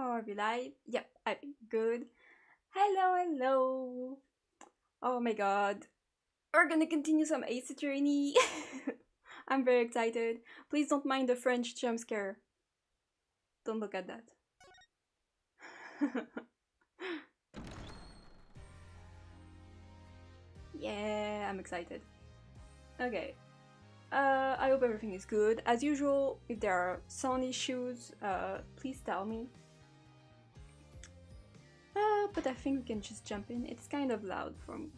Are we live? Yep, I'm good. Hello, hello. Oh my god. We're gonna continue some Ace Attorney. I'm very excited. Please don't mind the French jump scare. Don't look at that. Yeah, I'm excited. Okay. I hope everything is good. As usual, if there are sound issues, please tell me. But I think we can just jump in. It's kind of loud from.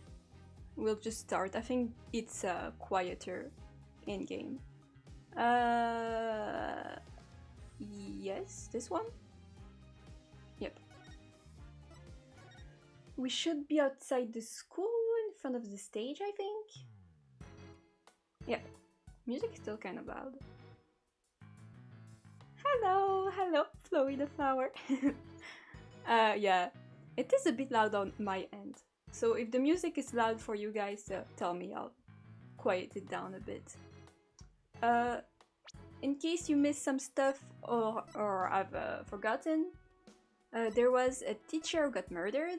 We'll just start. I think it's quieter in game. Yes, this one? Yep. We should be outside the school in front of the stage, I think. Yep. Music is still kind of loud. Hello, hello, Chloe the flower. Yeah, it is a bit loud on my end. So if the music is loud for you guys, tell me, I'll quiet it down a bit. In case you missed some stuff or I've forgotten, there was a teacher who got murdered.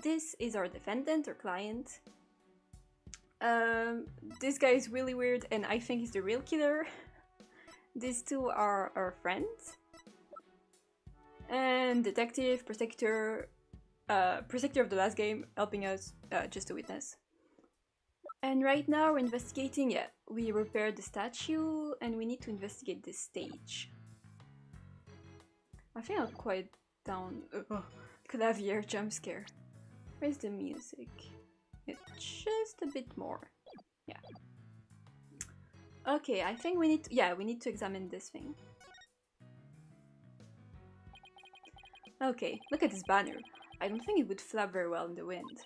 This is our defendant or client. This guy is really weird and I think he's the real killer. These two are our friends. And detective, protector of the last game, helping us just a witness. And right now we're investigating, yeah, we repaired the statue and we need to investigate this stage. I think I'll quiet down. Klavier jump scare. Where's the music? It's just a bit more. Yeah. Okay, I think we need to, we need to examine this thing. Okay, look at this banner. I don't think it would flap very well in the wind.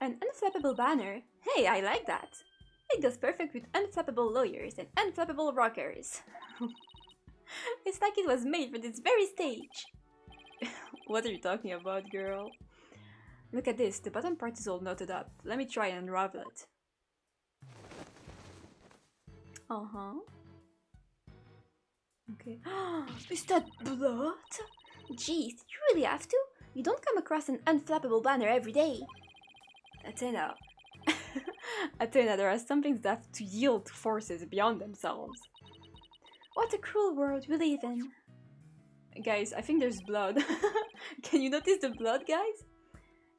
An unflappable banner? Hey, I like that! It goes perfect with unflappable lawyers and unflappable rockers. It's like it was made for this very stage. What are you talking about, girl? Look at this, the bottom part is all knotted up. Let me try and unravel it. Uh-huh. Okay. Is that blood? Jeez, you really have to? You don't come across an unflappable banner every day. Athena. Athena, there are some things that have to yield to forces beyond themselves. What a cruel world we live in. Guys, I think there's blood. Can you notice the blood, guys?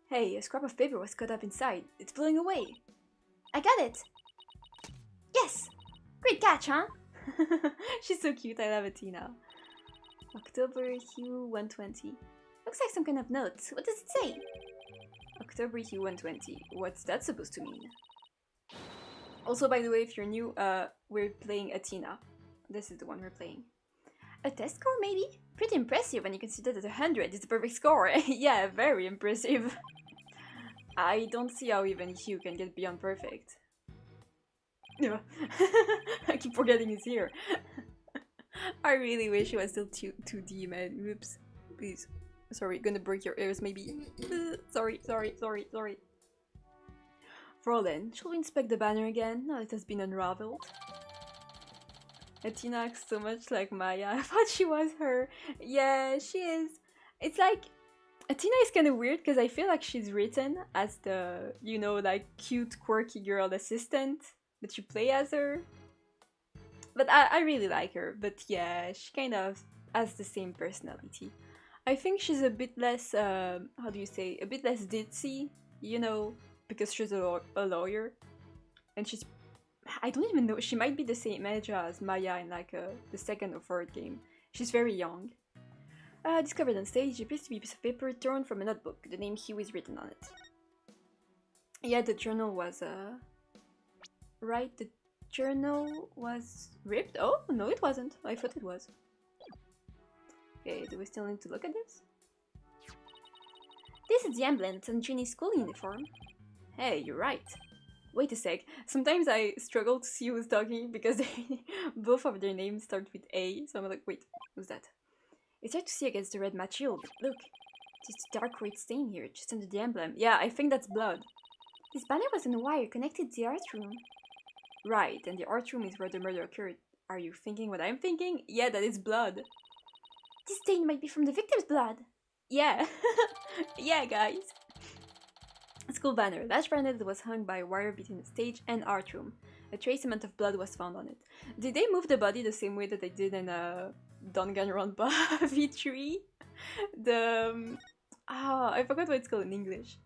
Hey, a scrap of paper was cut up inside. It's blowing away. I got it! Yes! Great catch, huh? She's so cute, I love Athena. October Hue 120. Looks like some kind of note. What does it say? October Hue 120. What's that supposed to mean? Also, by the way, if you're new, we're playing Athena. This is the one we're playing. A test score, maybe? Pretty impressive when you consider that 100 is the perfect score. Yeah, very impressive. I don't see how even Hugh can get beyond perfect. Yeah. I keep forgetting he's here. I really wish it was still 2D, man. Oops. Please. Sorry, gonna break your ears, maybe. Sorry. Frolen, shall we inspect the banner again, now it has been unraveled? Athena acts so much like Maya. I thought she was her. Yeah, she is. It's like... Athena is kind of weird because I feel like she's written as the, you know, like cute, quirky girl assistant, but you play as her. But I really like her. But yeah, she kind of has the same personality. I think she's a bit less, how do you say, a bit less ditzy, you know, because she's a lawyer. And she's, I don't even know, she might be the same age as Maya in like the second or third game. She's very young. Discovered on stage, appears to be a piece of paper torn from a notebook. The name Hugh is written on it. Yeah, the journal was, right, the journal was ripped? Oh, no it wasn't. I thought it was. Okay, do we still need to look at this? This is the emblem on Ginny's school uniform. Hey, you're right. Wait a sec. Sometimes I struggle to see who's talking because both of their names start with A, so I'm like, wait, who's that? It's hard to see against the red material, but look. There's a dark red stain here, just under the emblem. Yeah, I think that's blood. This banner was on a wire connected to the art room. Right, and the art room is where the murder occurred. Are you thinking what I'm thinking? Yeah, that is blood. This stain might be from the victim's blood. Yeah. Yeah, guys. School banner. Lash branded was hung by a wire between the stage and art room. A trace amount of blood was found on it. Did they move the body the same way that they did in Danganronpa V3? The I forgot what it's called in English.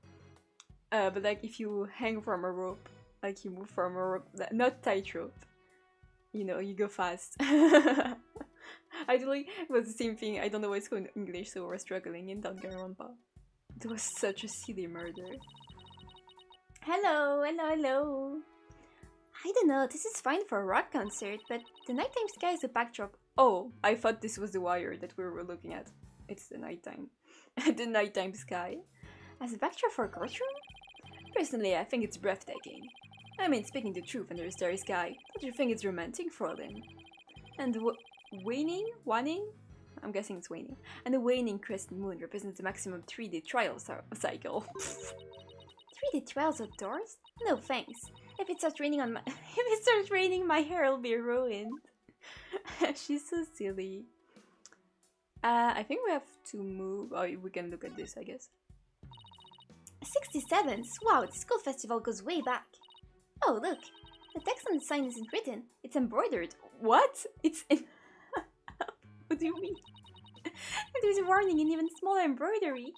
But like if you hang from a rope, like you move from a rope, not tightrope. You know, you go fast. Actually, it was the same thing. I don't know what it's called in English, so we're struggling in Danganronpa. It was such a silly murder. Hello, hello, hello. I don't know, this is fine for a rock concert, but the nighttime sky is a backdrop. Oh, I thought this was the wire that we were looking at. It's the nighttime. The nighttime sky. As a backdrop for a courtroom? Personally, I think it's breathtaking. I mean, speaking the truth under a starry sky, don't you think it's romantic, Frolin? And the waning? I'm guessing it's waning. And the waning crescent moon represents the maximum 3-day trial cycle. 3-day trials outdoors? No thanks. If it starts raining my hair will be ruined. She's so silly. I think we have to move. Oh, we can look at this, I guess. 67s? Wow, the school festival goes way back. Oh, look. The text on the sign isn't written. It's embroidered. What? It's in... What do you mean? There's a warning in even smaller embroidery.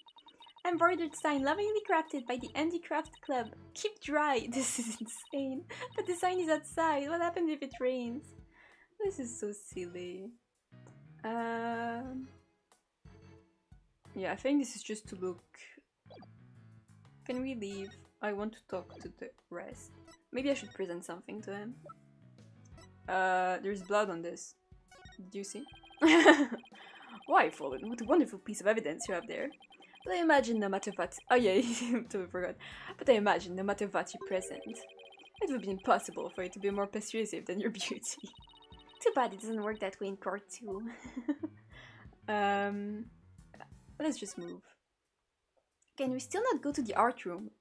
Embroidered sign lovingly crafted by the Indie Craft Club. Keep dry. This is insane. But the sign is outside. What happens if it rains? This is so silly. Yeah, I think this is just to look. Can we leave? I want to talk to the rest. Maybe I should present something to him. There's blood on this. Did you see? Why, Fallen? What a wonderful piece of evidence you have there. But I imagine no matter what... Oh yeah, totally forgot. But I imagine no matter what you present, it would be impossible for you to be more persuasive than your beauty. Too bad it doesn't work that way in court too. Let's just move. Can we still not go to the art room?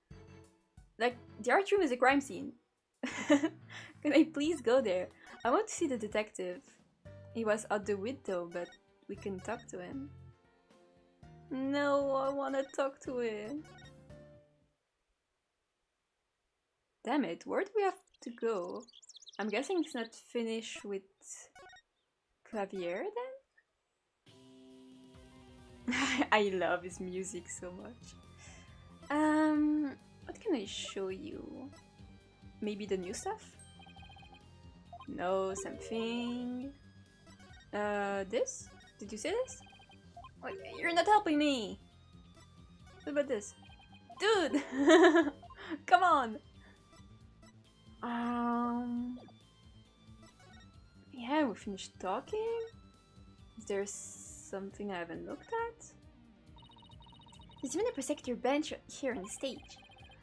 Like, the art room is a crime scene. Can I please go there? I want to see the detective. He was out the window, but we can talk to him. No, I want to talk to him. Damn it, where do we have to go? I'm guessing it's not finished with Klavier then? I love his music so much. What can I show you? Maybe the new stuff? No, something. This? Did you say this? Wait, you're not helping me! What about this? Dude! Come on! Yeah, we finished talking? Is there something I haven't looked at? There's even a Prosector bench here on the stage.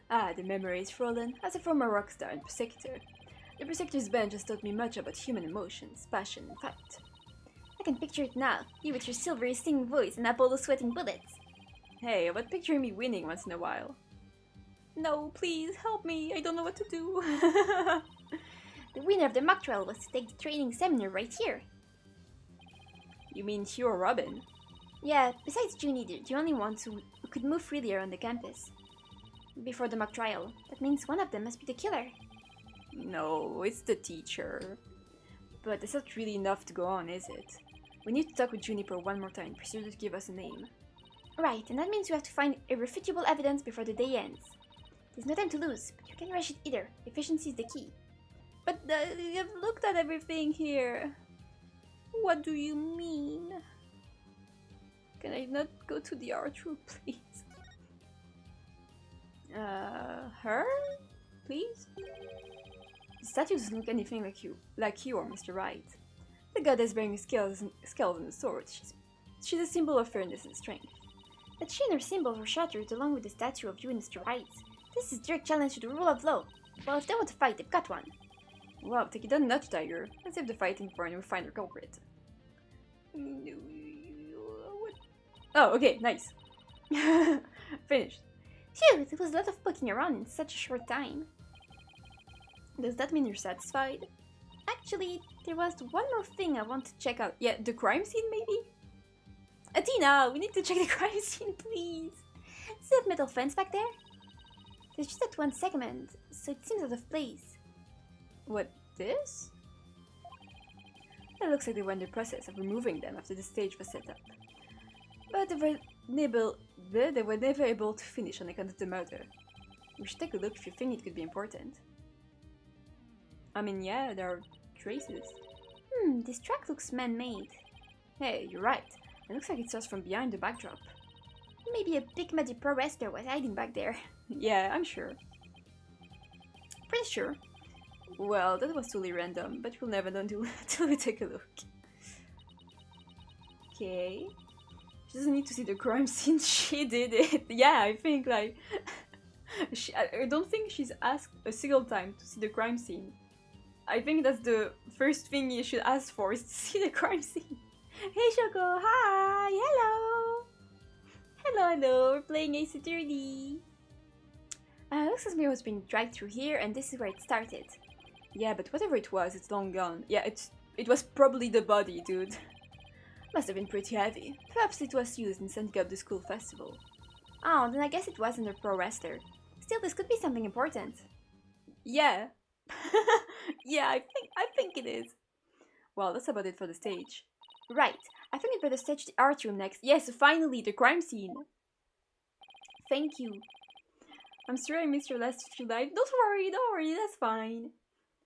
Ah, the memories, Frolan. As a former rock star and Prosector, the Prosector's bench has taught me much about human emotions, passion, and fight. I can picture it now, you with your silvery singing voice and Apollo sweating bullets. Hey, but picturing me winning once in a while. No, please, help me, I don't know what to do. The winner of the mock trial was to take the training seminar right here. You mean Hugh or Robin? Yeah, besides Junie, they're the only ones who could move freely around the campus. Before the mock trial, that means one of them must be the killer. No, it's the teacher. But that's not really enough to go on, is it? We need to talk with Juniper one more time, pursue to give us a name. Right, and that means we have to find irrefutable evidence before the day ends. There's no time to lose, but you can't rush it either. Efficiency is the key. But you've looked at everything here. What do you mean? Can I not go to the art room, please? Her? Please? The statue doesn't look anything like you or Mr. Wright. The goddess bearing scales and a sword. She's a symbol of fairness and strength. But she and her symbol were shattered along with the statue of you and Mr. Wright. This is a direct challenge to the rule of law. Well, if they want to fight, they've got one. Wow, take it down, notch, Tiger. Let's save the fighting for when we find our culprit. Oh, okay, nice. Finished. Phew, there was a lot of poking around in such a short time. Does that mean you're satisfied? Actually, there was one more thing I want to check out. Yeah, the crime scene, maybe? Athena, we need to check the crime scene, please. See that metal fence back there? There's just that one segment, so it seems out of place. What, this? It looks like they were in the process of removing them after the stage was set up. But they were never able to finish on account of the murder. We should take a look if you think it could be important. I mean, yeah, there are traces. This track looks man-made. Hey, you're right. It looks like it starts from behind the backdrop. Maybe a big muddy pro wrestler was hiding back there. Yeah, I'm sure. Pretty sure. Well, that was totally random, but we'll never know until we take a look. Okay. She doesn't need to see the crime scene, she did it. Yeah, I think, like... I don't think she's asked a single time to see the crime scene. I think that's the first thing you should ask for, is to see the crime scene. Hey Choco, hi, hello! Hello, we're playing Ace Attorney. Looks as me was being dragged through here, and this is where it started. Yeah, but whatever it was, it's long gone. Yeah, it was probably the body, dude. Must have been pretty heavy. Perhaps it was used in setting up the school festival. Oh, then I guess it wasn't a pro wrestler. Still, this could be something important. Yeah. Yeah, I think it is. Well, that's about it for the stage. Right, I think I'd better stage the art room next. Yes, finally, the crime scene. Thank you. I'm sorry I missed your last few lives. Don't worry, that's fine.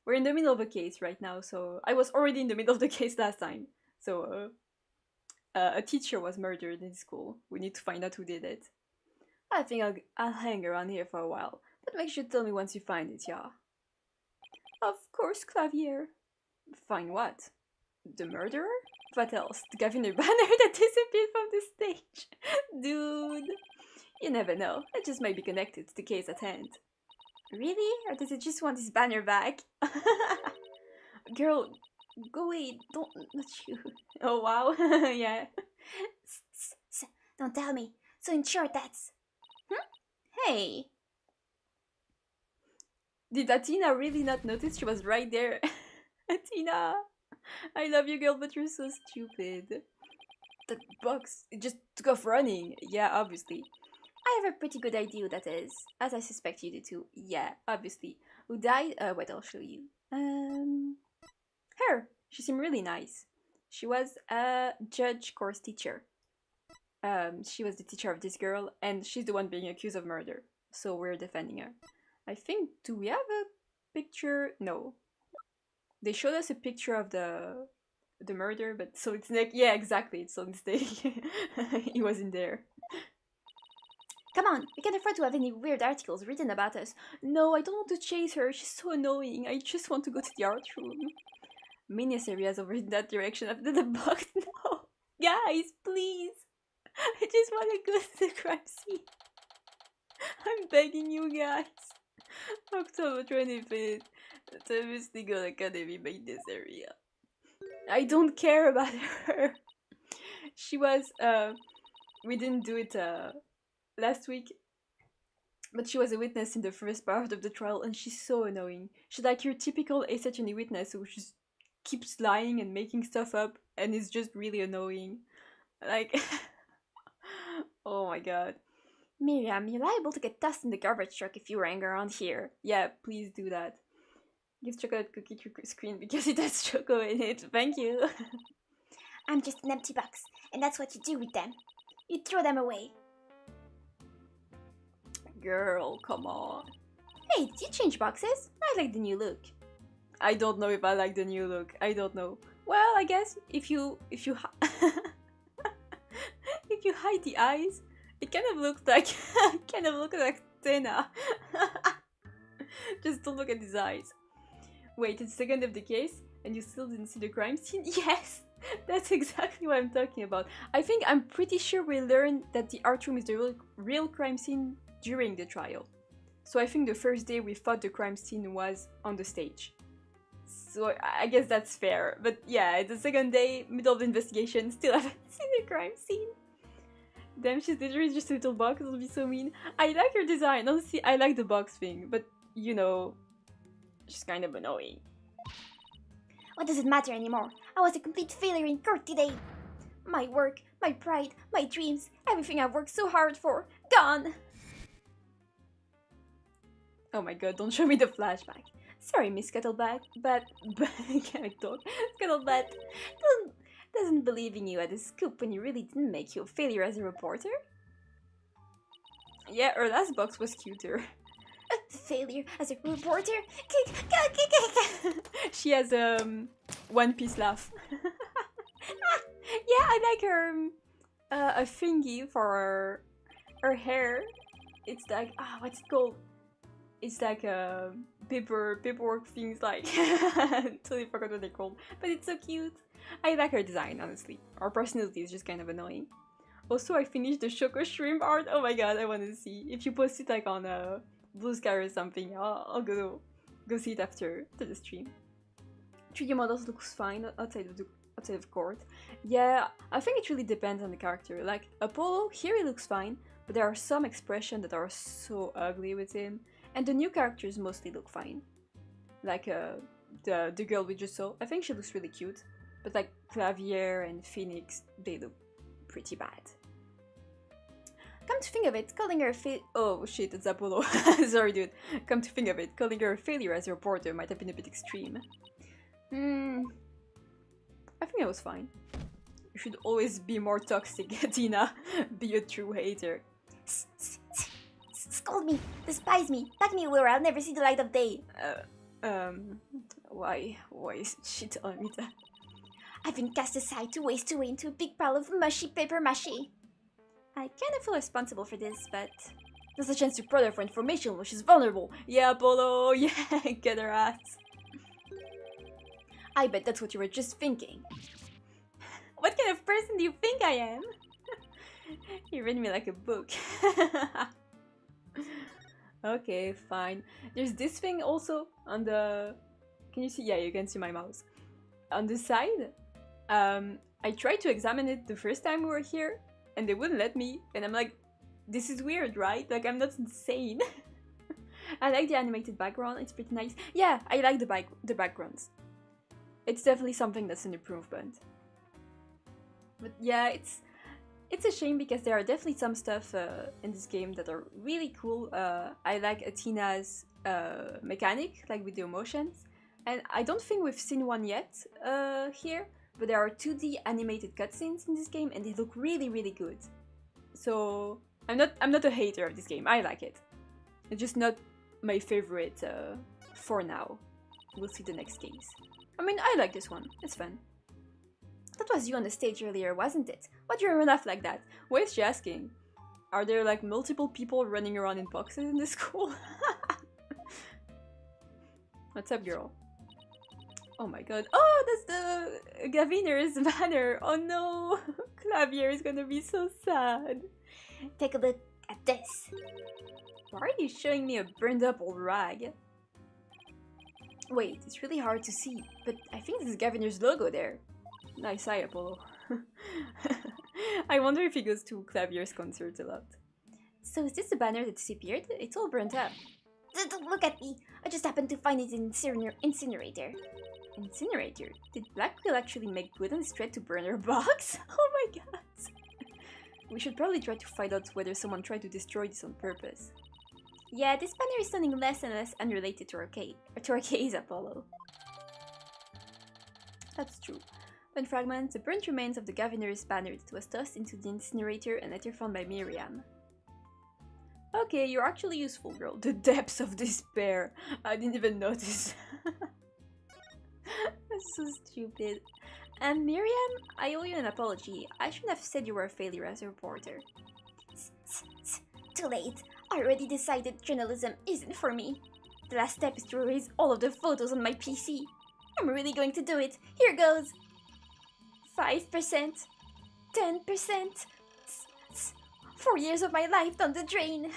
We're in the middle of a case right now, so... I was already in the middle of the case last time. So, a teacher was murdered in school. We need to find out who did it. I think I'll hang around here for a while, but make sure to tell me once you find it, yeah? Of course, Klavier. Find what? The murderer? What else? The guy in the banner that disappeared from the stage? Dude. You never know. It just might be connected to the case at hand. Really? Or does it just want his banner back? Girl, go away. Not you. Oh, wow. Yeah. Don't tell me. So in short, that's... Hey. Did Athena really not notice she was right there? Athena. I love you, girl, but you're so stupid. That box, it just took off running. Yeah, obviously. I have a pretty good idea who that is. As I suspect you do too. Yeah, obviously. Who died? Wait, I'll show you. Her. She seemed really nice. She was a judge course teacher. She was the teacher of this girl, and she's the one being accused of murder. So we're defending her. I think, do we have a picture? No. They showed us a picture of the murder, but so it's like, yeah, exactly, it's on stage. He wasn't there. Come on, we can't afford to have any weird articles written about us. No, I don't want to chase her, she's so annoying. I just want to go to the art room. Minius areas over in that direction after the box. No, guys, please. I just want to go to the crime scene. I'm begging you guys. October 25th. Tumblr Legal Academy made this area. I don't care about her. She was, we didn't do it last week, but she was a witness in the first part of the trial, and she's so annoying. She's like your typical Ace Attorney witness who just keeps lying and making stuff up, and is just really annoying. Like, oh my god. Miriam, you're liable to get tossed in the garbage truck if you hang around here. Yeah, please do that. Give chocolate cookie to your screen because it has choco in it. Thank you. I'm just an empty box, and that's what you do with them. You throw them away. Girl, come on. Hey, did you change boxes? I like the new look. I don't know if I like the new look. I don't know. Well, I guess if you if you hide the eyes, it kind of looks like Tena. Just don't look at his eyes. Wait, it's the second of the case, and you still didn't see the crime scene? Yes, that's exactly what I'm talking about. I'm pretty sure we learned that the art room is the real crime scene during the trial. So I think the first day we thought the crime scene was on the stage. So I guess that's fair. But yeah, the second day, middle of investigation, still haven't seen the crime scene. Damn, she's literally just a little box, it'll be so mean. I like her design, honestly, I like the box thing, but you know, she's kind of annoying. What does it matter anymore? I was a complete failure in court today. My work, my pride, my dreams, everything I've worked so hard for, gone! Oh my god, don't show me the flashback. Sorry, Miss Scuttlebutt, but can I talk? Scuttlebutt doesn't believe in you at the scoop when you really didn't make you a failure as a reporter. Yeah, her last box was cuter. Failure as a reporter? She has a One Piece laugh. Yeah, I like her a thingy for her hair. It's like what's it called? It's like paperwork things like totally forgot what they're called. But it's so cute. I like her design, honestly. Her personality is just kind of annoying. Also, I finished the Choco Shrimp art. Oh my god, I want to see. If you post it like on Bluesky or something, I'll go see it after the stream. 3D models looks fine outside of court. Yeah, I think it really depends on the character. Like Apollo, here he looks fine, but there are some expressions that are so ugly with him. And the new characters mostly look fine. Like the girl we just saw, I think she looks really cute. But like Klavier and Phoenix, they look pretty bad. Come to think of it, calling her a oh shit, it's Apollo. Sorry dude. Come to think of it, calling her a failure as a reporter might have been a bit extreme. I think I was fine. You should always be more toxic, Tina. Be a true hater. Scold me, despise me, pack me where I'll never see the light of day. Why is she telling me that? I've been cast aside to waste away into a big pile of mushy paper mache. I kind of feel responsible for this, but there's a chance to prod her for information when she's vulnerable. Yeah, Apollo, yeah, get her ass. I bet that's what you were just thinking. What kind of person do you think I am? You read me like a book. Okay, fine. There's this thing also on the... Can you see? Yeah, you can see my mouse. On the side, I tried to examine it the first time we were here, and they wouldn't let me. And I'm like, this is weird, right? Like, I'm not insane. I like the animated background. It's pretty nice. Yeah, I like the backgrounds. It's definitely something that's an improvement. But yeah, it's a shame because there are definitely some stuff in this game that are really cool. I like Athena's mechanic, like with the emotions. And I don't think we've seen one yet here, but there are 2D animated cutscenes in this game and they look really, really good. So I'm not a hater of this game. I like it. It's just not my favorite for now. We'll see the next case. I mean, I like this one. It's fun. That was you on the stage earlier, wasn't it? Why do you run off like that? What is she asking? Are there like multiple people running around in boxes in this school? What's up, girl? Oh my god. Oh, that's the Gaviner's banner. Oh no. Klavier is gonna be so sad. Take a look at this. Why are you showing me a burned up old rag? Wait, it's really hard to see, but I think this is Gaviner's logo there. Nice eye, Apollo. I wonder if he goes to Klavier's concerts a lot. So is this the banner that disappeared? It's all burnt up. Don't look at me! I just happened to find it in incinerator. Incinerator? Did Blackquill actually make good on his threat to burn her box? Oh my god! We should probably try to find out whether someone tried to destroy this on purpose. Yeah, this banner is sounding less and less unrelated to our case, Apollo. That's true. When fragments, the burnt remains of the Gaviner's banner that was tossed into the incinerator and later found by Miriam. Okay, you're actually useful, girl. The depths of despair. I didn't even notice. That's so stupid. And Miriam, I owe you an apology. I shouldn't have said you were a failure as a reporter. Too late. I already decided journalism isn't for me. The last step is to erase all of the photos on my PC. I'm really going to do it. Here goes. 5%. 10%. 4 years of my life down the drain.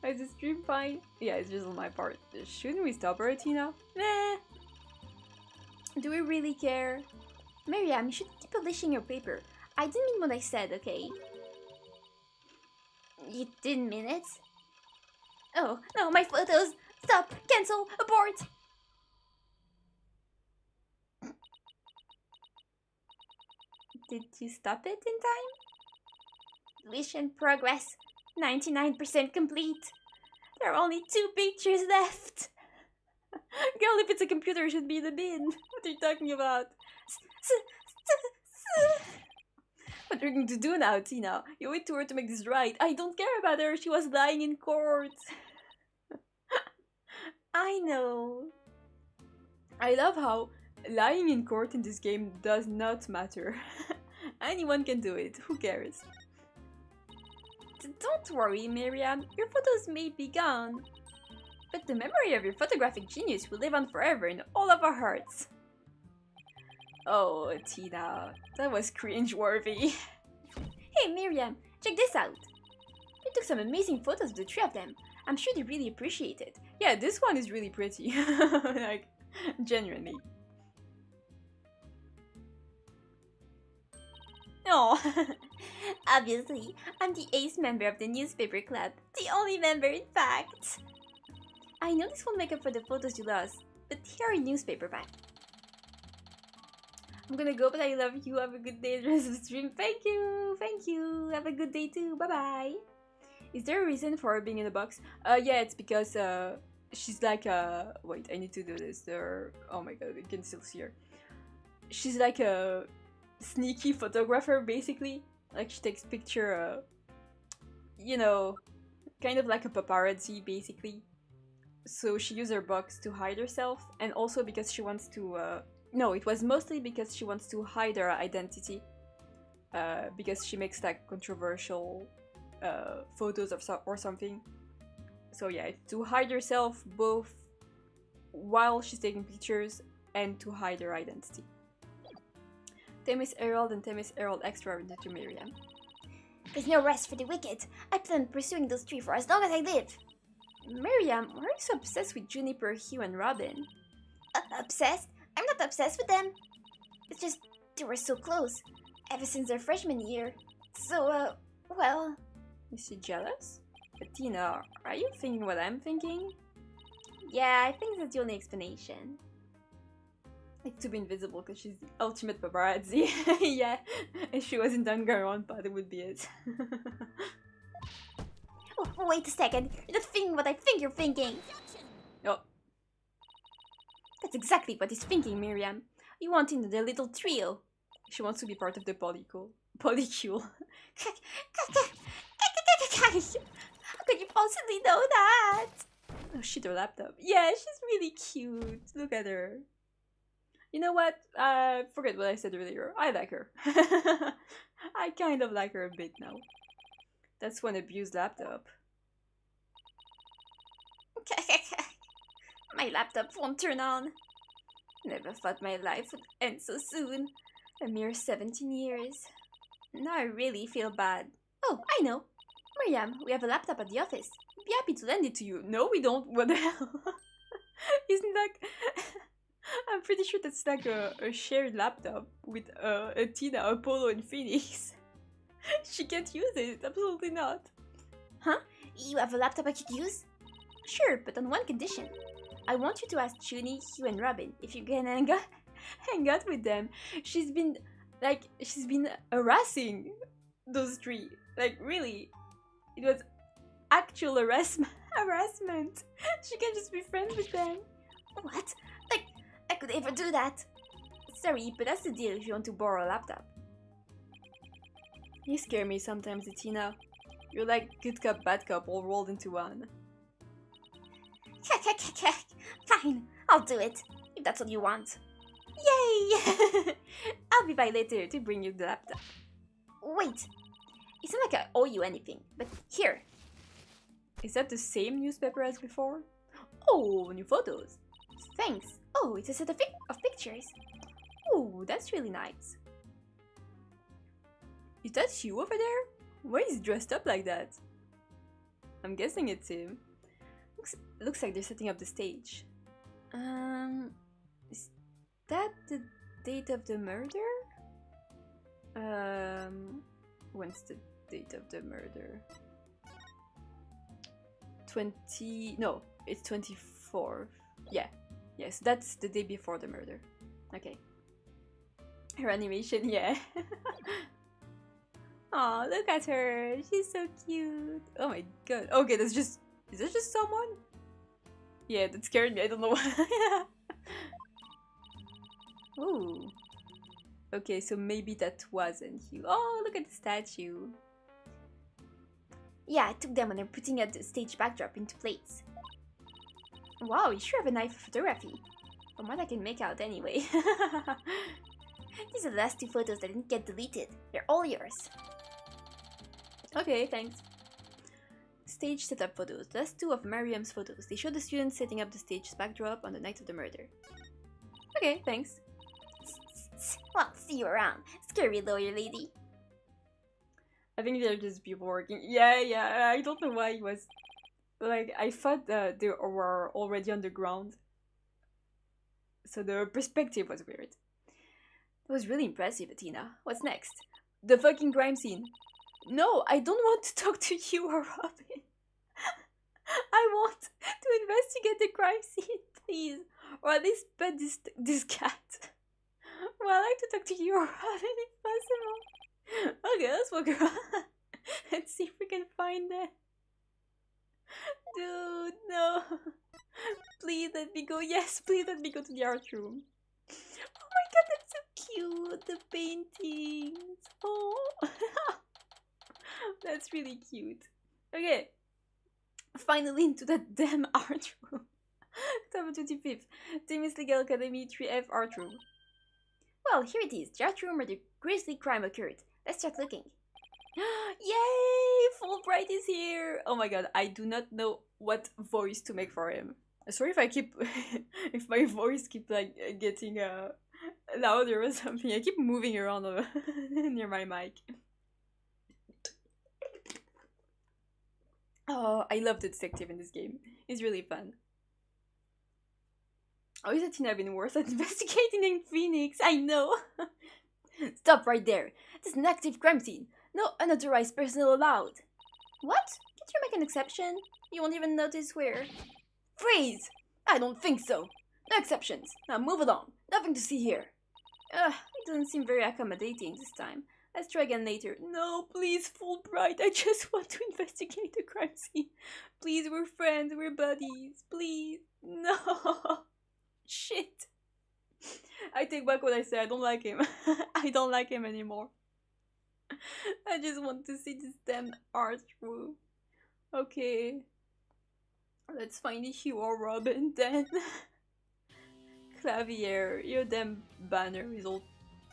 Is the stream fine? Yeah, it's just on my part. Shouldn't we stop her, Tina? Meh. Do we really care? Miriam, you should keep publishing your paper. I didn't mean what I said, okay? You didn't mean it? Oh, no, my photos! Stop! Cancel! Abort! Did you stop it in time? Deletion progress. 99% complete. There are only 2 pictures left. Girl, if it's a computer, it should be in the bin. What are you talking about? What are we going to do now, Tina? You wait to her to make this right. I don't care about her. She was lying in court. I know. I love how lying in court in this game does not matter. Anyone can do it. Who cares? Don't worry, Miriam. Your photos may be gone, but the memory of your photographic genius will live on forever in all of our hearts. Oh, Tina, that was cringe-worthy. Hey, Miriam, check this out. You took some amazing photos of the 3 of them. I'm sure they really appreciate it. Yeah, this one is really pretty. Like, genuinely. Oh, obviously, I'm the ace member of the newspaper club. The only member, in fact. I know this won't make up for the photos you lost, but here are newspaper back. I'm gonna go, but I love you. Have a good day the rest of the stream. Thank you. Thank you. Have a good day too. Bye-bye. Is there a reason for her being in a box? Yeah, it's because she's like wait, I need to do this. Oh my god, you can still see her. She's like a sneaky photographer, basically. Like, she takes picture, you know, kind of like a paparazzi, basically. So she used her box to hide herself, and also because she wants to no, it was mostly because she wants to hide her identity, because she makes like controversial photos of or something. So yeah, to hide herself both while she's taking pictures and to hide her identity. Themis Herald and Themis Herald Extra written to Miriam. There's no rest for the wicked. I plan on pursuing those 3 for as long as I live. Miriam, why are you so obsessed with Juniper, Hugh, and Robin? Obsessed? I'm not obsessed with them. It's just they were so close ever since their freshman year. So, well... Is she jealous? But Tina, are you thinking what I'm thinking? Yeah, I think that's the only explanation. Like, to be invisible because she's the ultimate paparazzi. Yeah, if she wasn't Danganronpa, that would be it. Oh, wait a second. You're not thinking what I think you're thinking. Oh. That's exactly what he's thinking, Miriam. You want into the little trio. She wants to be part of the polycule. Polycule. How could you possibly know that? Oh shit, her laptop. Yeah, she's really cute. Look at her. You know what? Forget what I said earlier. I like her. I kind of like her a bit now. That's one abused laptop. My laptop won't turn on. Never thought my life would end so soon. A mere 17 years. Now I really feel bad. Oh, I know. Miriam, we have a laptop at the office. I'd be happy to lend it to you. No, we don't. What the hell? Isn't that... I'm pretty sure that's like a shared laptop with a Tina, Apollo, and Phoenix. She can't use it. Absolutely not. Huh? You have a laptop I could use? Sure, but on one condition. I want you to ask Junie, Hugh, and Robin if you can hang out with them. She's been harassing those 3. Like, really. It was actual harassment. She can't just be friends with them. What? Like, I could ever do that. Sorry, but that's the deal if you want to borrow a laptop. You scare me sometimes, Tina. You're like good cop, bad cop all rolled into one. Fine, I'll do it, if that's what you want. Yay! I'll be by later to bring you the laptop. Wait, it's not like I owe you anything, but here. Is that the same newspaper as before? Oh, new photos. Thanks. Oh, it's a set of pictures. Oh, that's really nice. Is that Hugh over there? Why is he dressed up like that? I'm guessing it's him. Looks like they're setting up the stage. Is that the date of the murder? When's the date of the murder? No, it's 24th. Yeah. Yes, that's the day before the murder. Okay. Her animation, yeah. Aw, look at her. She's so cute. Oh my god. Okay, that's just... Is this just someone? Yeah, that scared me. I don't know why. Ooh. Okay, so maybe that wasn't you. Oh, look at the statue. Yeah, I took them when they're putting the stage backdrop into place. Wow, you sure have an eye for photography. From what I can make out anyway. These are the last 2 photos that didn't get deleted. They're all yours. Okay, thanks. Stage setup photos. The last 2 of Mariam's photos. They show the students setting up the stage backdrop on the night of the murder. Okay, thanks. Well, see you around, scary lawyer lady. I think they're just people working. Yeah, I don't know why it was... Like, I thought they were already on the ground. So the perspective was weird. That was really impressive, Athena. What's next? The fucking crime scene. No, I don't want to talk to you or Robin. I want to investigate the crime scene, please. Or at least pet this cat. Well, I'd like to talk to you or Robin if possible. Okay, let's walk around. Let's see if we can find them. Dude, no. Please let me go. Yes, please let me go to the art room. Oh my god, that's so cute. The paintings. Oh. That's really cute. Okay. Finally into that damn art room. October 25th. Timmy's Legal Academy 3F art room. Well, here it is. The art room where the grisly crime occurred. Let's start looking. Yay! Fulbright is here! Oh my god, I do not know what voice to make for him. Sorry if I keep... if my voice keeps like getting louder or something. I keep moving around near my mic. Oh, I love the detective in this game. It's really fun. Oh, is Athena been worse at investigating in Phoenix? I know! Stop right there! This is an active crime scene! No unauthorized personnel allowed! What? Can't you make an exception? You won't even notice where... Freeze! I don't think so! No exceptions! Now move along! Nothing to see here! It doesn't seem very accommodating this time. Let's try again later. No, please, Fulbright. I just want to investigate the crime scene. Please, we're friends. We're buddies. Please. No. Shit. I take back what I said. I don't like him. I don't like him anymore. I just want to see this damn art room. Okay. Let's find Hugh or Robin then. Klavier, your damn banner is all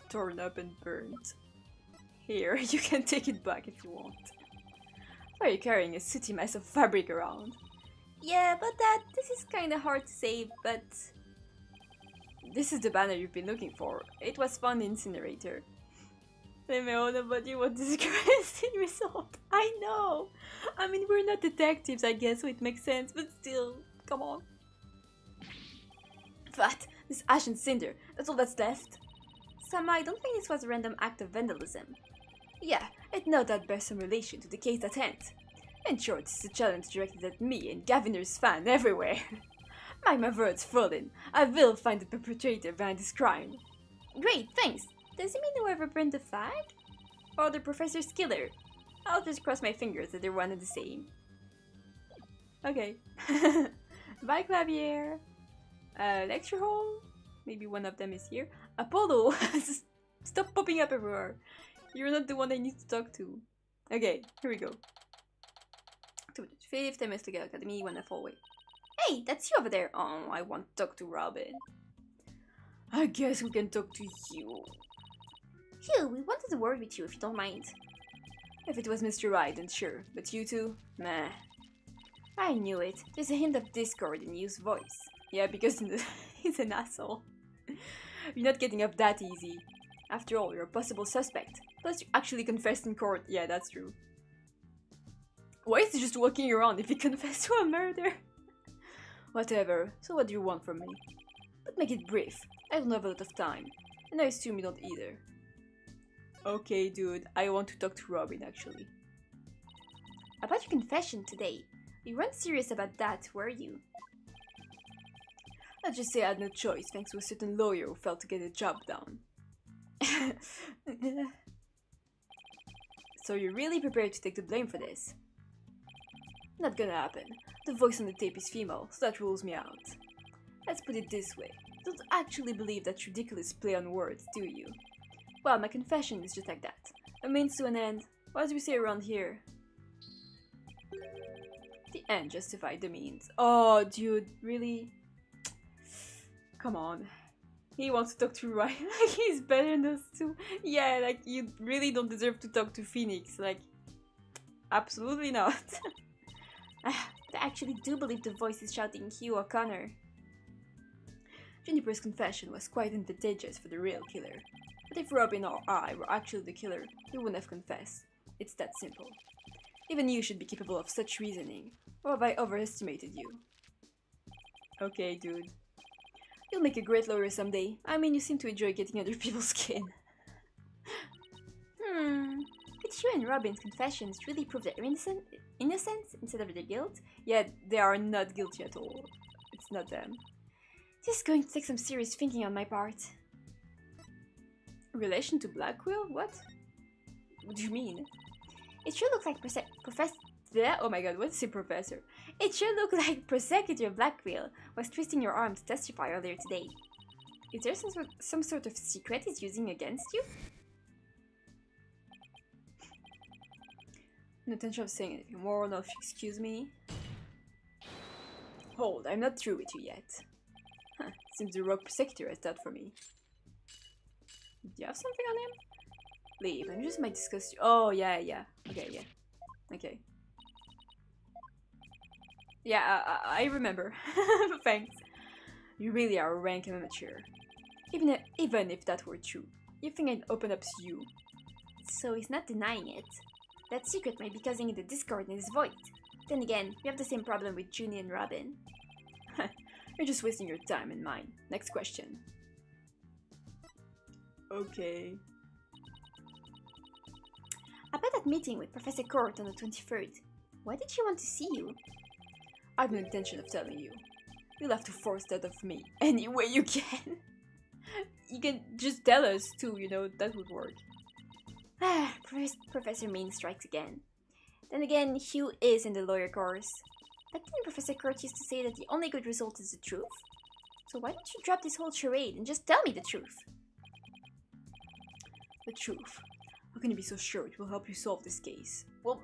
torn up and burnt. Here, you can take it back if you want. Why are you carrying a sooty mess of fabric around? Yeah, but this is kinda hard to save, but... This is the banner you've been looking for. It was found in Incinerator. Nobody wants this crazy result. I know! I mean, we're not detectives, I guess, so it makes sense, but still, come on. But this ash and cinder, that's all that's left. Somehow, I don't think this was a random act of vandalism. Yeah, it no doubt bears some relation to the case at hand. In short, this is a challenge directed at me and Gaviner's fan everywhere. Mark my words, Frodin, I will find the perpetrator behind this crime. Great, thanks. Does it mean whoever burned the flag? Or the professor's killer? I'll just cross my fingers that they're one and the same. Okay. Bye, Klavier. Lecture hall? Maybe one of them is here. Apollo! Stop popping up everywhere. You're not the one I need to talk to. Okay, here we go. 25th, MS Legal Academy, 1F hallway. Hey, that's you over there. Oh, I want to talk to Robin. I guess we can talk to you. Hugh, we wanted to word with you if you don't mind. If it was Mr. Right, then sure. But you two? Meh. I knew it. There's a hint of discord in Hugh's voice. Yeah, because he's an asshole. You're not getting up that easy. After all, you're a possible suspect. Plus, you actually confessed in court. Yeah, that's true. Why is he just walking around if he confessed to a murder? Whatever. So what do you want from me? But make it brief. I don't have a lot of time. And I assume you don't either. Okay, dude. I want to talk to Robin, actually. About your confession today. You weren't serious about that, were you? Let's just say I had no choice thanks to a certain lawyer who failed to get the job done. So you're really prepared to take the blame for this? Not gonna happen. The voice on the tape is female, so that rules me out. Let's put it this way. You don't actually believe that ridiculous play on words, do you? Well, my confession is just like that. A means to an end. What do we say around here? The end justified the means. Oh, dude, really? Come on. He wants to talk to Ryan like he's better than us two. Yeah, like you really don't deserve to talk to Phoenix. Like, absolutely not. I actually do believe the voice is shouting Hugh or Connor. Juniper's confession was quite advantageous for the real killer. But if Robin or I were actually the killer, we wouldn't have confessed. It's that simple. Even you should be capable of such reasoning. Or have I overestimated you? Okay, dude. You'll make a great lawyer someday. I mean, you seem to enjoy getting under people's skin. Did you and Robin's confessions really prove their innocence instead of their guilt? Yeah, they are not guilty at all. It's not them. This is going to take some serious thinking on my part. Relation to Blackwell? What? What do you mean? It sure looks like oh my god, what's a professor? It sure looked like Prosecutor Blackwell was twisting your arm to testify earlier today. Is there some sort of secret he's using against you? No intention of saying anything more, enough, excuse me. Hold, I'm not through with you yet. Huh, seems the rogue Prosecutor has that for me. Do you have something on him? Leave, I'm just might discuss you. Oh, yeah. Okay, yeah. Okay. Yeah, I remember. Thanks. You really are a rank amateur. Even if that were true, you think I'd open up to you? So he's not denying it. That secret might be causing the discord in his voice. Then again, we have the same problem with Junie and Robin. You're just wasting your time and mine. Next question. Okay. About that meeting with Professor Court on the 23rd, why did she want to see you? I have no intention of telling you. You'll have to force that of me any way you can. You can just tell us too, you know, that would work. Professor Mean strikes again. Then again, Hugh is in the lawyer course. But didn't Professor Court used to say that the only good result is the truth? So why don't you drop this whole charade and just tell me the truth? The truth? How can you be so sure it will help you solve this case? Well,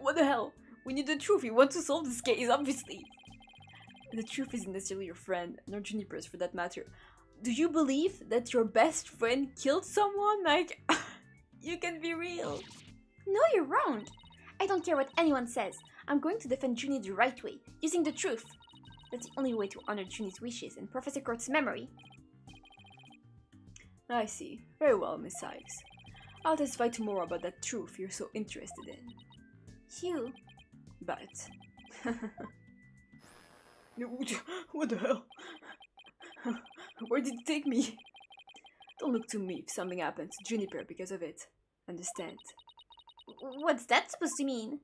what the hell? We need the truth. We want to solve this case, obviously. The truth isn't necessarily your friend, nor Juniper's for that matter. Do you believe that your best friend killed someone? Like, you can be real. No, you're wrong. I don't care what anyone says. I'm going to defend Junie the right way, using the truth. That's the only way to honor Junie's wishes and Professor Court's memory. I see. Very well, Miss Sykes. I'll testify tomorrow about that truth you're so interested in. Hugh. But... What the hell? Where did it take me? Don't look to me if something happens to Juniper because of it. Understand? What's that supposed to mean?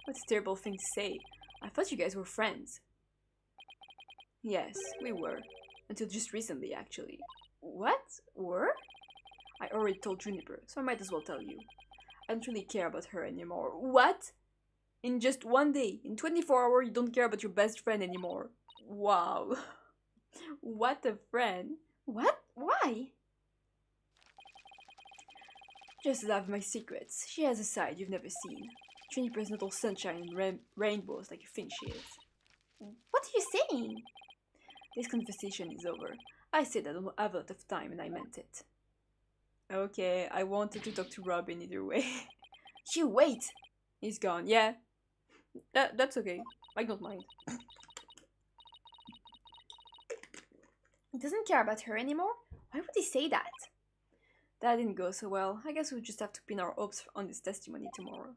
What's a terrible thing to say? I thought you guys were friends. Yes, we were. Until just recently, actually. What? Were? I already told Juniper, so I might as well tell you. I don't really care about her anymore. What? In just one day, in 24 hours, you don't care about your best friend anymore. Wow. What a friend. What? Why? Just as I have my secrets, she has a side you've never seen. Juniper's not all sunshine and rainbows like you think she is. What are you saying? This conversation is over. I said I don't have a lot of time and I meant it. Okay, I wanted to talk to Robin either way. You wait! He's gone, yeah. That's okay. I don't mind. He doesn't care about her anymore? Why would he say that? That didn't go so well. I guess we'll just have to pin our hopes on this testimony tomorrow.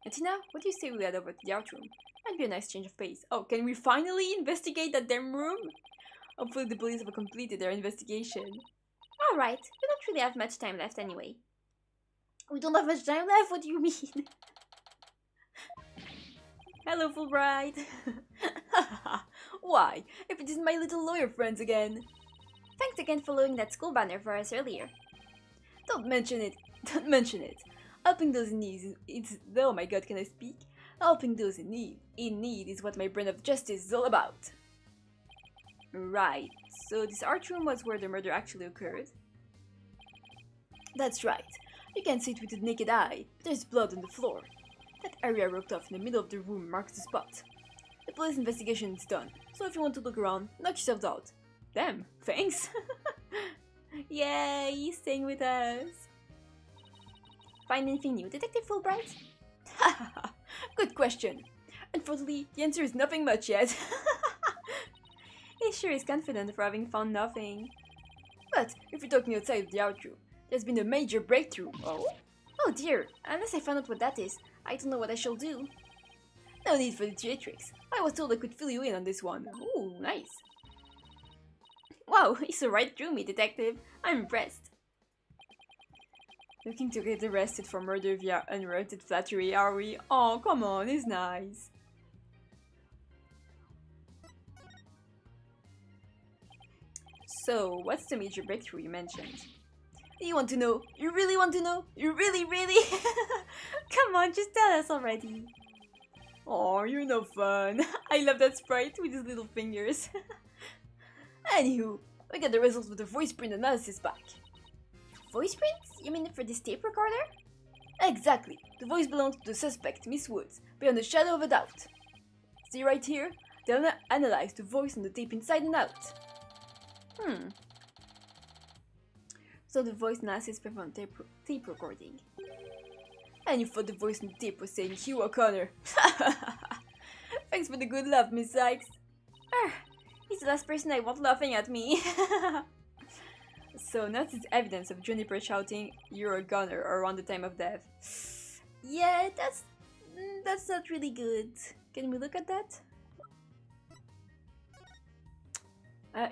And Tina, what do you say we head over to the art room? Might be a nice change of pace. Oh, can we finally investigate that damn room? Hopefully the police have completed their investigation. Alright, we don't really have much time left anyway. We don't have much time left? What do you mean? Hello, Fulbright. Why? If it isn't my little lawyer friends again. Thanks again for loading that school banner for us earlier. Don't mention it. Don't mention it. Helping those in need oh my god, can I speak? Helping those in need is what my brand of justice is all about. Right, so this art room was where the murder actually occurred? That's right. You can see it with the naked eye, but there's blood on the floor. That area roped off in the middle of the room marks the spot. The police investigation is done, so if you want to look around, knock yourself out. Damn, thanks! Yay, staying with us! Find anything new, Detective Fulbright? Hahaha, good question. Unfortunately, the answer is nothing much yet. He sure is confident for having found nothing. But if you're talking outside of the art room, there's been a major breakthrough. Oh? Oh dear, unless I find out what that is, I don't know what I shall do. No need for the theatrics. I was told I could fill you in on this one. Ooh, nice. Wow, you saw right through me, detective. I'm impressed. Looking to get arrested for murder via unwarranted flattery, are we? Oh, come on, it's nice. So, what's the major breakthrough you mentioned? You want to know? You really want to know? You really? Come on, just tell us already. Oh, you're no fun. I love that sprite with his little fingers. Anywho, we got the results of the voice print analysis back. Voice prints? You mean for this tape recorder? Exactly. The voice belongs to the suspect, Miss Woods, beyond a shadow of a doubt. See right here? They analyzed the voice on the tape inside and out. So the voice analysis performed tape recording. And you thought the voice on the tape was saying Hugh O'Connor. Thanks for the good laugh, Miss Sykes. He's the last person I want laughing at me. So notice evidence of Juniper shouting "You're a gunner" around the time of death. Yeah, that's not really good. Can we look at that?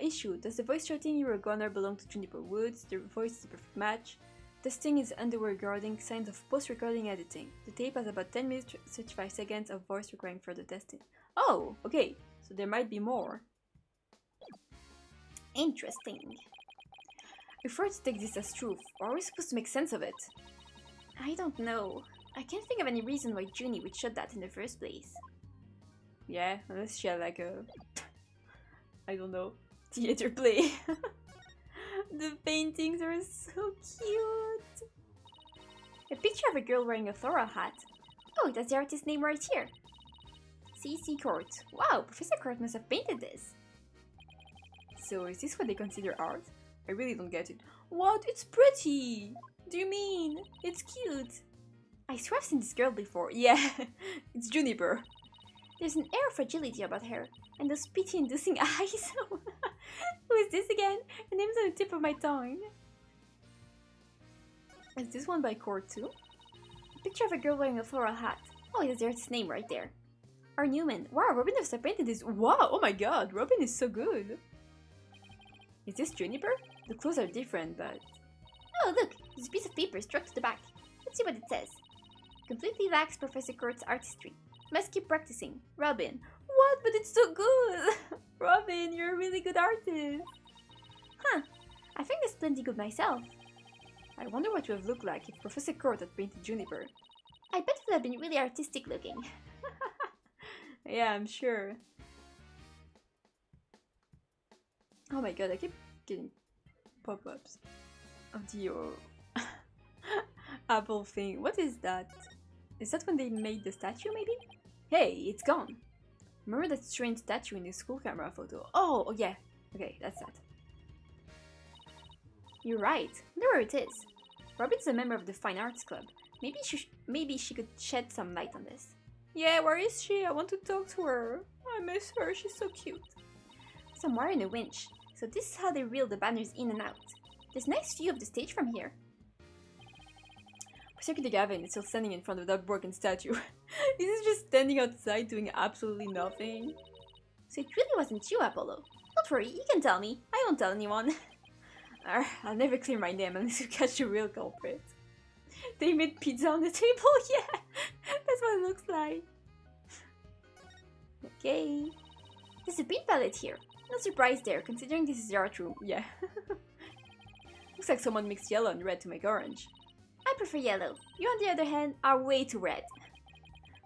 Issue. Does the voice shouting "You're a gunner" belong to Juniper Woods? The voice is a perfect match. Testing is underway regarding signs of post-recording editing. The tape has about 10 minutes 35 seconds of voice requiring further testing. Oh, okay. So there might be more. Interesting. If we're to take this as truth, or are we supposed to make sense of it? I don't know. I can't think of any reason why Junie would shut that in the first place. Yeah, unless she had like a... I don't know, theater play. The paintings are so cute. A picture of a girl wearing a floral hat. Oh, that's the artist's name right here. C.C. Court. Wow, Professor Court must have painted this. So is this what they consider art? I really don't get it. What? It's pretty! Do you mean? It's cute. I swear I've seen this girl before. Yeah, it's Juniper. There's an air of fragility about her, and those pity-inducing eyes. Who is this again? Her name's on the tip of my tongue. Is this one by Court too? A picture of a girl wearing a floral hat. Oh, yes, there's his name right there. R. Newman. Wow, Robin has painted this. Wow, oh my god, Robin is so good. Is this Juniper? The clothes are different, but... Oh, look! There's a piece of paper stuck to the back. Let's see what it says. Completely lacks Professor Kurt's artistry. Must keep practicing. Robin. What? But it's so good! Robin, you're a really good artist. Huh. I think that's plenty good myself. I wonder what it would have looked like if Professor Kurt had painted Juniper. I bet it would have been really artistic looking. Yeah, I'm sure. Oh my god, I keep getting pop-ups of the Apple thing. What is that? Is that when they made the statue, maybe? Hey, it's gone. Remember that strange statue in the school camera photo? Oh, yeah. Okay, that's that. You're right. There where it is. Robin's a member of the Fine Arts Club. Maybe she could shed some light on this. Yeah, where is she? I want to talk to her. I miss her. She's so cute. Somewhere in a winch. So this is how they reel the banners in and out. There's a nice view of the stage from here. Secretary Gavin is still standing in front of that broken statue. This is just standing outside doing absolutely nothing. So it really wasn't you, Apollo. Don't worry, you can tell me. I won't tell anyone. I'll never clear my name unless you catch a real culprit. They made pizza on the table? Yeah, that's what it looks like. Okay. There's a paint palette here. No surprise there, considering this is the art room. Yeah. Looks like someone mixed yellow and red to make orange. I prefer yellow. You, on the other hand, are way too red.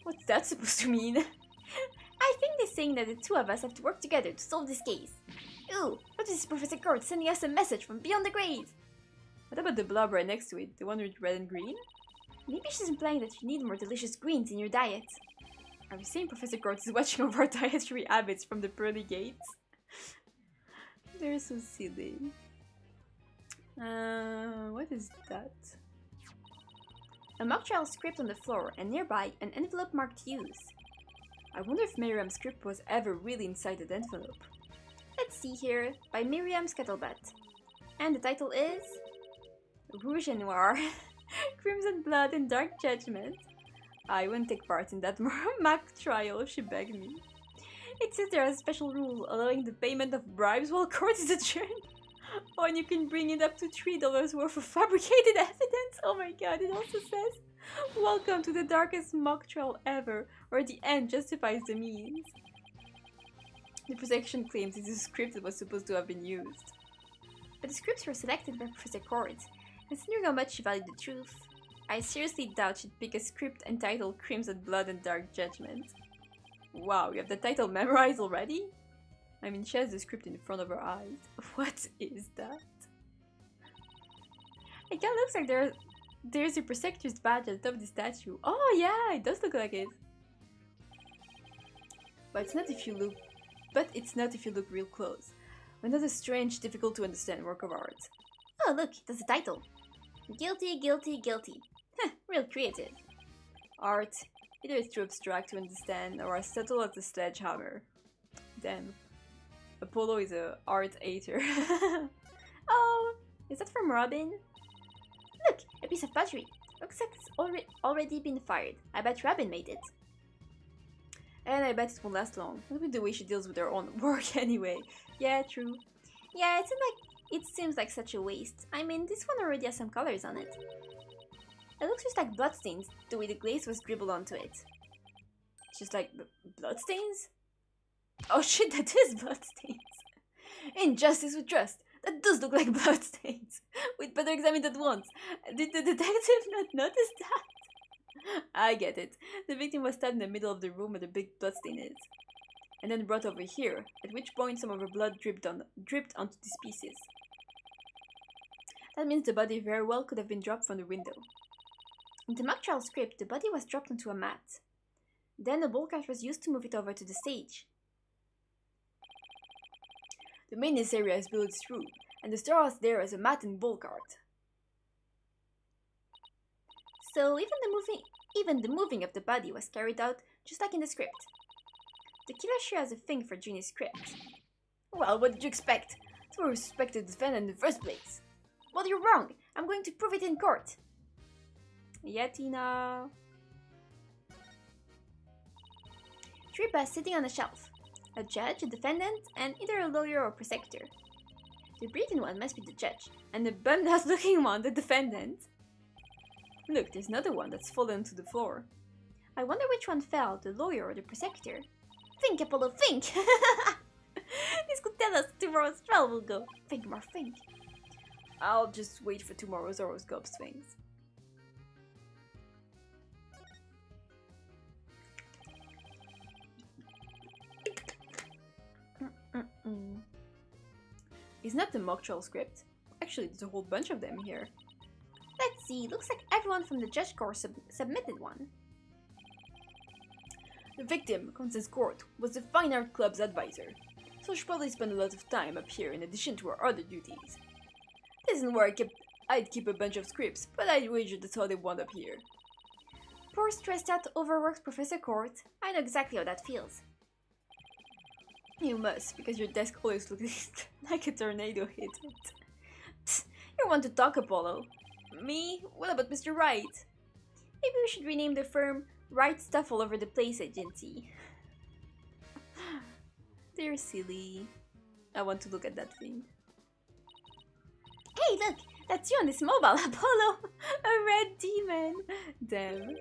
What's that supposed to mean? I think they're saying that the two of us have to work together to solve this case. Ooh, what is this Professor Kurt sending us a message from beyond the grave? What about the blob right next to it, the one with red and green? Maybe she's implying that you need more delicious greens in your diet. Are we saying Professor Kurt is watching over our dietary habits from the pearly gates? They're so silly. What is that? A mock trial script on the floor, and nearby, an envelope marked use. I wonder if Miriam's script was ever really inside that envelope. Let's see here, by Miriam Scuttlebutt. And the title is... Rouge et Noir, Crimson Blood and Dark Judgment. I wouldn't take part in that mock trial if she begged me. It says there are a special rule allowing the payment of bribes while court is adjourned. Oh, and you can bring in up to $3 worth of fabricated evidence. Oh my god, it also says, welcome to the darkest mock trial ever, where the end justifies the means. The prosecution claims it is a script that was supposed to have been used. But the scripts were selected by Professor Court. Considering how much she valued the truth, I seriously doubt she'd pick a script entitled Crimson Blood and Dark Judgment. Wow, you have the title memorized already? I mean, she has the script in front of her eyes. What is that? It kind of looks like there's a Prosecutor's badge at the top of the statue. Oh yeah, it does look like it. But it's not if you look real close. Another strange, difficult to understand work of art. Oh look, that's the title. Guilty, guilty, guilty. Heh, real creative. Art. Either it's too abstract to understand or as subtle as a sledgehammer. Damn. Apollo is a art hater. Oh, is that from Robin? Look, a piece of pottery. Looks like it's already been fired. I bet Robin made it. And I bet it won't last long. Not with the way she deals with her own work anyway. Yeah, true. Yeah, it seems like such a waste. I mean, this one already has some colors on it. It looks just like bloodstains, the way the glaze was dribbled onto it. Just like bloodstains? Oh shit, that is bloodstains! Injustice with trust! That does look like bloodstains! We'd better examine it at once. Did the detective not notice that? I get it. The victim was stabbed in the middle of the room where the big bloodstain is. And then brought over here, at which point some of her blood dripped onto these pieces. That means the body very well could have been dropped from the window. In the mock trial script, the body was dropped onto a mat. Then a bowl cart was used to move it over to the stage. The maintenance area is built through, and the store was there as a mat and bowl cart. So even the moving of the body was carried out just like in the script. The killer sure has a thing for Ginny's script. Well, what did you expect? That's why we suspected the defendant in the first place. Well, you're wrong. I'm going to prove it in court. Yeah, Tina. 3 busts sitting on a shelf. A judge, a defendant, and either a lawyer or prosecutor. The breathing one must be the judge, and the bummed-out looking one the defendant. Look, there's another one that's fallen to the floor. I wonder which one fell, the lawyer or the prosecutor. Think, Apollo, think! This could tell us tomorrow's trial will go. Think more, think. I'll just wait for tomorrow's horoscope swings. It's not the mock trial script. Actually, there's a whole bunch of them here. Let's see, looks like everyone from the judge course submitted one. The victim, Constance Court, was the Fine Art Club's advisor, so she probably spent a lot of time up here in addition to her other duties. This isn't where I'd keep a bunch of scripts, but I'd wager that's how they wound up here. Poor stressed out, overworked Professor Court. I know exactly how that feels. You must, because your desk always looks like a tornado hit it. Psst, you're one to talk, Apollo. Me? What about Mr. Wright? Maybe we should rename the firm Wright Stuff All Over the Place Agency. They're silly. I want to look at that thing. Hey, look! That's you on this mobile, Apollo! A red demon! Damn.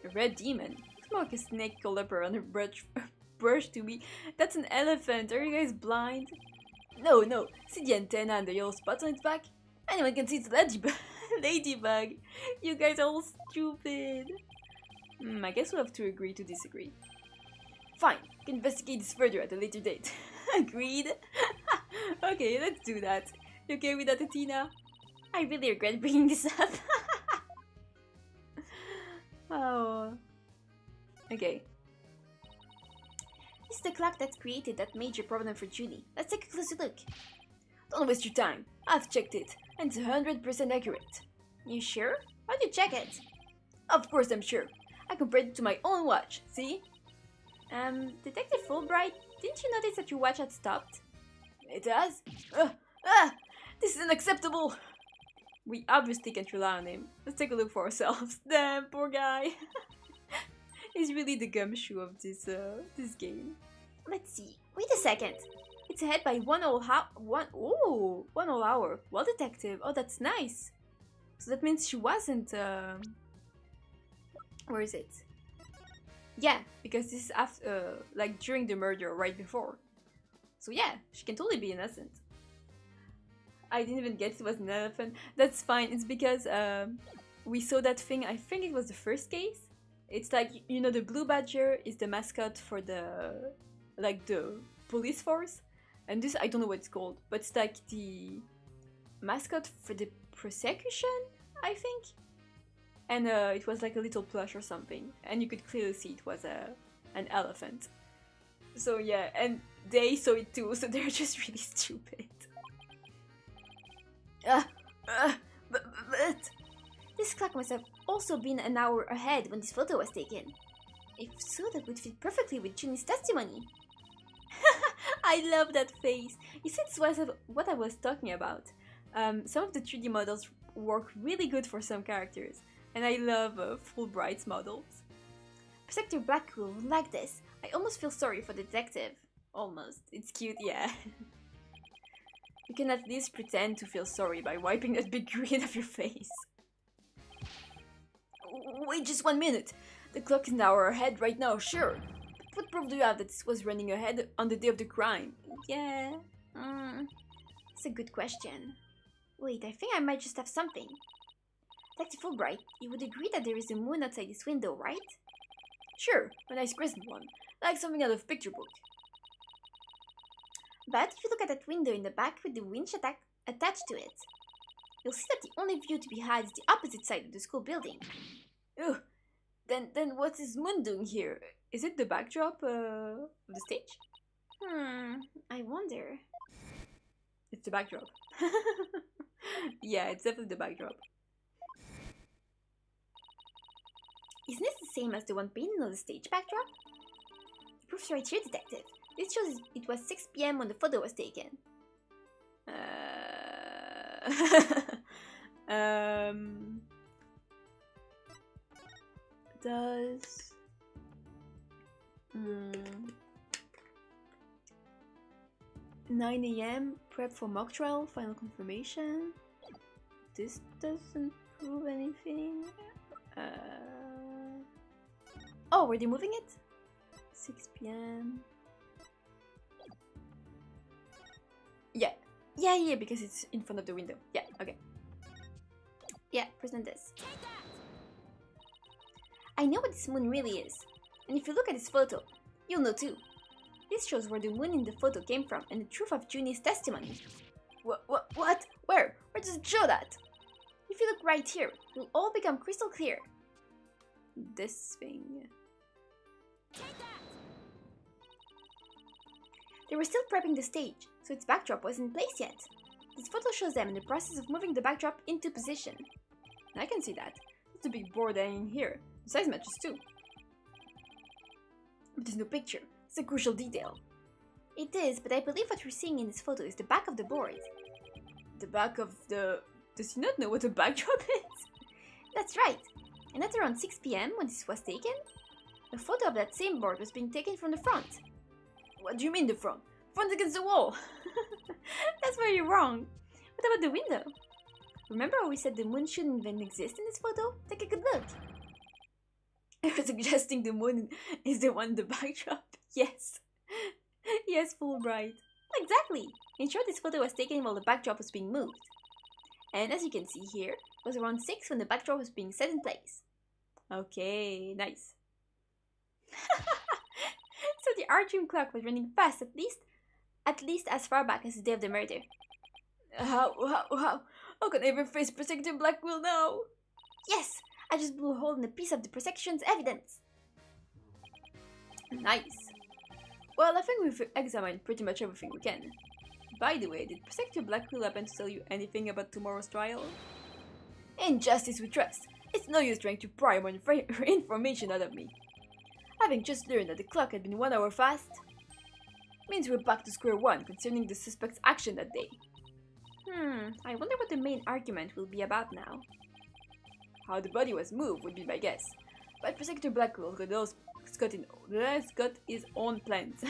A red demon? It's more like a snake curled up around a brush to me. That's an elephant. Are you guys blind? No. See the antenna and the yellow spots on its back? Anyone can see it's Ladybug, you guys are all stupid. I guess we'll have to agree to disagree. Fine, we can investigate this further at a later date. Agreed? Okay, let's do that. You okay with that, Athena? I really regret bringing this up. Oh. Okay. This is the clock that created that major problem for Julie. Let's take a closer look. Don't waste your time. I've checked it, and it's 100% accurate. You sure? How'd you check it? Of course I'm sure. I compared it to my own watch, see? Detective Fulbright, didn't you notice that your watch had stopped? It has? This is unacceptable! We obviously can't rely on him. Let's take a look for ourselves. Damn, poor guy. He's really the gumshoe of this game. Let's see. Wait a second. It's ahead by one whole hour. Well, detective. Oh, that's nice. So that means she wasn't. Where is it? Yeah, because this is after, like during the murder, right before. So yeah, she can totally be innocent. I didn't even get it was an elephant. That's fine. It's because we saw that thing. I think it was the first case. It's like, you know, the blue badger is the mascot for the police force, and this I don't know what it's called, but it's like the mascot for the prosecution, I think. And it was like a little plush or something, and you could clearly see it was an elephant. So yeah, and they saw it too, so they're just really stupid. But this clock must have also been an hour ahead when this photo was taken. If so, that would fit perfectly with Junie's testimony. I love that face. You see, this was what I was talking about. Some of the 3D models work really good for some characters, and I love Fulbright's models. Protector Blackpool would like this. I almost feel sorry for the detective. Almost. It's cute, yeah. You can at least pretend to feel sorry by wiping that big grin off your face. Wait just 1 minute. The clock is an hour ahead right now, sure. But what proof do you have that this was running ahead on the day of the crime? Yeah. That's a good question. Wait, I think I might just have something. Detective Fulbright, you would agree that there is a moon outside this window, right? Sure, a nice crescent one. Like something out of a picture book. But if you look at that window in the back with the winch attached to it, you'll see that the only view to be had is the opposite side of the school building. Ugh. Then what is Moon doing here? Is it the backdrop of the stage? I wonder. It's the backdrop. Yeah, it's definitely the backdrop. Isn't this the same as the one painted on the stage backdrop? The proof's right here, detective. This shows it was 6 PM when the photo was taken. Does 9 AM prep for mock trial, final confirmation? This doesn't prove anything. Oh, were they moving it? 6 PM. Yeah, because it's in front of the window. Yeah, okay. Yeah, present this. I know what this moon really is, and if you look at this photo, you'll know too. This shows where the moon in the photo came from and the truth of Junie's testimony. What? Where? Where does it show that? If you look right here, it'll all become crystal clear. This thing. They were still prepping the stage, so its backdrop wasn't in place yet. This photo shows them in the process of moving the backdrop into position. I can see that. It's a big board hanging here. The size matches too. But there's no picture. It's a crucial detail. It is, but I believe what we're seeing in this photo is the back of the board. The back of the... Does he not know what a backdrop is? That's right. And at around 6 PM when this was taken, a photo of that same board was being taken from the front. What do you mean the front? Front against the wall! That's where you're wrong. What about the window? Remember how we said the moon shouldn't even exist in this photo? Take a good look. You're suggesting the moon is the one in the backdrop? Yes. Yes, Fulbright. Exactly. In short, this photo was taken while the backdrop was being moved. And as you can see here, it was around 6 when the backdrop was being set in place. Okay, nice. So the Argym clock was running fast, at least as far back as the day of the murder. How can I ever face Prosecutor Blackwell now? Yes, I just blew a hole in a piece of the prosecution's evidence. Nice. Well, I think we've examined pretty much everything we can. By the way, did Prosecutor Blackwell happen to tell you anything about tomorrow's trial? In justice we trust. It's no use trying to pry more information out of me. Having just learned that the clock had been 1 hour fast, means we're back to square one concerning the suspect's action that day. I wonder what the main argument will be about now. How the body was moved would be my guess, but Prosecutor Blackwell has got his own plans.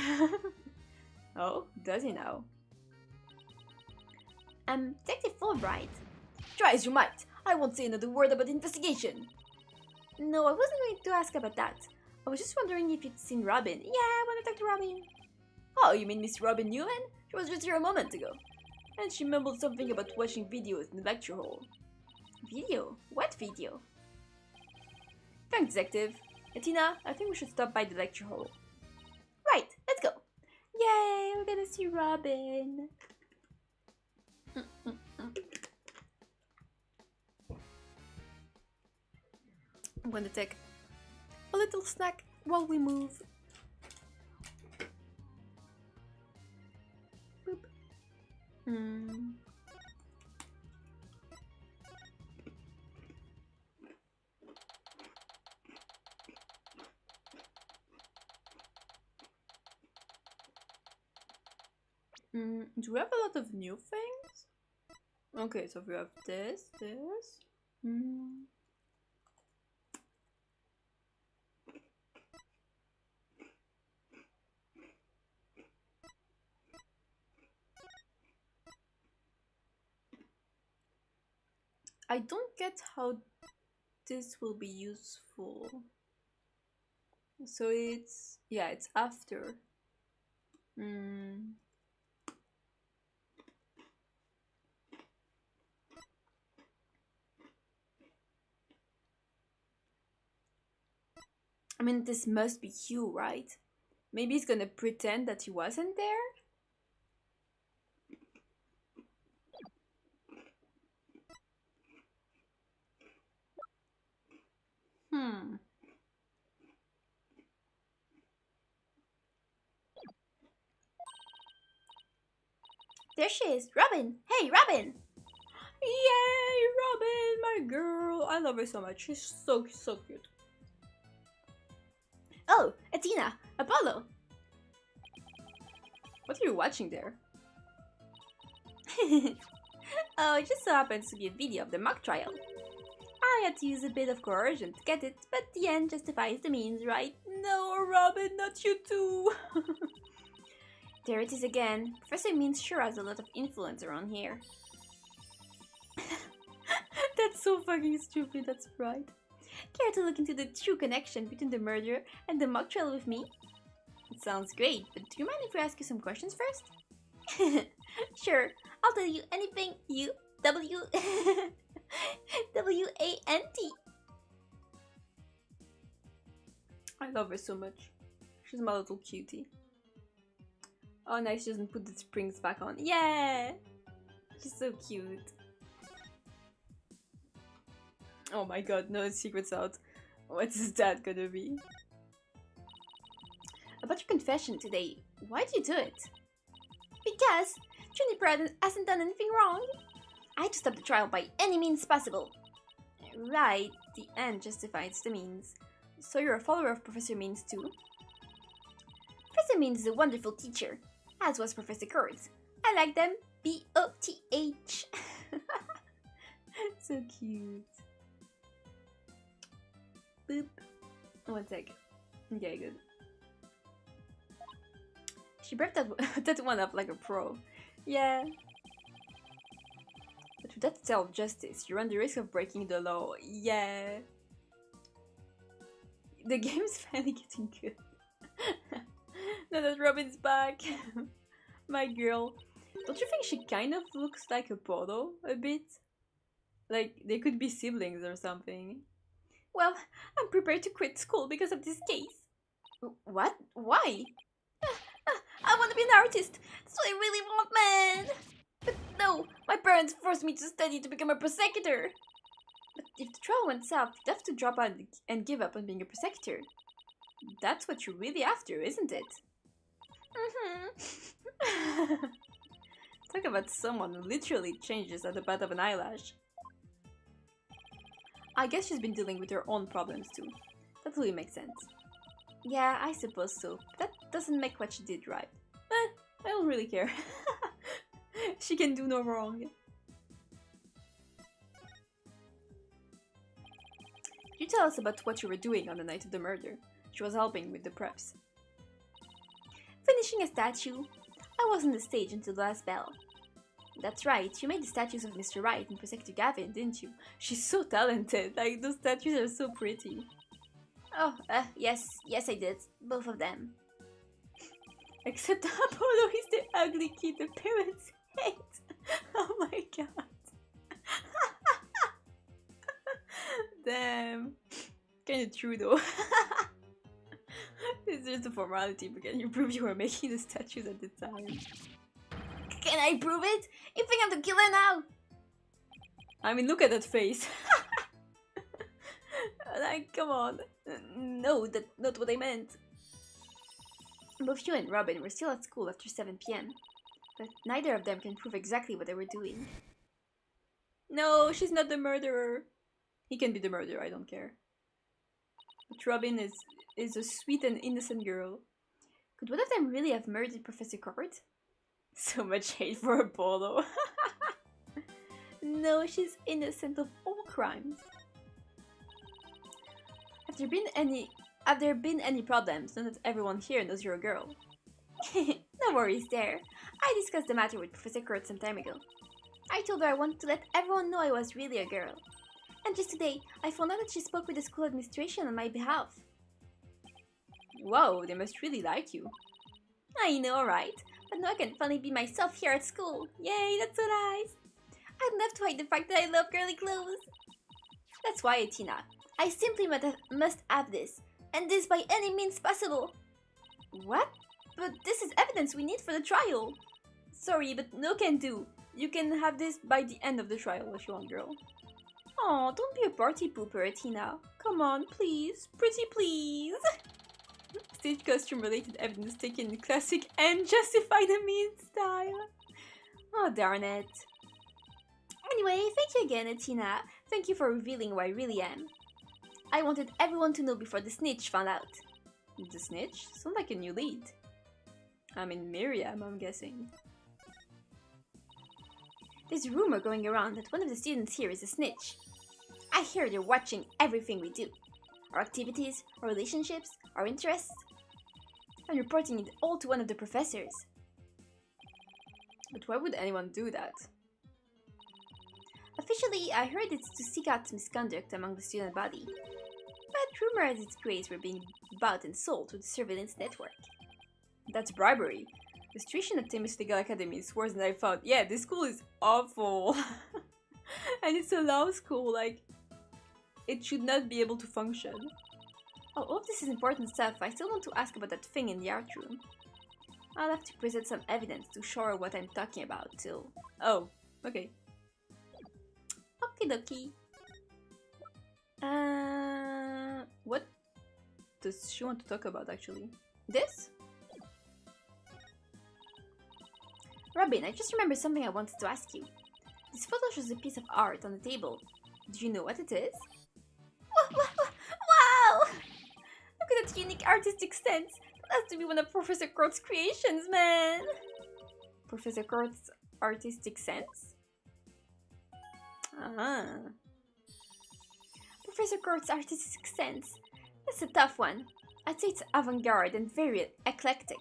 Oh, does he now? Detective Fulbright. Try as you might, I won't say another word about the investigation. No, I wasn't going to ask about that. I was just wondering if you'd seen Robin. Yeah, I want to talk to Robin. Oh, you mean Miss Robin Newman? She was just here a moment ago. And she mumbled something about watching videos in the lecture hall. Video? What video? Thanks, Detective. Tina, I think we should stop by the lecture hall. Right, let's go. Yay, we're gonna see Robin. I'm gonna take a little snack while we move. Boop. Do we have a lot of new things? Okay, so we have this. I don't get how this will be useful. So it's after. I mean, this must be Hugh, right? Maybe he's gonna pretend that he wasn't there? There she is, Robin! Hey, Robin! Yay, Robin, my girl! I love her so much. She's so cute. Oh, Athena, Apollo! What are you watching there? Oh, it just so happens to be a video of the mock trial. I had to use a bit of coercion to get it, but the end justifies the means, right? No, Robin, not you too! There it is again. Professor Means sure has a lot of influence around here. That's so fucking stupid, that's right. Care to look into the true connection between the murder and the mock trial with me? It sounds great, but do you mind if we ask you some questions first? Sure, I'll tell you anything you W-A-N-T. I love her so much. She's my little cutie. Oh nice, she doesn't put the springs back on. Yeah! She's so cute. Oh my god, no secret's out. What is that gonna be? About your confession today, why did you do it? Because Juniper hasn't done anything wrong. I had to stop the trial by any means possible. Right, the end justifies the means. So you're a follower of Professor Means too? Professor Means is a wonderful teacher, as was Professor Kurtz. I like them. B-O-T-H. So cute. Boop. One sec. Okay, good. She breathed that one up like a pro. Yeah. But without self-justice, you run the risk of breaking the law. Yeah. The game's finally getting good. Now that Robin's back. My girl. Don't you think she kind of looks like Apollo a bit? Like, they could be siblings or something. Well, I'm prepared to quit school because of this case. What? Why? I want to be an artist. That's what I really want, man. But no, my parents forced me to study to become a prosecutor. But if the trial went south, you'd have to drop out and give up on being a prosecutor. That's what you're really after, isn't it? Mm-hmm. Talk about someone who literally changes at the bat of an eyelash. I guess she's been dealing with her own problems too. That really makes sense. Yeah, I suppose so. That doesn't make what she did right. I don't really care. She can do no wrong. You tell us about what you were doing on the night of the murder. She was helping with the preps. Finishing a statue. I was on the stage until the last bell. That's right, you made the statues of Mr. Wright and Prosecutor Gavin, didn't you? She's so talented, like those statues are so pretty. Oh, yes I did. Both of them. Except Apollo is the ugly kid the parents hate. Oh my god. Damn. Kinda true though. It's just a formality, but can you prove you were making the statues at the time? Can I prove it? You think I'm the killer now? I mean, look at that face. Like, come on. No, that's not what I meant. Both you and Robin were still at school after 7 p.m. But neither of them can prove exactly what they were doing. No, she's not the murderer. He can be the murderer, I don't care. But Robin is a sweet and innocent girl. Could one of them really have murdered Professor Cort? So much hate for Apollo. No, she's innocent of all crimes. Have there been any problems now that everyone here knows you're a girl? No worries there. I discussed the matter with Professor Kurt some time ago. I told her I wanted to let everyone know I was really a girl. And just today, I found out that she spoke with the school administration on my behalf. Whoa, they must really like you. I know, right? But now I can finally be myself here at school. Yay, that's so nice. I'd love to hide the fact that I love girly clothes. That's why, Tina. I simply must have this. And this by any means possible. What? But this is evidence we need for the trial. Sorry, but no can do. You can have this by the end of the trial if you want, girl. Aw, don't be a party pooper, Tina. Come on, please. Pretty please. Stage costume related evidence taken in classic and justify the mean style. Oh, darn it. Anyway, thank you again, Tina. Thank you for revealing who I really am. I wanted everyone to know before the snitch found out. The snitch? Sounds like a new lead. I mean, Miriam, I'm guessing. There's a rumor going around that one of the students here is a snitch. I hear they're watching everything we do. Our activities, our relationships, our interests. I'm reporting it all to one of the professors. But why would anyone do that? Officially, I heard it's to seek out misconduct among the student body. But rumor has its grades were being bought and sold to the surveillance network. That's bribery. The situation at Themis Legal Academy is worse than I thought. Yeah, this school is awful. And it's a law school, like, it should not be able to function. Oh, all of this is important stuff. I still want to ask about that thing in the art room. I'll have to present some evidence to show her what I'm talking about till... Oh, okay. Okie dokie. What does she want to talk about actually? This? Robin, I just remembered something I wanted to ask you. This photo shows a piece of art on the table. Do you know what it is? Wow! Look at that unique artistic sense. That has to be one of Professor Kurt's creations, man! Professor Kurt's artistic sense? Professor Kurt's artistic sense. That's a tough one. I'd say it's avant-garde and very eclectic.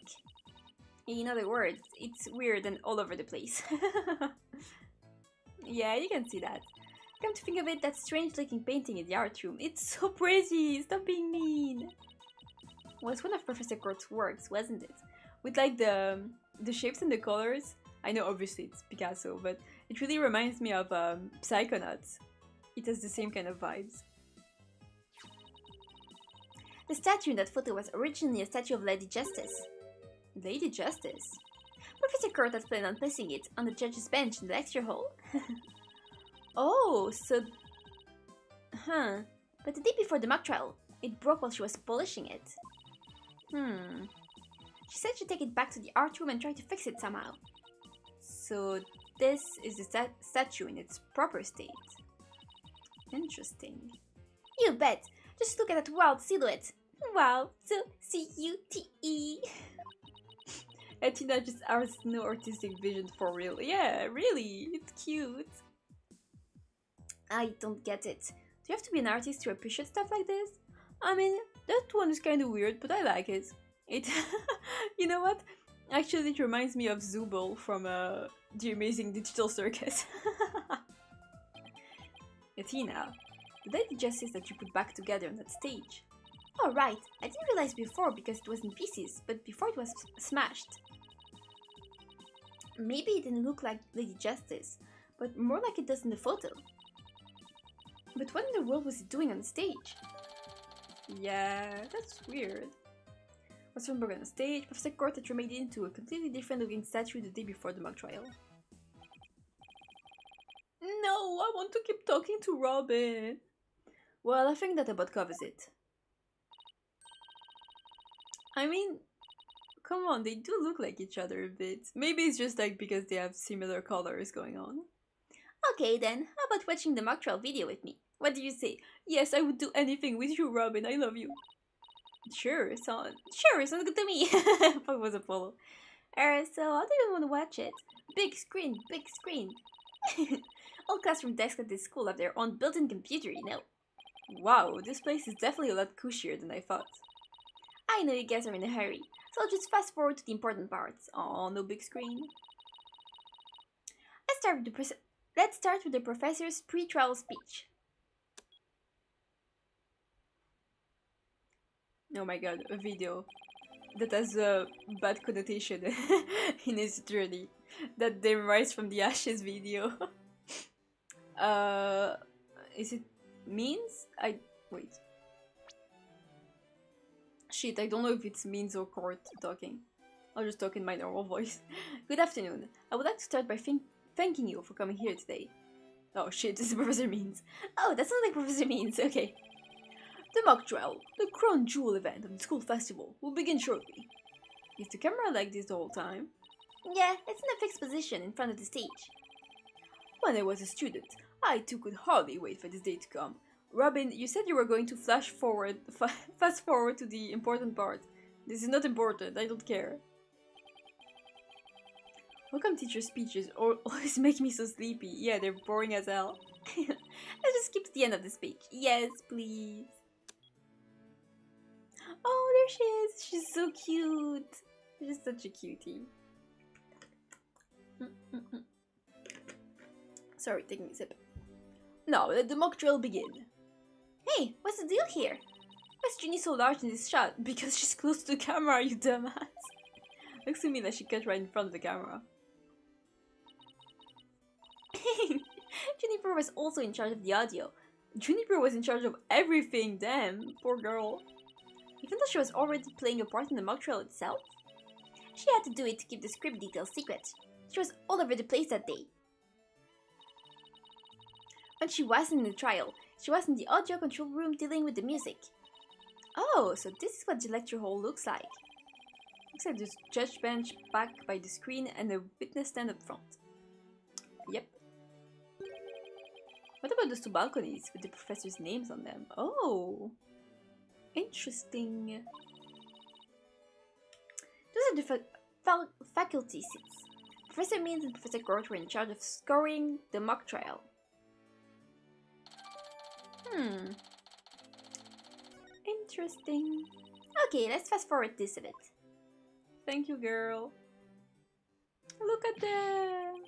In other words, it's weird and all over the place. Yeah, you can see that. Come to think of it, that strange-looking painting in the art room. It's so pretty! Stop being mean! Well, it's one of Professor Kurt's works, wasn't it? With like the shapes and the colors. I know obviously it's Picasso, but it really reminds me of Psychonauts. it has the same kind of vibes. The statue in that photo was originally a statue of Lady Justice. Lady Justice? Professor Kurt had planned on placing it on the judge's bench in the lecture hall. Oh, so... Huh. But the day before the mock trial, it broke while she was polishing it. She said she'd take it back to the art room and try to fix it somehow. So this is the statue in its proper state. Interesting. You bet! Just look at that wild silhouette! Wow, so C-U-T-E! Athena just has no artistic vision for real. Yeah, really, it's cute. I don't get it. Do you have to be an artist to appreciate stuff like this? I mean, that one is kind of weird, but I like it. You know what? Actually, it reminds me of Zubul from The Amazing Digital Circus. Athena, the Lady Justice that you put back together on that stage. Oh right, I didn't realize before because it was in pieces, but before it was smashed. Maybe it didn't look like Lady Justice, but more like it does in the photo. But what in the world was it doing on the stage? Yeah, that's weird. Was Thornburg on the stage? Professor Kurt had remade it into a completely different looking statue the day before the mock trial. No, I want to keep talking to Robin. Well, I think that about covers it. I mean, come on, they do look like each other a bit. Maybe it's just like because they have similar colors going on. Okay then, how about watching the mock trial video with me? What do you say? Yes, I would do anything with you, Robin. I love you. Sure, sounds good to me. Fuck was Apollo. So how do you want to watch it? Big screen, big screen. All classroom desks at this school have their own built-in computer, you know. Wow, this place is definitely a lot cushier than I thought. I know you guys are in a hurry, so I'll just fast forward to the important parts. Oh, no big screen. Let's start with the professor's pre-trial speech. Oh my god, a video that has a bad connotation in its journey. That they rise from the ashes video. Is it means? Wait. Shit, I don't know if it's means or court talking. I'll just talk in my normal voice. Good afternoon. I would like to start by thanking you for coming here today. Oh shit, this is Professor Means. Oh, that sounds like Professor Means, okay. The mock trial, the crown jewel event of the school festival, will begin shortly. Is the camera like this the whole time? Yeah, it's in a fixed position in front of the stage. When I was a student, I too could hardly wait for this day to come. Robin, you said you were going to fast forward to the important part. This is not important, I don't care. Welcome teacher speeches always make me so sleepy. Yeah, they're boring as hell. Let's just skip to the end of the speech. Yes, please. Oh, there she is. She's so cute. She's such a cutie. Sorry, taking a sip. Now, let the mock drill begin. Hey, what's the deal here? Why is Ginny so large in this shot? Because she's close to the camera, you dumbass. Looks to me like she cut right in front of the camera. Juniper was also in charge of the audio. Juniper was in charge of everything, damn, poor girl. Even though she was already playing a part in the mock trial itself, she had to do it to keep the script details secret. She was all over the place that day. When she wasn't in the trial, she was in the audio control room dealing with the music. Oh, so this is what the lecture hall looks like. Looks like this judge bench back by the screen and a witness stand up front. Yep. What about those two balconies with the professors' names on them? Oh, interesting. Those are the faculty seats. Professor Means and Professor Kurt were in charge of scoring the mock trial. Interesting. Okay, let's fast forward this a bit. Thank you, girl. Look at them.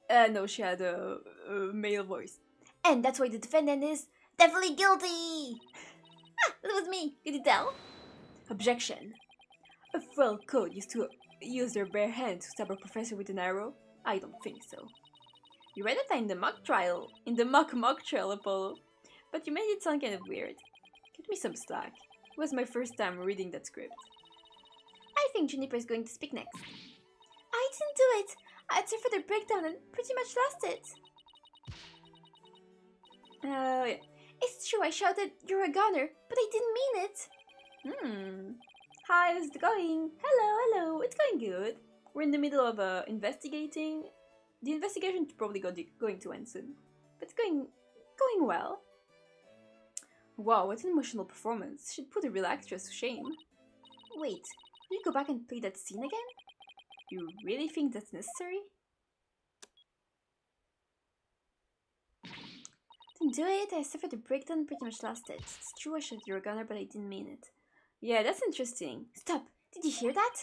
And, no, she had a male voice. And that's why the defendant is definitely guilty! Ah, that was me, could you tell? Objection. A frail code used to use their bare hand to stab a professor with an arrow? I don't think so. You read that in the mock trial. In the mock trial, Apollo. But you made it sound kind of weird. Cut me some slack. It was my first time reading that script. I think Juniper is going to speak next. I didn't do it. I had suffered a breakdown and pretty much lost it. Oh, yeah. It's true, I shouted, "You're a goner," but I didn't mean it. Hi, how's it going? Hello, it's going good. We're in the middle of investigating. The investigation is probably going to end soon. But it's going well. Wow, what an emotional performance. Should put a real actress to shame. Wait, will you go back and play that scene again? You really think that's necessary? Didn't do it, I suffered a breakdown, pretty much lost it. It's true I shot your gunner, but I didn't mean it. Yeah, that's interesting. Stop! Did you hear that?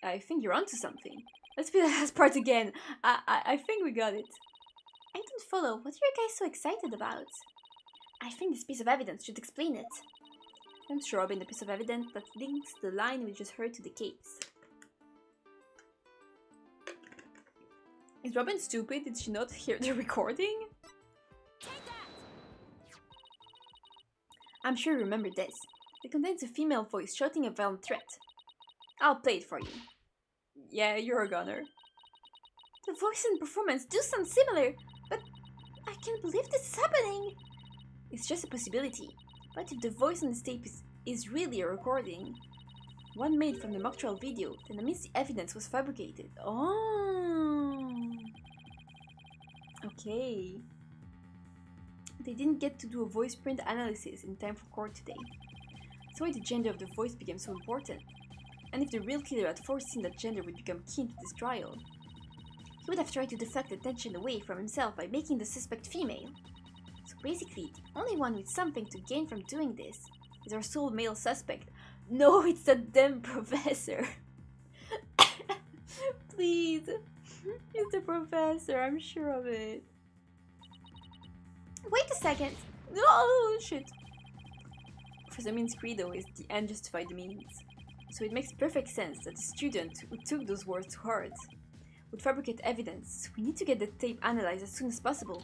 I think you're onto something. Let's play the last part again. I think we got it. I didn't follow. What are you guys so excited about? I think this piece of evidence should explain it. I'm sure Robin, the piece of evidence that links the line we just heard to the case. Is Robin stupid? Did she not hear the recording? I'm sure you remember this. It contains a female voice shouting a violent threat. I'll play it for you. Yeah, you're a gunner. The voice and performance do sound similar, but I can't believe this is happening. It's just a possibility. But if the voice on this tape is really a recording, one made from the mock trial video, then that means the evidence was fabricated. Oh. Okay. They didn't get to do a voice print analysis in time for court today. That's why the gender of the voice became so important. And if the real killer had foreseen that gender would become key to this trial, he would have tried to deflect attention away from himself by making the suspect female. So basically, the only one with something to gain from doing this is our sole male suspect. No, it's that damn professor. Please. It's the professor, I'm sure of it. Wait a second! No, shit! Professor Min's credo is the end justified the means. So it makes perfect sense that the student who took those words to heart would fabricate evidence. We need to get the tape analyzed as soon as possible.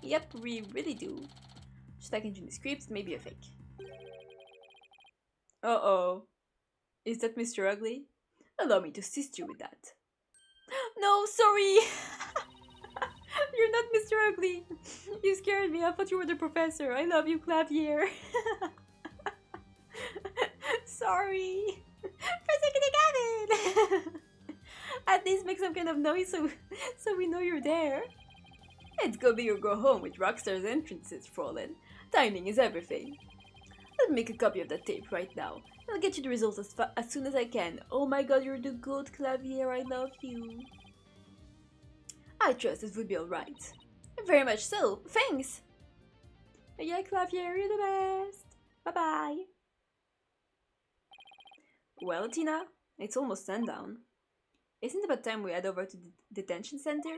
Yep, we really do. Just like in the script, maybe a fake. Uh-oh. Is that Mr. Ugly? Allow me to assist you with that. No, sorry! You're not Mr. Ugly. You scared me. I thought you were the professor. I love you, Klavier. Sorry. Press again. At least make some kind of noise so we know you're there. It's go big or go home with Rockstar's entrances, Fräulein. Timing is everything. Let me make a copy of that tape right now. I'll get you the results as soon as I can. Oh my god, you're the good Klavier. I love you. I trust this would be alright. Very much so. Thanks! Yeah, Klavier, you're the best. Bye-bye. Well, Tina, it's almost sundown. Isn't it about time we head over to the detention center?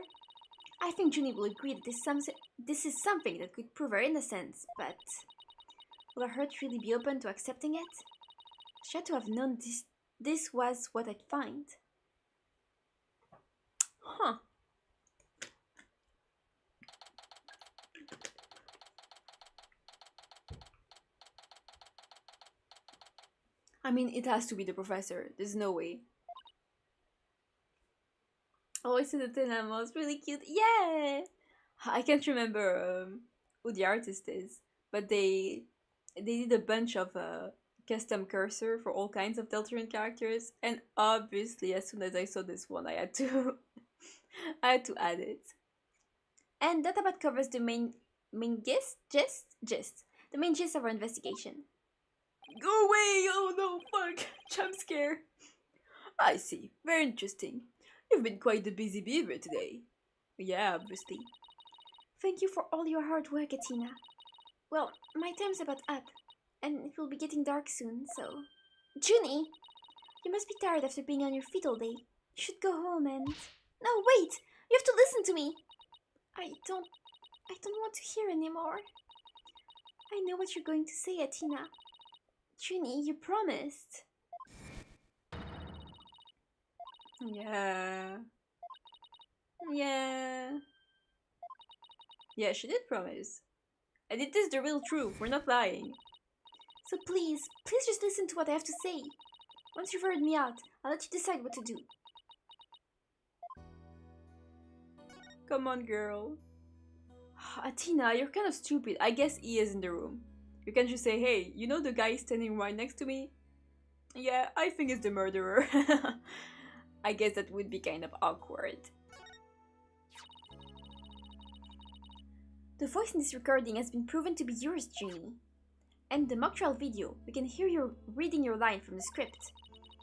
I think Junie will agree that this is something that could prove her innocence, but will her heart really be open to accepting it? She had to have known this was what I'd find. Huh. I mean, it has to be the professor. There's no way. Oh, it's the Tenamos. Really cute. Yeah! I can't remember who the artist is, but they did a bunch of custom cursor for all kinds of Deltarune characters, and obviously, as soon as I saw this one, I had to add it. And that about covers the main gist. The main gist of our investigation. Go away! Oh no, fuck! Jump scare. I see. Very interesting. You've been quite the busy beaver today. Yeah, obviously. Thank you for all your hard work, Atina. Well, my time's about up, and it will be getting dark soon, so... Junie! You must be tired after being on your feet all day. You should go home and... No, wait! You have to listen to me! I don't want to hear anymore. I know what you're going to say, Atina. Junie, you promised. Yeah. Yeah. Yeah, she did promise. And it is the real truth, we're not lying. So please just listen to what I have to say. Once you've heard me out, I'll let you decide what to do. Come on, girl. Athena, you're kind of stupid. I guess E is in the room. You can just say, hey, you know the guy standing right next to me? Yeah, I think it's the murderer. I guess that would be kind of awkward. The voice in this recording has been proven to be yours, Genie. And the mock trial video, we can hear you reading your line from the script.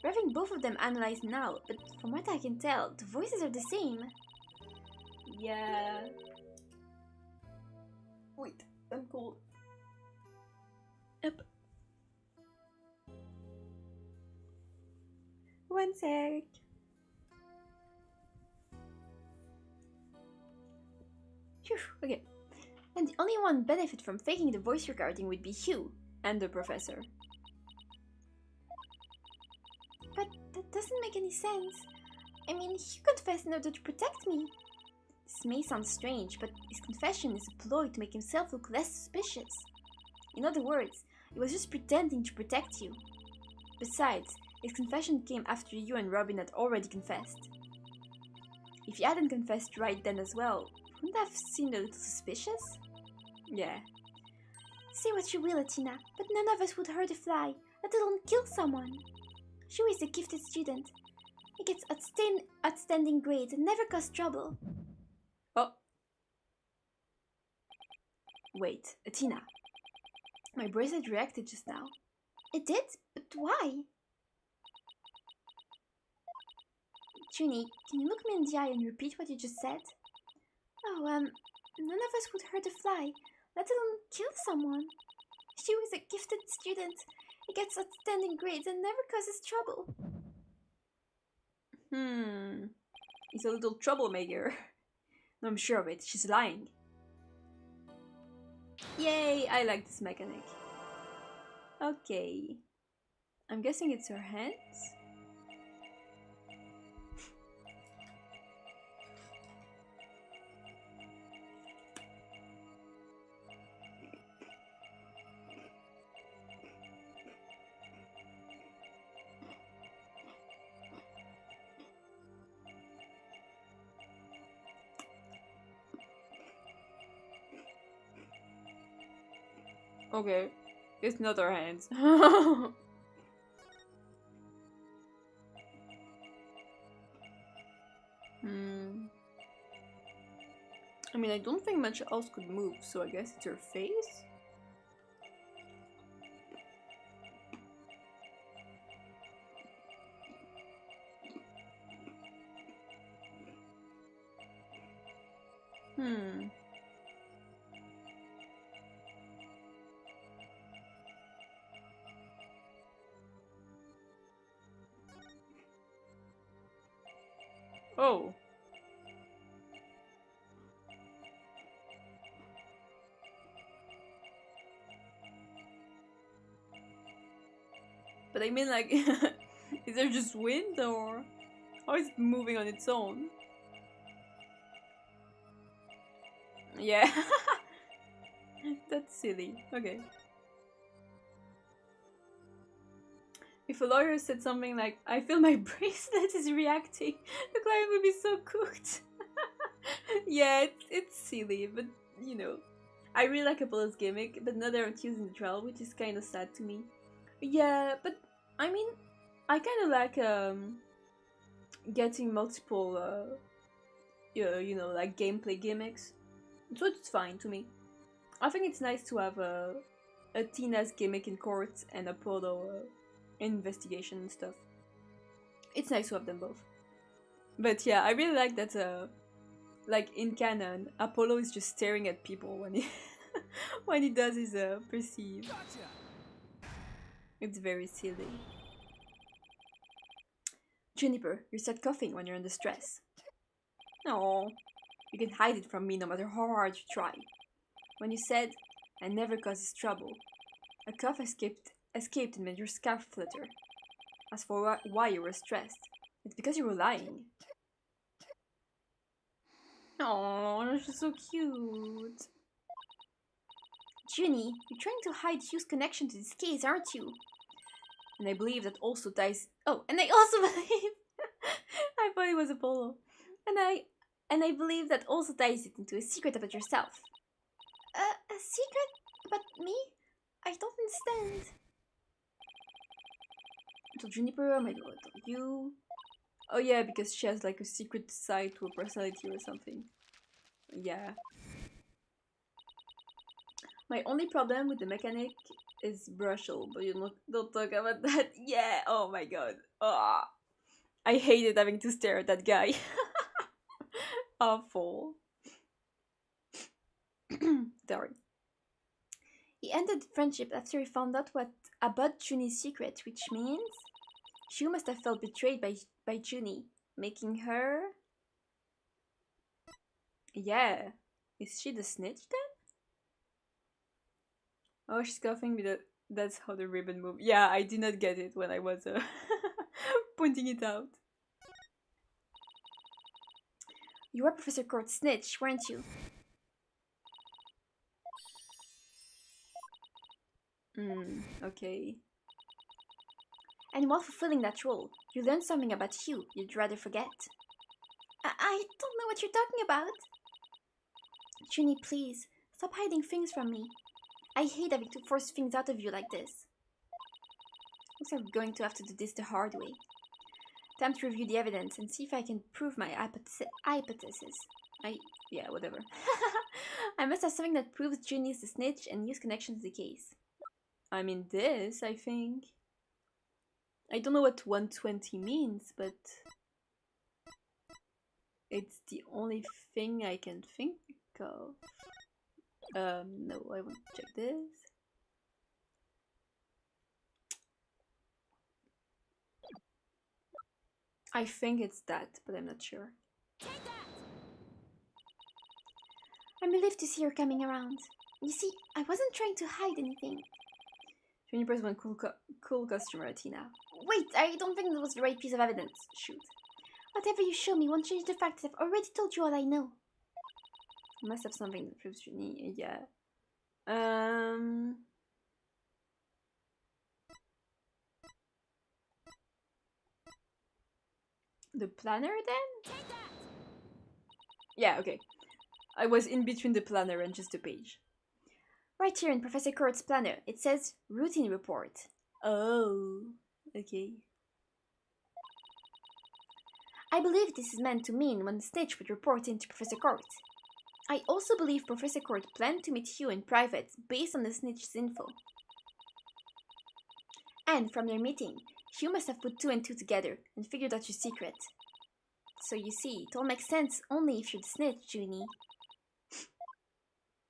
We're having both of them analyzed now, but from what I can tell, the voices are the same. Yeah. Wait, I'm cold. Up. One sec. Phew, okay. And the only one benefit from faking the voice recording would be Hugh and the professor. But that doesn't make any sense. I mean, Hugh confessed in order to protect me. This may sound strange, but his confession is a ploy to make himself look less suspicious. In other words, he was just pretending to protect you. Besides, his confession came after you and Robin had already confessed. If he hadn't confessed right then as well, wouldn't that have seemed a little suspicious? Yeah. Say what you will, Athena, but none of us would hurt a fly, let alone kill someone. Hugh is a gifted student. He gets outstanding grades and never causes trouble. Oh. Wait, Athena. My bracelet reacted just now. It did? But why? Junie, can you look me in the eye and repeat what you just said? Oh, none of us would hurt a fly, let alone kill someone. Hugh is a gifted student. He gets outstanding grades and never causes trouble. He's a little troublemaker. No, I'm sure of it. She's lying. Yay, I like this mechanic. Okay. I'm guessing it's her hands? Okay, it's not her hands. I mean, I don't think much else could move, so I guess it's her face? Oh. But I mean, like, is there just wind or how is it moving on its own? Yeah. That's silly. Okay. If a lawyer said something like, I feel my bracelet is reacting, the client would be so cooked. Yeah, it's silly, but you know. I really like Apollo's gimmick, but now they're not using the trial, which is kind of sad to me. Yeah, but I mean, I kind of like getting multiple, you know, like gameplay gimmicks. So it's fine to me. I think it's nice to have Tina's gimmick in court and Apollo investigation and stuff. It's nice to have them both. But yeah, I really like that. Like in canon, Apollo is just staring at people when he when he does his perceive. Gotcha. It's very silly. Juniper, you start coughing when you're under stress. No, you can hide it from me no matter how hard you try. When you said, I never causes trouble, a cough escaped and made your scarf flutter. As for why you were stressed, it's because you were lying. Oh, she's so cute. Junie, you're trying to hide Hugh's connection to this case, aren't you? And I believe that also ties. Oh, and I also believe. I thought it was Apollo. And I believe that also ties it into a secret about yourself. A secret about me? I don't understand. So Juniper, my daughter, you. Oh yeah, because she has like a secret side to her personality or something. Yeah. My only problem with the mechanic is Brushel, but you don't talk about that. Yeah, oh my god. Oh, I hated having to stare at that guy. Awful. Sorry. He ended the friendship after he found out what about Junie's secret, which means Hugh must have felt betrayed by Junie, making her. Yeah. Is she the snitch then? Oh, she's coughing because that's how the ribbon moves. Yeah, I did not get it when I was pointing it out. You were Professor Court's snitch, weren't you? Okay. And while fulfilling that role, you learned something about Hugh you'd rather forget. I don't know what you're talking about. Junie, please, stop hiding things from me. I hate having to force things out of you like this. Looks like we're going to have to do this the hard way. Time to review the evidence and see if I can prove my hypothesis. Yeah, whatever. I must have something that proves Junie is the snitch and Hugh's connection to the case. I mean this, I think. I don't know what 120 means, but it's the only thing I can think of. No, I won't check this. I think it's that, but I'm not sure. I'm relieved to see you're coming around. You see, I wasn't trying to hide anything. 20% cool customer, Tina. Wait, I don't think that was the right piece of evidence. Shoot. Whatever you show me won't change the fact that I've already told you all I know. I must have something that proves you need. Yeah. The planner then? Yeah, okay. I was in between the planner and just the page. Right here in Professor Kurt's planner, it says routine report. Oh, okay. I believe this is meant to mean when the snitch would report into Professor Court. I also believe Professor Court planned to meet Hugh in private based on the snitch's info. And from their meeting, Hugh must have put 2 and 2 together and figured out your secret. So you see, it all makes sense only if you're the snitch, Junie.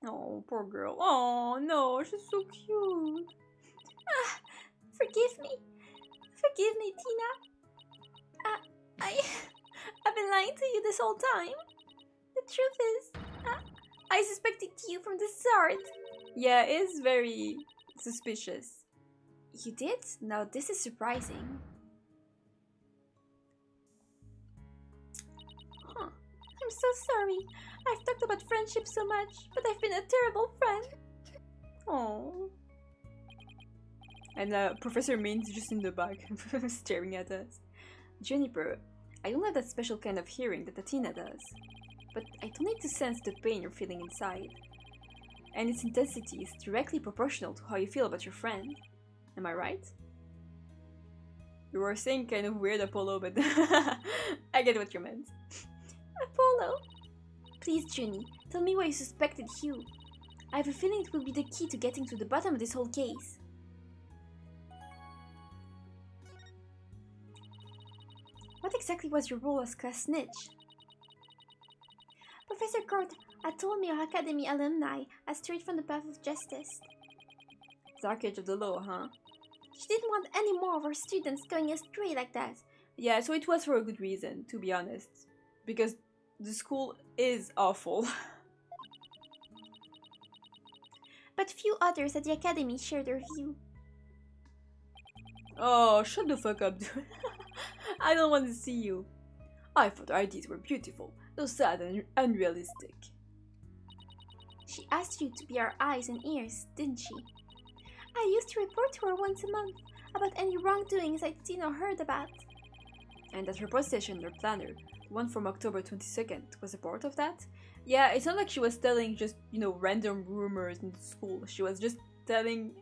Oh, poor girl. Oh, no, she's so cute. Ah, forgive me. Forgive me, Tina. I've been lying to you this whole time. The truth is, I suspected you from the start. Yeah, it's very suspicious. You did? Now this is surprising. Huh. I'm so sorry. I've talked about friendship so much, but I've been a terrible friend. Oh. And Professor Main's just in the back, staring at us. Juniper, I don't have that special kind of hearing that Athena does, but I don't need to sense the pain you're feeling inside. And its intensity is directly proportional to how you feel about your friend. Am I right? You were saying kind of weird, Apollo, but I get what you meant. Apollo? Please, Junie, tell me why you suspected Hugh. I have a feeling it will be the key to getting to the bottom of this whole case. What exactly was your role as class snitch? Professor Court had told me our academy alumni are straight from the path of justice. Dark age of the law, huh? She didn't want any more of our students going astray like that. Yeah, so it was for a good reason, to be honest. Because the school is awful. But few others at the academy shared her view. Oh, shut the fuck up, dude. I don't want to see you. I thought our ideas were beautiful, So sad and unrealistic. She asked you to be our eyes and ears, didn't she? I used to report to her once a month about any wrongdoings I'd seen or heard about. And that report session, your planner, the one from October 22nd, was a part of that? Yeah, it's not like she was telling just, random rumors in school. She was just telling,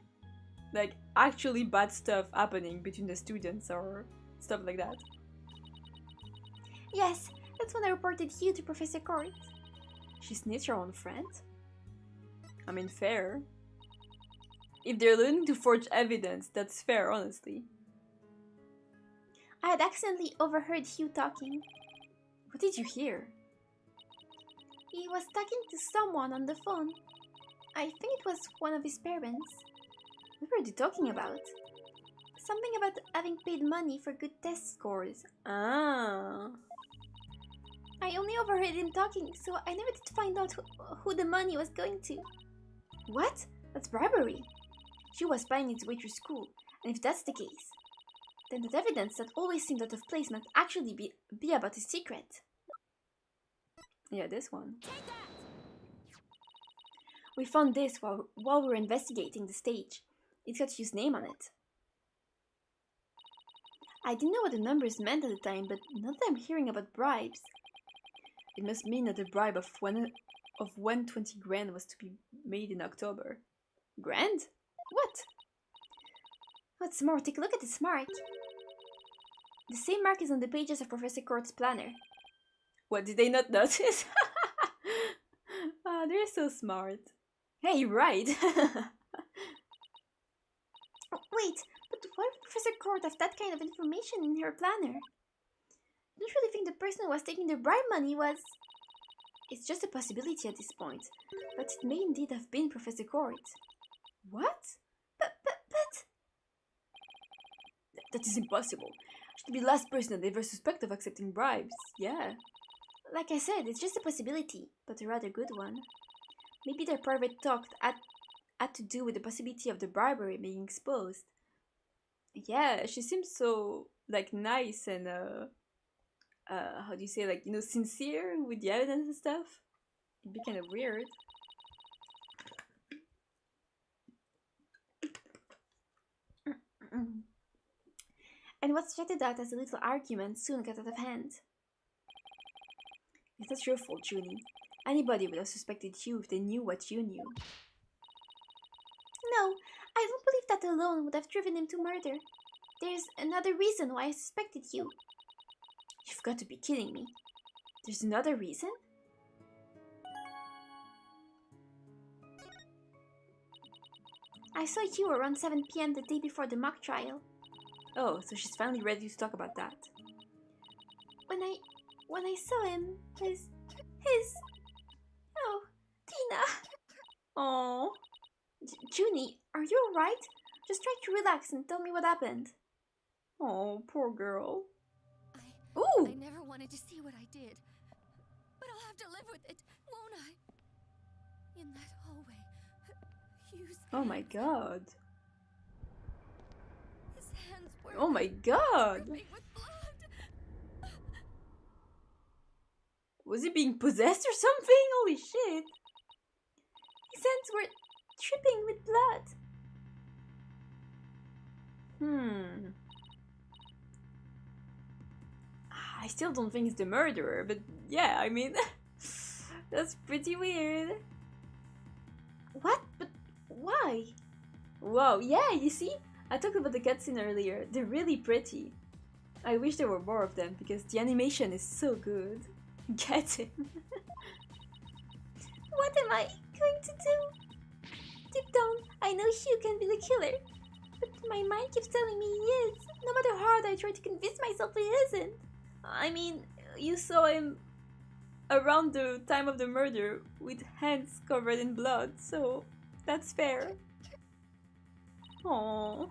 like, actually bad stuff happening between the students or stuff like that. Yes, that's when I reported you to Professor Court. She snitched her own friend? I mean, fair. If they're learning to forge evidence, that's fair, honestly. I had accidentally overheard Hugh talking. What did you hear? He was talking to someone on the phone. I think it was one of his parents. What were they talking about? Something about having paid money for good test scores. Ah. I only overheard him talking, so I never did find out who the money was going to. What? That's bribery. Hugh was buying his way through school, and if that's the case, then that evidence that always seemed out of place might actually be about his secret. Yeah, this one. We found this while we were investigating the stage. It's got Hugh's name on it. I didn't know what the numbers meant at the time, but now that I'm hearing about bribes, it must mean that the bribe of 120 grand was to be made in October. Grand? What? What's more, take a look at this mark. The same mark is on the pages of Professor Court's planner. What, did they not notice? They're so smart. Hey, you're right. Wait, but why would Professor Court have that kind of information in her planner? I don't really think the person who was taking the bribe money was... It's just a possibility at this point, but it may indeed have been Professor Court. What? But... That is impossible. She'd be the last person I'd ever suspect of accepting bribes. Yeah. Like I said, it's just a possibility, but a rather good one. Maybe their private talk had to do with the possibility of the bribery being exposed. Yeah, she seems so, like, nice and, how do you say, like, sincere with the evidence and stuff. It'd be kind of weird. And what started out as a little argument soon got out of hand. It's not your fault, Junie. Anybody would have suspected you if they knew what you knew. No, I don't believe that alone would have driven him to murder. There's another reason why I suspected you. You've got to be kidding me. There's another reason? I saw you around 7 p.m. the day before the mock trial. Oh, so she's finally ready to talk about that. When I saw him, his... Oh, Tina. Oh. Junie, are you alright? Just try to relax and tell me what happened. Oh, poor girl. Ooh! I never wanted to see what I did. But I'll have to live with it, won't I? In that hallway, Hugh's Oh my god. His hands were... Oh my god! dripping with blood. Was he being possessed or something? Holy shit! His hands were dripping with blood. I still don't think he's the murderer, but yeah, I mean, that's pretty weird. What? But why? Wow, yeah, you see? I talked about the cutscene earlier. They're really pretty. I wish there were more of them because the animation is so good. Get it? What am I going to do? Deep down, I know Hugh can be the killer. But my mind keeps telling me he is, no matter how hard I try to convince myself he isn't. I mean, you saw him around the time of the murder with hands covered in blood, so that's fair. Oh,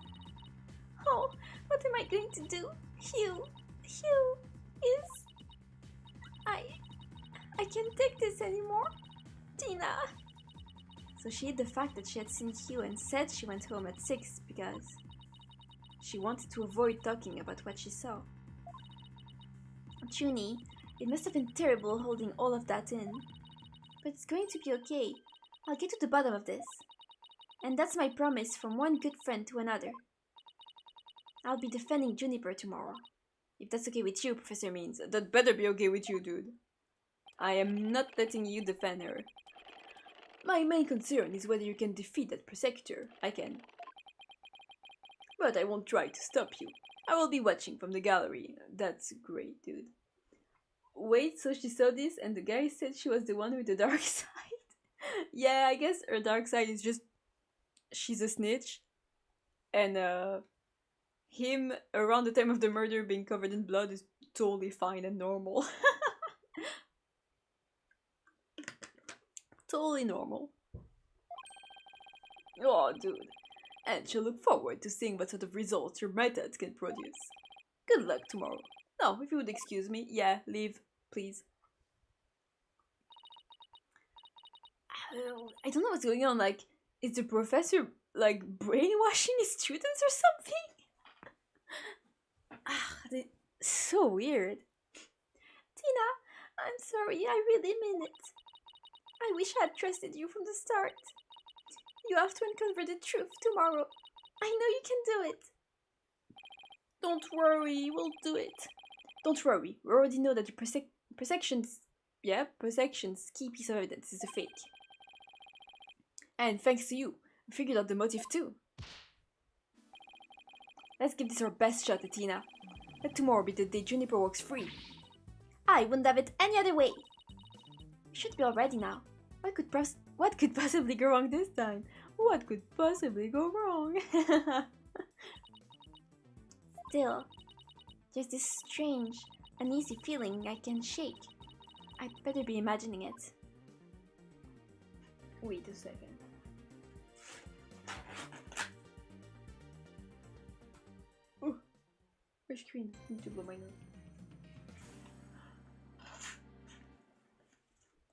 what am I going to do? Hugh is... I can't take this anymore. Tina. So she hid the fact that she had seen Hugh and said she went home at 6 because she wanted to avoid talking about what she saw. Junie, It must have been terrible holding all of that in. But it's going to be okay. I'll get to the bottom of this. And that's my promise from one good friend to another. I'll be defending Juniper tomorrow. If that's okay with you, Professor Means. That better be okay with you, dude. I am not letting you defend her. My main concern is whether you can defeat that Prosector. I can. But I won't try to stop you. I will be watching from the gallery. That's great, dude. Wait, so she saw this and the guy said she was the one with the dark side? Yeah, I guess her dark side is just she's a snitch. And him around the time of the murder being covered in blood is totally fine and normal. Totally normal. Oh, dude. And she'll look forward to seeing what sort of results your methods can produce. Good luck tomorrow. No, if you would excuse me. Yeah, leave, please. I don't know what's going on. Like, is the professor, like, brainwashing his students or something? That's so weird. Tina, I'm sorry, I really mean it. I wish I had trusted you from the start. You have to uncover the truth tomorrow. I know you can do it. Don't worry, we'll do it. Don't worry, we already know that the Persection's key piece of evidence is a fake. And thanks to you, we figured out the motive too. Let's give this our best shot, Athena. Let tomorrow be the day Juniper walks free. I wouldn't have it any other way. We should be all ready now. What could possibly go wrong this time? What could possibly go wrong? Still, there's this strange, uneasy feeling I can't shake. I'd better be imagining it. Wait a second. Ooh, fresh screen. I need to blow my nose.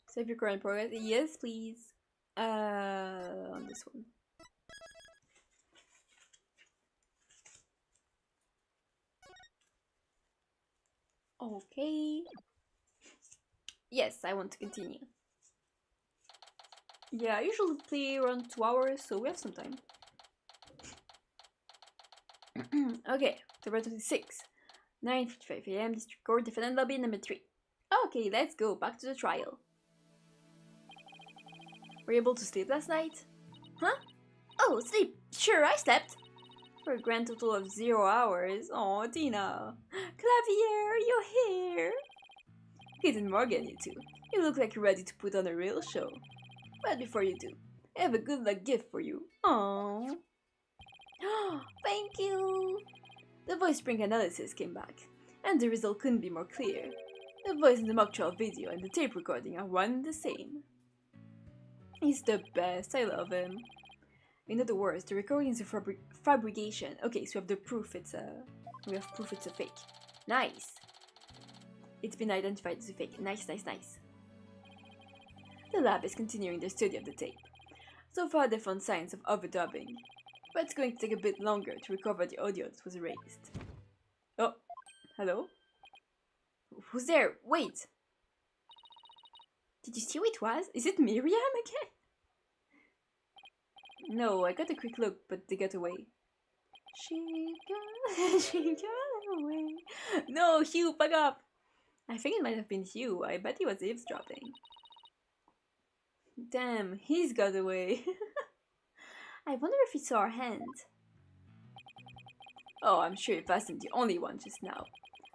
Save your current progress. Yes, please. On this one. Okay. Yes, I want to continue. Yeah, I usually play around 2 hours, so we have some time. Okay, October 26. 9:55 AM, District Court, Defendant Lobby number 3. Okay, let's go back to the trial. Were you able to sleep last night? Huh? Oh, sleep! Sure, I slept! For a grand total of 0 hours. Oh, Tina! Klavier, you're here! Kate and Morgan, you two. You look like you're ready to put on a real show. But before you do, I have a good luck gift for you. Aww. Thank you! The voice print analysis came back, and the result couldn't be more clear. The voice in the mock trial video and the tape recording are one and the same. He's the best, I love him. In other words, the recording is a fabrication. Okay, so we have the proof it's a fake. Nice! It's been identified as a fake. Nice, nice, nice. The lab is continuing their study of the tape. So far they found signs of overdubbing, but it's going to take a bit longer to recover the audio that was erased. Oh, hello? Who's there? Wait! Did you see who it was? Is it Miriam again? No, I got a quick look, but they got away. She got away. No, Hugh, fuck up! I think it might have been Hugh. I bet he was eavesdropping. Damn, he's got away. I wonder if he saw our hand. Oh, I'm sure it wasn't the only one just now.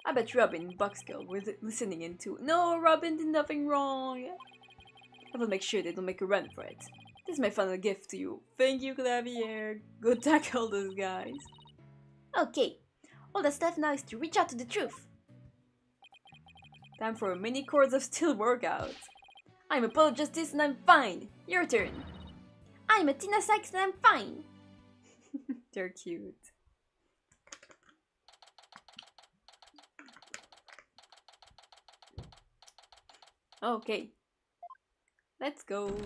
I bet Robin and Buckskull were listening in too. No, Robin did nothing wrong. I will make sure they don't make a run for it. This is my final gift to you. Thank you, Klavier. Go tackle those guys. Okay, all that's left now is to reach out to the truth. Time for a mini Chords of Steel workout. I'm a Pole of Justice and I'm fine. Your turn. I'm a Tina Sykes and I'm fine. They're cute. Okay. Let's go.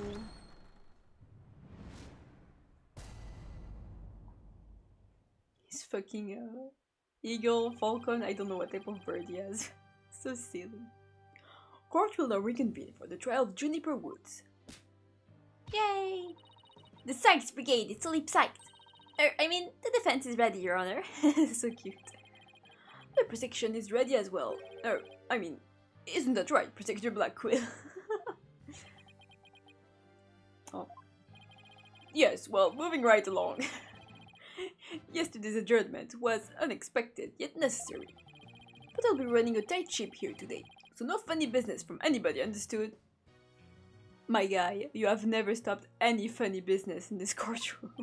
He's fucking eagle, falcon, I don't know what type of bird he has. So silly. Court will now reconvene for the trial of Juniper Woods. Yay! The Sykes Brigade is fully psyched. The defense is ready, Your Honor. So cute. The prosecution is ready as well. Isn't that right, Prosecutor Blackquill? Oh. Yes, well, moving right along. Yesterday's adjournment was unexpected, yet necessary. But I'll be running a tight ship here today, so no funny business from anybody, understood? My guy, you have never stopped any funny business in this courtroom.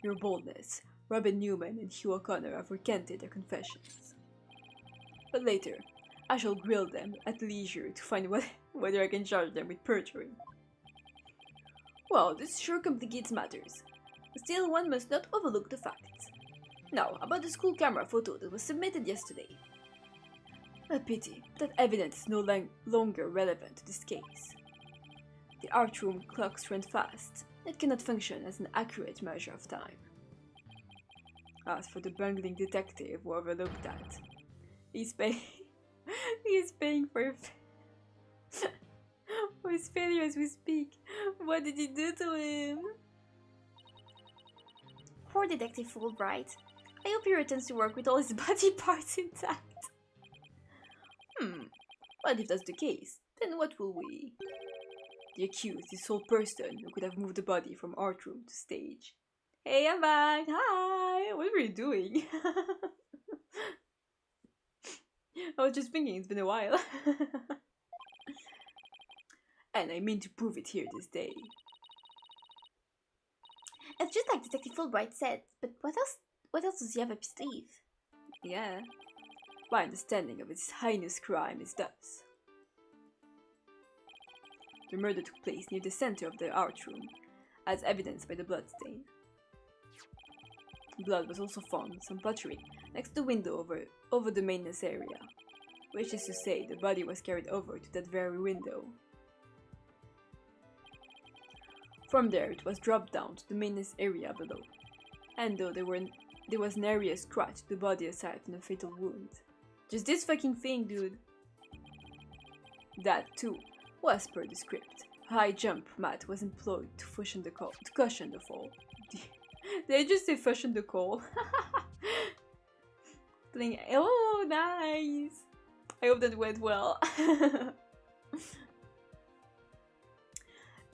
Your boldness, Robin Newman and Hugh O'Connor have recanted their confessions. But later, I shall grill them at leisure to find whether I can charge them with perjury. Well, this sure complicates matters. Still, one must not overlook the facts. Now, about the school camera photo that was submitted yesterday. A pity that evidence is no longer relevant to this case. The art room clocks run fast. It cannot function as an accurate measure of time. As for the bungling detective who overlooked that, he's paying for his failure as we speak. What did he do to him? Poor Detective Fulbright. I hope he returns to work with all his body parts intact. But if that's the case, then what will we? The accused is the sole person who could have moved the body from art room to stage. Hey, I'm back! Hi! What were you doing? I was just thinking, it's been a while. And I mean to prove it here this day. It's just like Detective Fulbright said, but what else does he have up his sleeve? Yeah. My understanding of his heinous crime is thus. The murder took place near the center of the art room, as evidenced by the bloodstain. Blood was also found on some pottery next to the window over the maintenance area, which is to say the body was carried over to that very window. From there it was dropped down to the maintenance area below, and though there was an area scratch to the body aside from a fatal wound. Just this fucking thing, dude. That too was per the script. A high jump mat was employed to cushion the fall. Did I just say cushion the call? Oh, nice! I hope that went well.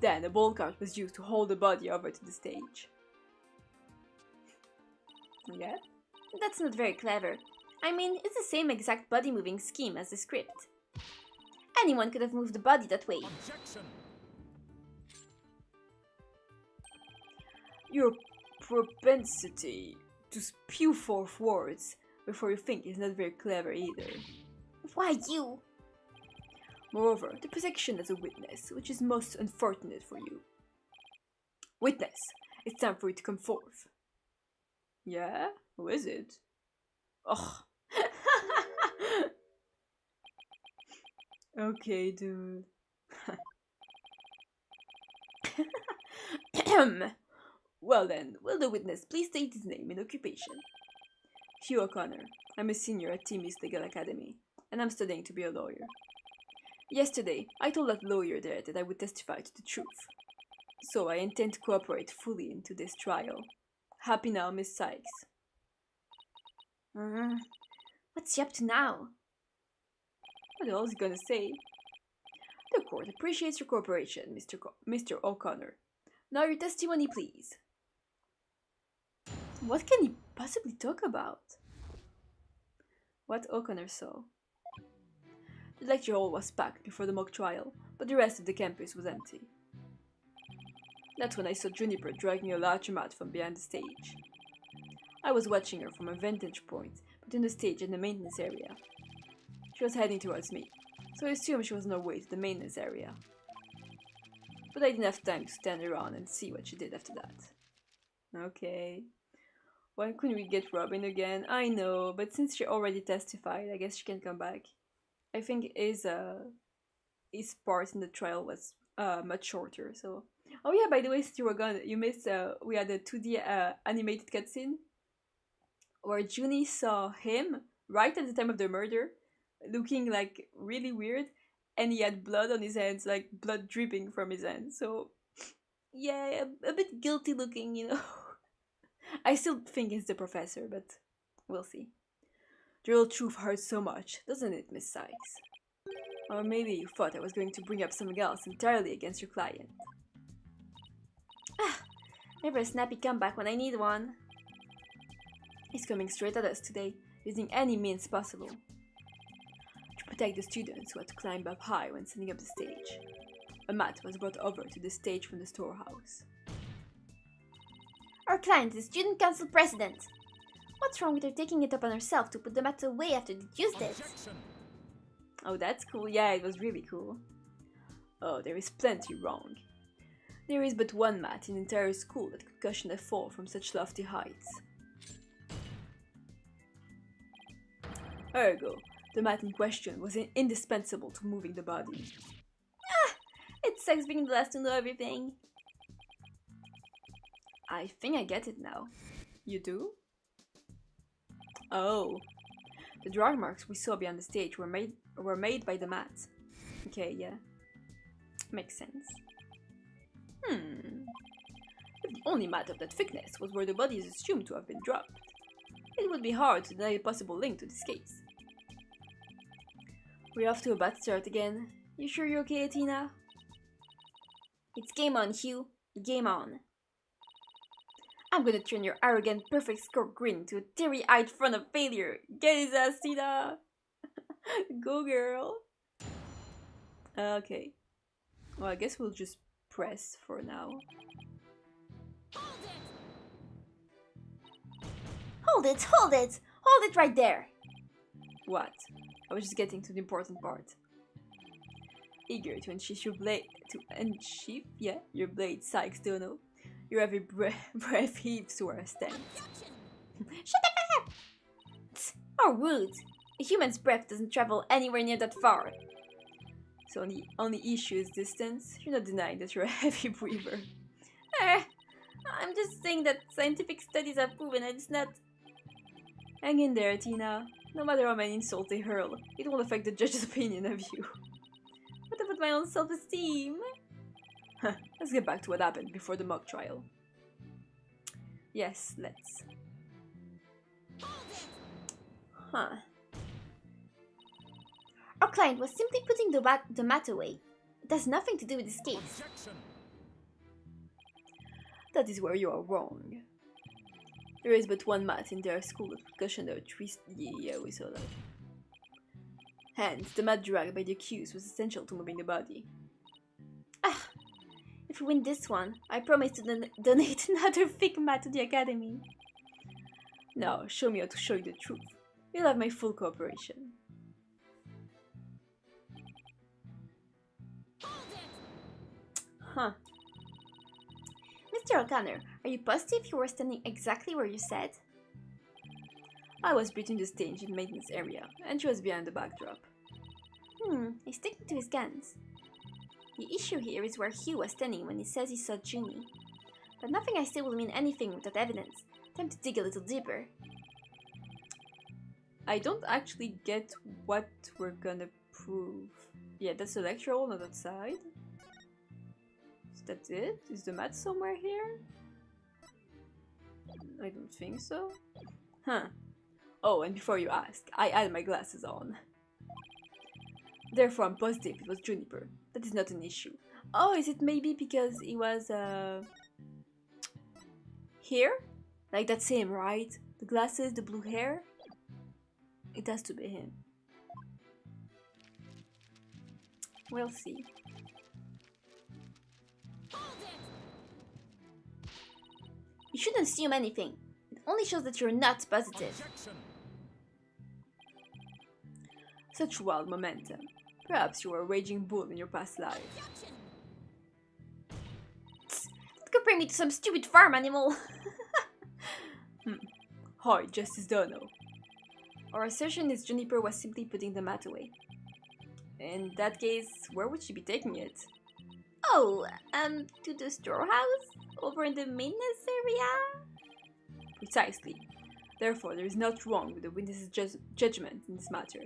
Then a ball cart was used to hold the body over to the stage. Yeah? That's not very clever. It's the same exact body moving scheme as the script. Anyone could have moved the body that way. Objection. Your propensity to spew forth words before you think is not very clever either. Why you? Moreover, the prosecution has a witness, which is most unfortunate for you. Witness, it's time for you to come forth. Yeah? Who is it? Ugh. Okay, dude. Well then, will the witness please state his name and occupation? Hugh O'Connor. I'm a senior at Timmy's Legal Academy, and I'm studying to be a lawyer. Yesterday, I told that lawyer there that I would testify to the truth. So I intend to cooperate fully into this trial. Happy now, Miss Sykes? What's he up to now? What else is he gonna say? The court appreciates your cooperation, Mr. O'Connor. Now your testimony, please. What can he possibly talk about? What O'Connor saw. The lecture hall was packed before the mock trial, but the rest of the campus was empty. That's when I saw Juniper dragging a large mat from behind the stage. I was watching her from a vantage point between the stage and the maintenance area. She was heading towards me, so I assumed she was on her way to the maintenance area. But I didn't have time to stand around and see what she did after that. Okay. Why couldn't we get Robin again? I know, but since she already testified, I guess she can come back. I think his part in the trial was much shorter, so... Oh yeah, by the way, since you were gone, you missed, we had a 2D animated cutscene where Junie saw him right at the time of the murder looking like really weird, and he had blood on his hands, like blood dripping from his hands. So yeah, a bit guilty looking, you know. I still think it's the professor, but we'll see. The real truth hurts so much, doesn't it, Miss Sykes? Or maybe you thought I was going to bring up something else entirely against your client. Ah, never a snappy comeback when I need one. He's coming straight at us today, using any means possible. To protect the students who had to climb up high when setting up the stage, a mat was brought over to the stage from the storehouse. Our client is student council president. What's wrong with her taking it upon herself to put the mat away after they used it? Oh, that's cool. Yeah, it was really cool. Oh, there is plenty wrong. There is but one mat in the entire school that could cushion a fall from such lofty heights. Ergo, the mat in question was indispensable to moving the body. Ah! It sucks being the last to know everything. I think I get it now. You do? Oh. The drag marks we saw beyond the stage were made by the mat. Okay, yeah. Makes sense. If the only mat of that thickness was where the body is assumed to have been dropped, it would be hard to deny a possible link to this case. We're off to a bad start again. You sure you're okay, Athena? It's game on, Hugh. Game on. I'm gonna turn your arrogant, perfect score grin to a teary-eyed front of failure. Get his ass, Tina! Go, girl! Okay. Well, I guess we'll just press for now. Hold it! Hold it! Hold it right there! What? I was just getting to the important part. Eager to unsheath your blade, your blade, Sykes, don't know. Your every breath heaves to our stance. Shut up! How rude! A human's breath doesn't travel anywhere near that far. So the only issue is distance. You're not denying that you're a heavy breather. I'm just saying that scientific studies have proven it's not. Hang in there, Tina. No matter how many insults they hurl, it won't affect the judge's opinion of you. What about my own self-esteem? Let's get back to what happened before the mock trial. Yes, let's. Huh. Our client was simply putting the mat away. It has nothing to do with this case. Objection. That is where you are wrong. There is but one mat in their school that would cushion their twist. Yeah, we saw that. Hence, the mat dragged by the accused was essential to moving the body. Ah! If we win this one, I promise to donate another thick mat to the academy. Now, show me how to show you the truth. You'll have my full cooperation. Huh. Mr. O'Connor, are you positive you were standing exactly where you said? I was between the stage and maintenance area, and she was behind the backdrop. He's sticking to his guns. The issue here is where Hugh was standing when he says he saw Junie. But nothing I say will mean anything without evidence. Time to dig a little deeper. I don't actually get what we're gonna prove. Yeah, that's the lecture hall on that side. Is that it? Is the mat somewhere here? I don't think so. Huh. Oh, and before you ask, I had my glasses on. Therefore, I'm positive it was Juniper. That is not an issue. Oh, is it maybe because he was, here? Like that same, right? The glasses, the blue hair? It has to be him. We'll see. You shouldn't assume anything. It only shows that you're not positive. Objection. Such wild momentum. Perhaps you were a raging bull in your past life. Don't compare me to some stupid farm animal. Hi, Justice Dono. Our assertion is Juniper was simply putting the mat away. In that case, where would she be taking it? Oh, to the storehouse? Over in the maintenance area? Precisely. Therefore, there is naught wrong with the witness's judgment in this matter.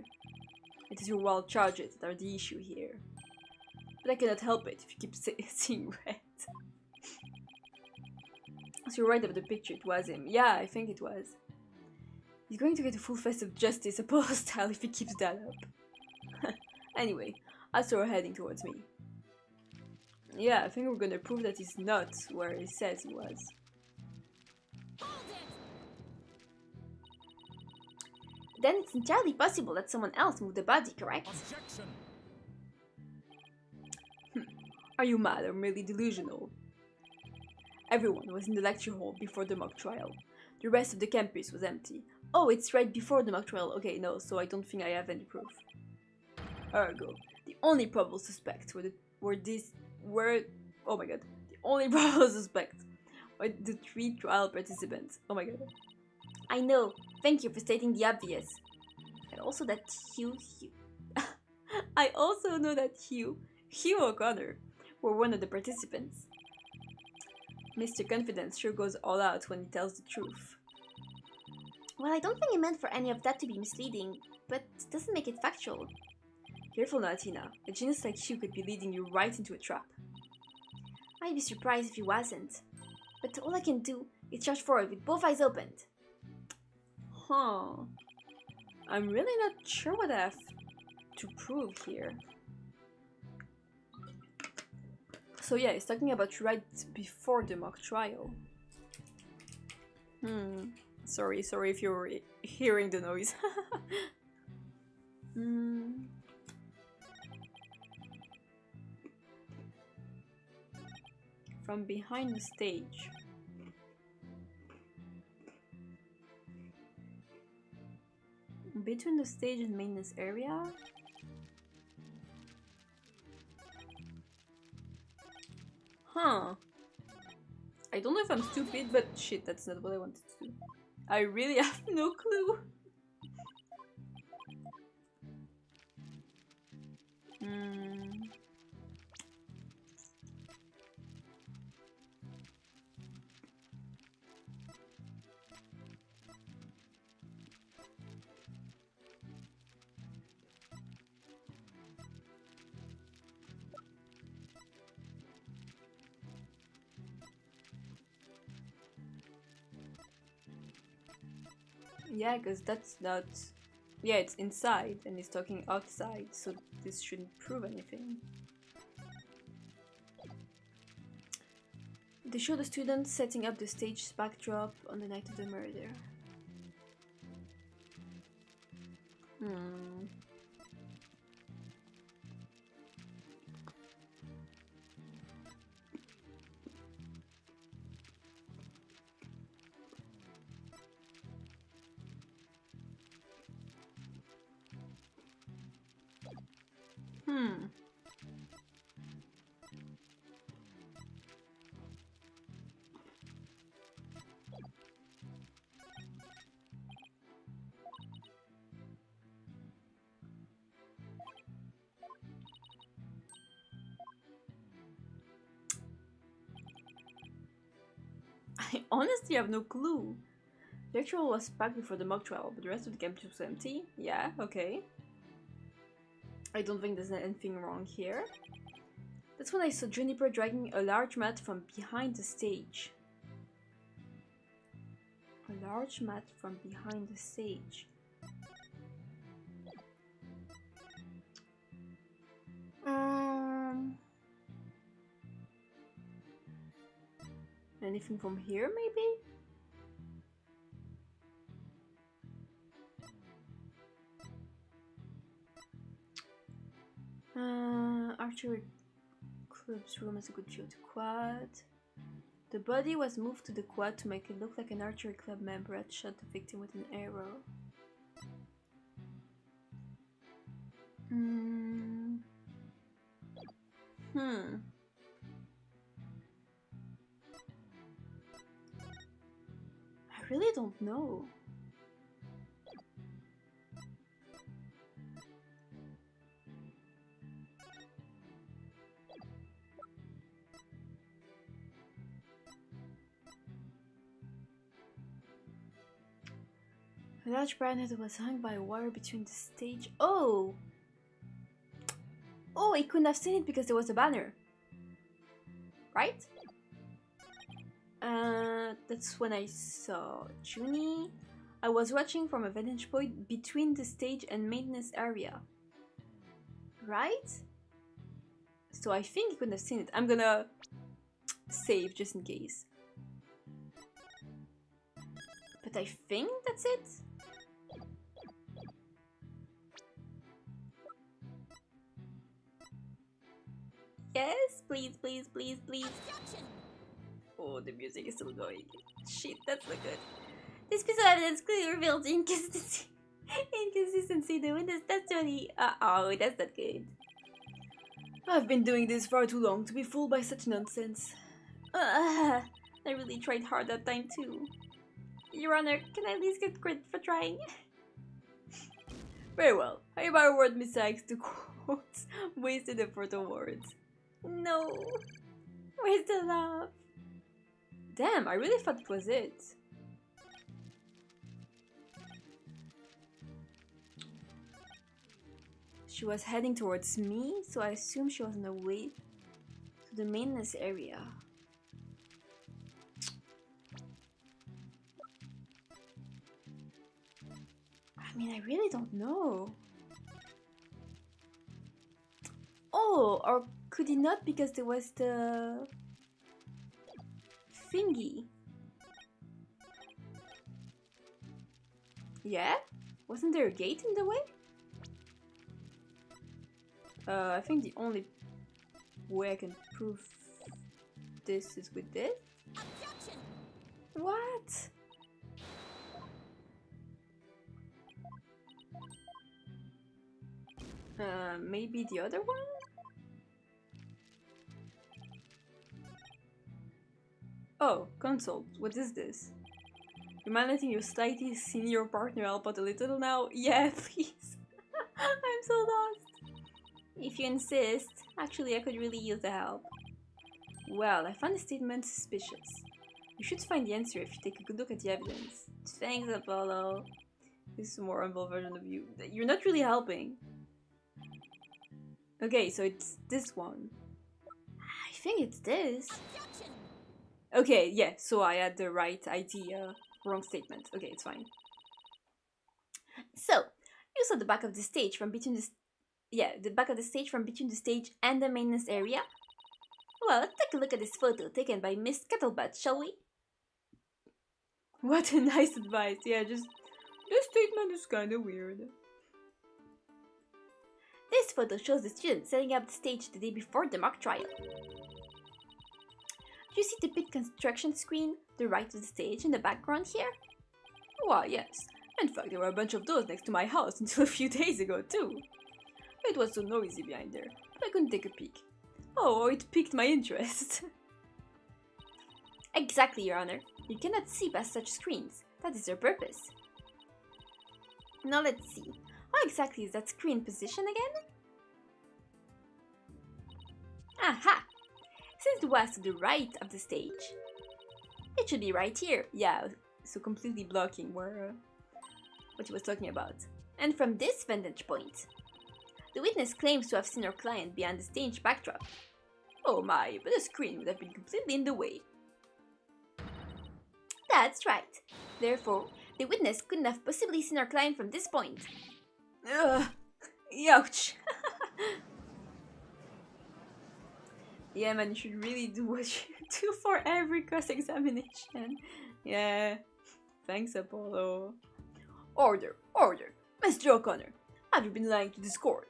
It is your wild charges that are the issue here. But I cannot help it if you keep seeing red. So you're right about the picture, it was him. Yeah, I think it was. He's going to get a full fist of justice, Apollo style, if he keeps that up. Anyway, I saw her heading towards me. Yeah, I think we're gonna prove that he's not where he says he was. Then it's entirely possible that someone else moved the body, correct? Are you mad or merely delusional? Everyone was in the lecture hall before the mock trial. The rest of the campus was empty. Oh, it's right before the mock trial. Okay, no, so I don't think I have any proof. Ergo, the only probable suspects were oh my god. The only probable suspects were the 3 trial participants. Oh my god. I know. Thank you for stating the obvious. And also that Hugh. I also know that Hugh O'Connor, were one of the participants. Mr. Confidence sure goes all out when he tells the truth. Well, I don't think he meant for any of that to be misleading, but it doesn't make it factual. Careful now, Tina. A genius like Hugh could be leading you right into a trap. I'd be surprised if he wasn't. But all I can do is charge forward with both eyes opened. Huh. I'm really not sure what I have to prove here. So yeah, he's talking about right before the mock trial. Sorry if you're hearing the noise. From behind the stage. Between the stage and maintenance area? Huh. I don't know if I'm stupid, but shit, that's not what I wanted to do. I really have no clue. Yeah, because that's not... Yeah, it's inside and he's talking outside, so this shouldn't prove anything. They show the students setting up the stage backdrop on the night of the murder. I honestly have no clue. The lecture hall was packed before the mock trial, but the rest of the campus was empty. Yeah, okay. I don't think there's anything wrong here. That's when I saw Juniper dragging a large mat from behind the stage. A large mat from behind the stage. Anything from here, maybe? Archery club's room has a good view to quad. The body was moved to the quad to make it look like an archery club member had shot the victim with an arrow. I really don't know. A large brown head was hung by a wire between the stage. Oh! Oh, he couldn't have seen it because there was a banner. Right? That's when I saw Junie. I was watching from a vantage point between the stage and maintenance area. Right? So I think he couldn't have seen it. I'm gonna save just in case. But I think that's it. Yes, please, please, please, please. Oh, the music is still going. Shit, that's not good. This piece of evidence clearly reveals the inconsistency in the witness testimony. Oh, that's not good. I've been doing this far too long to be fooled by such nonsense. I really tried hard that time too. Your Honor, can I at least get credit for trying? Very well. I hereby award Miss Sykes to quotes wasted effort awards. No. Where's the love? Damn, I really thought it was it. She was heading towards me, so I assume she was on the way to the maintenance area. I mean, I really don't know. Oh, or could it not because there was the thingy? Yeah? Wasn't there a gate in the way? I think the only way I can prove this is with this. What? Maybe the other one? Oh, consult. What is this? You mind letting your slightly senior partner help out a little now? Yeah, please. I'm so lost. If you insist. Actually, I could really use the help. Well, I found the statement suspicious. You should find the answer if you take a good look at the evidence. Thanks, Apollo. This is a more humble version of you. You're not really helping. Okay, so it's this one. I think it's this. Okay, yeah, so I had the right idea. Wrong statement. Okay, it's fine. So, you saw the back of the stage from between the back of the stage from between the stage and the maintenance area? Well, let's take a look at this photo taken by Miss Kettlebutt, shall we? What a nice advice. Yeah, just this statement is kind of weird. This photo shows the students setting up the stage the day before the mock trial. Do you see the big construction screen, the right of the stage in the background here? Why, yes. In fact, there were a bunch of those next to my house until a few days ago, too. It was so noisy behind there, but I couldn't take a peek. Oh, it piqued my interest. Exactly, Your Honor. You cannot see past such screens. That is their purpose. Now let's see. How exactly is that screen positioned again? Aha! Since it was to the right of the stage, it should be right here. Yeah, so completely blocking where what he was talking about. And from this vantage point, the witness claims to have seen her client behind the stage backdrop. Oh my, but the screen would have been completely in the way. That's right. Therefore, the witness couldn't have possibly seen her client from this point. Ugh! Ouch! Yeah, man, you should really do what you do for every cross-examination. Yeah. Thanks, Apollo. Order, order. Mr. O'Connor, have you been lying to this court?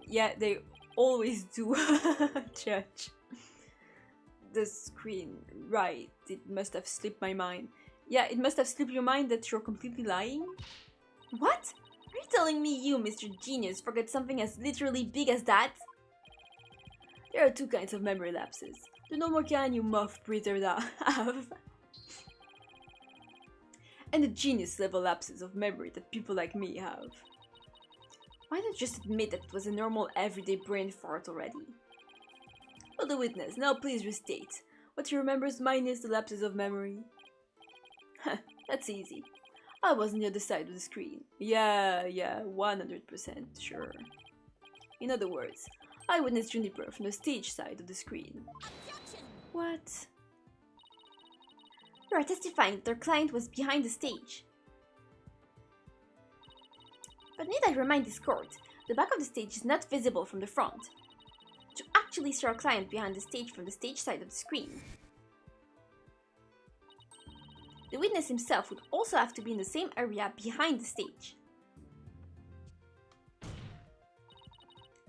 Yeah, they always do, Judge. The screen, right, it must have slipped my mind. Yeah, it must have slipped your mind that you're completely lying? What? Are you telling me you, Mr. Genius, forgot something as literally big as that? There are two kinds of memory lapses. The normal kind you muff breather have. And the genius level lapses of memory that people like me have. Why not just admit that it was a normal everyday brain fart already? Well, the witness, now please restate. What he remembers minus the lapses of memory. Huh, that's easy. I was on the other side of the screen. Yeah, 100% sure. In other words, I witnessed Juniper from the stage side of the screen. Objection! What? You are testifying that their client was behind the stage. But need I remind this court, the back of the stage is not visible from the front. To actually see our client behind the stage from the stage side of the screen, the witness himself would also have to be in the same area behind the stage.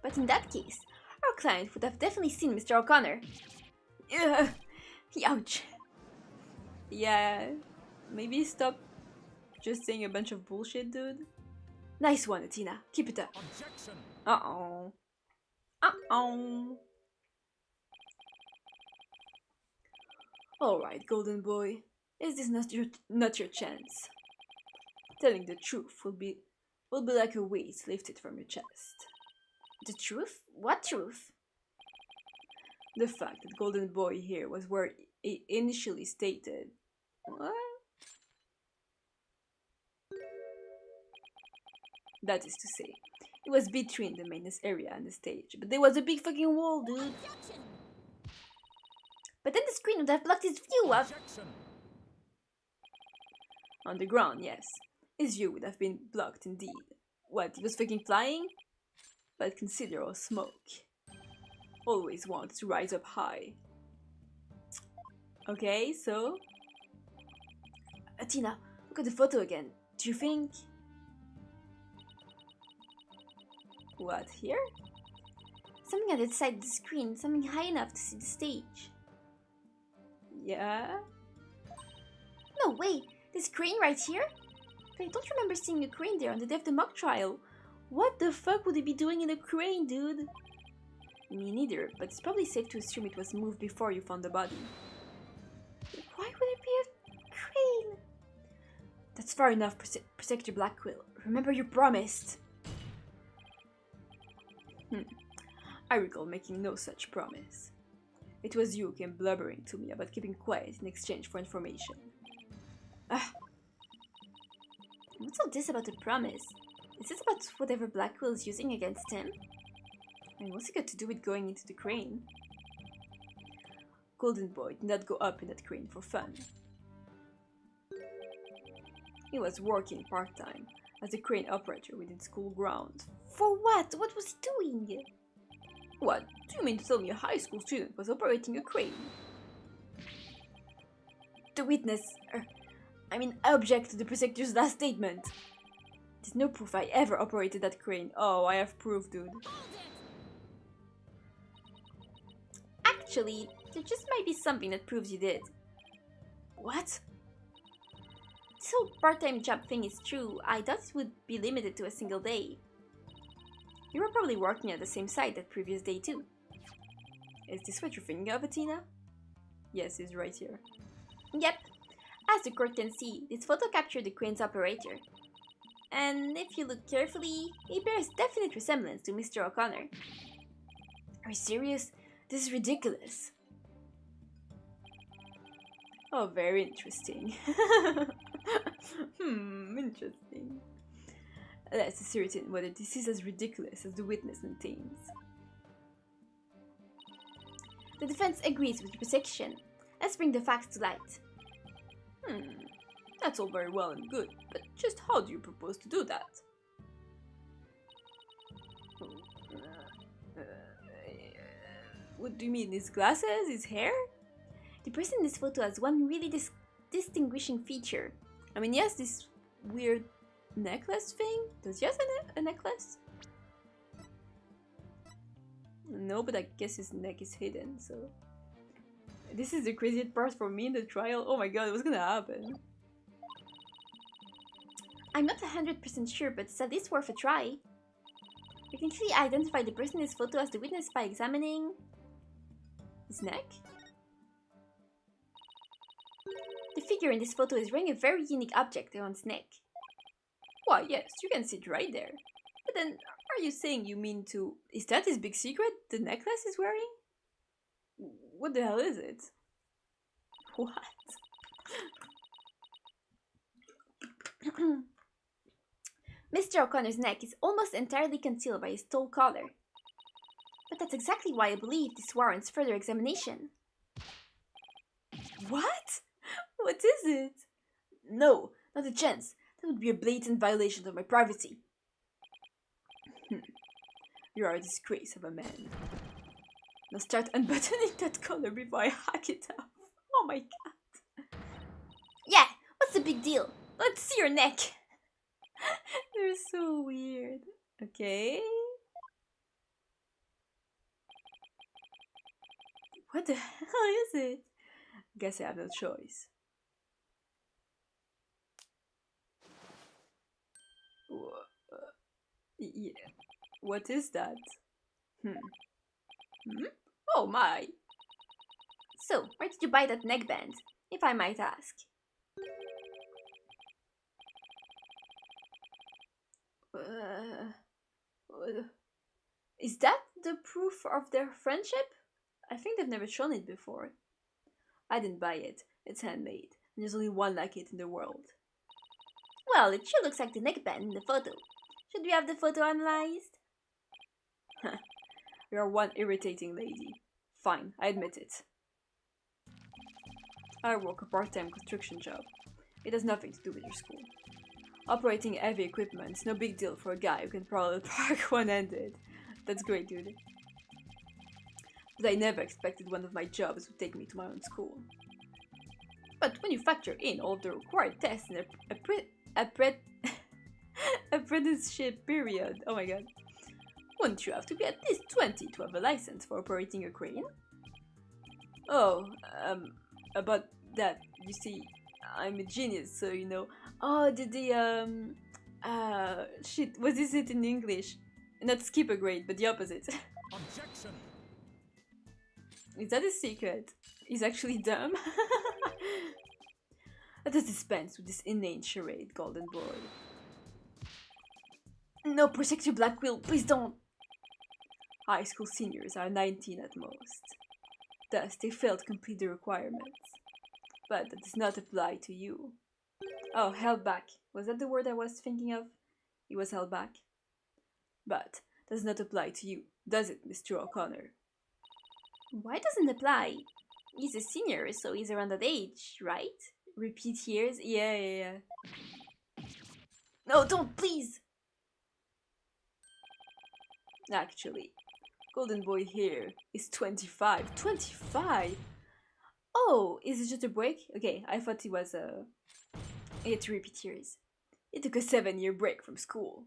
But in that case, our client would have definitely seen Mr. O'Connor. Ugh. Ouch. Yeah, maybe stop just saying a bunch of bullshit, dude. Nice one, Athena. Keep it up. Objection. Uh-oh. Uh-oh. Alright, golden boy. Is this not your chance? Telling the truth will be like a weight lifted from your chest. The truth? What truth? The fact that golden boy here was where it initially stated. What? That is to say, it was between the maintenance area and the stage, but there was a big fucking wall, dude. Objection! But then the screen would have blocked his view of. Objection. On the ground, yes. His view would have been blocked indeed. What, he was fucking flying? But consider all smoke. Always wants to rise up high. Okay, so... Athena, look at the photo again. Do you think... What, here? Something on the side of the screen, something high enough to see the stage. Yeah? No way! This crane right here? But I don't remember seeing a crane there on the day of the mock trial. What the fuck would he be doing in a crane, dude? Me neither, but it's probably safe to assume it was moved before you found the body. Why would it be a crane? That's far enough, Protector Blackquill. Remember you promised. I recall making no such promise. It was you who came blubbering to me about keeping quiet in exchange for information. What's all this about a promise? Is this about whatever Blackquill is using against him? And what's it got to do with going into the crane? Golden Boy did not go up in that crane for fun. He was working part-time as a crane operator within school grounds. For what? What was he doing? What? Do you mean to tell me a high school student was operating a crane? The witness... I object to the prosecutor's last statement. There's no proof I ever operated that crane. Oh, I have proof, dude. Actually, there just might be something that proves you did. What? This whole part-time job thing is true. I thought it would be limited to a single day. You were probably working at the same site that previous day too. Is this what you're thinking of, Athena? Yes, it's right here. Yep. As the court can see, this photo captured the crane's operator. And if you look carefully, he bears definite resemblance to Mr. O'Connor. Are you serious? This is ridiculous. Oh, very interesting. Interesting. Let's ascertain whether this is as ridiculous as the witness maintains. The defense agrees with your prosecution. Let's bring the facts to light. That's all very well and good, but just how do you propose to do that? What do you mean, his glasses? His hair? The person in this photo has one really distinguishing feature. He has this weird necklace thing? Does he have a necklace? No, but I guess his neck is hidden, so... This is the craziest part for me in the trial. Oh my god, what's gonna happen? I'm not 100% sure, but it's at least worth a try. You can clearly identify the person in this photo as the witness by examining... his neck? The figure in this photo is wearing a very unique object around his neck. Why, yes, you can see it right there. But then, are you saying you mean to... Is that his big secret? The necklace he's wearing? What the hell is it? What? Mr. O'Connor's neck is almost entirely concealed by his tall collar. But That's exactly why I believe this warrants further examination. What? What is it? No, not a chance. That would be a blatant violation of my privacy. You are a disgrace of a man. Now start unbuttoning that collar before I hack it off. Oh my god. Yeah, what's the big deal? Let's see your neck. They're so weird. Okay. What the hell is it? Guess I have no choice. Yeah. What is that? Oh my. So, where did you buy that neckband, if I might ask? Is that the proof of their friendship? I think they've never shown it before. I didn't buy it. It's handmade, and there's only one like it in the world. Well, it sure looks like the neckband in the photo. Should we have the photo analyzed? You're one irritating lady. Fine, I admit it. I work a part-time construction job. It has nothing to do with your school. Operating heavy equipment is no big deal for a guy who can probably park one-handed. That's great, dude. But I never expected one of my jobs would take me to my own school. But when you factor in all of the required tests in apprenticeship period, oh my god, wouldn't you have to be at least 20 to have a license for operating a crane? Oh, about that, you see, I'm a genius, so you know. Oh, shit, what is it in English? Not skip a grade, but the opposite. Objection! Is that a secret? He's actually dumb? Let us dispense with this inane charade, Golden Boy. No, protect your black will, please don't! High school seniors are 19 at most. Thus, they fail to complete the requirements. But that does not apply to you. Oh, held back. Was that the word I was thinking of? He was held back. But does not apply to you, does it, Mr. O'Connor? Why doesn't it apply? He's a senior, so he's around that age, right? Repeat years? Yeah. No, don't, please! Actually, Golden Boy here is 25. 25? Oh, is it just a break? Okay, I thought he was he had to repeat years. He took a 7-year break from school.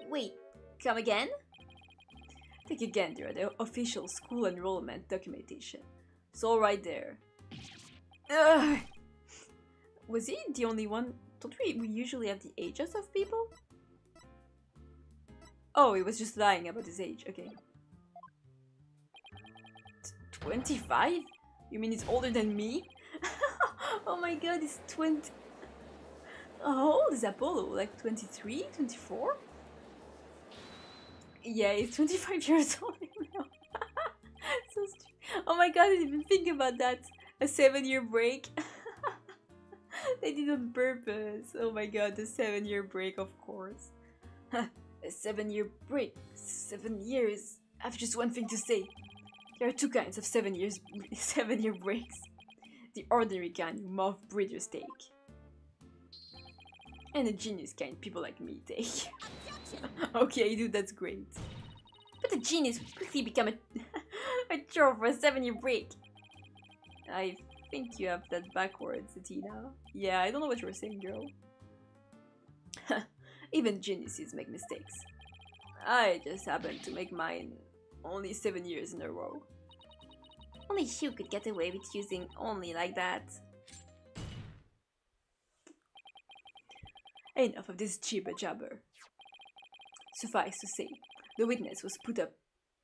Wait, come again? Take a gander at the official school enrollment documentation. It's all right there. Ugh. Was he the only one? Don't we usually have the ages of people? Oh, he was just lying about his age, okay. 25? You mean he's older than me? Oh my god, he's 20. How old is Apollo? Like 23? 24? Yeah, he's 25 years old now. So oh my god, I didn't even think about that. A 7-year break. They did on purpose. Oh my god, the 7-year break, of course. A 7-year break. 7 years. I have just one thing to say. There are two kinds of 7-year breaks. The ordinary kind you moth breed your steak. And the genius kind people like me take. Okay, dude, that's great. But the genius would quickly become a chore for a 7-year break. I think you have that backwards, Tina. Yeah, I don't know what you were saying, girl. Even geniuses make mistakes. I just happened to make mine only 7 years in a row. Only you could get away with using only like that. Enough of this jibber jabber. Suffice to say, the witness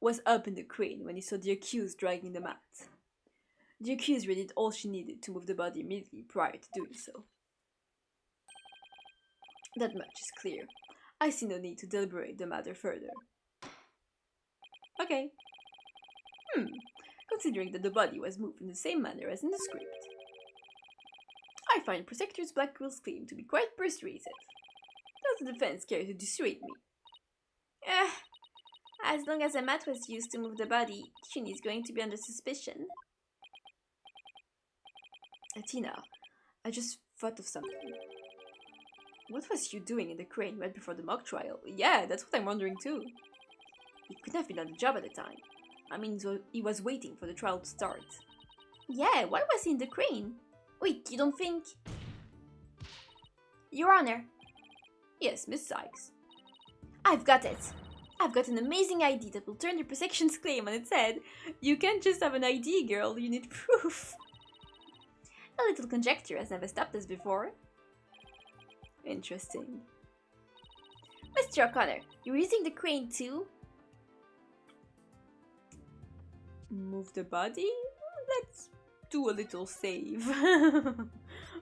was up in the crane when he saw the accused dragging the mat. The accuser did all she needed to move the body immediately prior to doing so. That much is clear. I see no need to deliberate the matter further. Okay. Considering that the body was moved in the same manner as in the script, I find Prosecutor's Black Will's claim to be quite persuasive. Does the defense care to dissuade me? Eh, as long as a mat was used to move the body, Chun is going to be under suspicion. Tina, I just thought of something. What was you doing in the crane right before the mock trial? Yeah, that's what I'm wondering too. He couldn't have been on the job at the time. I mean, so he was waiting for the trial to start. Yeah, why was he in the crane? Wait, you don't think... Your Honor. Yes, Miss Sykes. I've got it. I've got an amazing ID that will turn your protection's claim on its head. You can't just have an ID, girl. You need proof. A little conjecture has never stopped us before. Interesting. Mr. O'Connor, you're using the crane too? Move the body? Let's do a little save.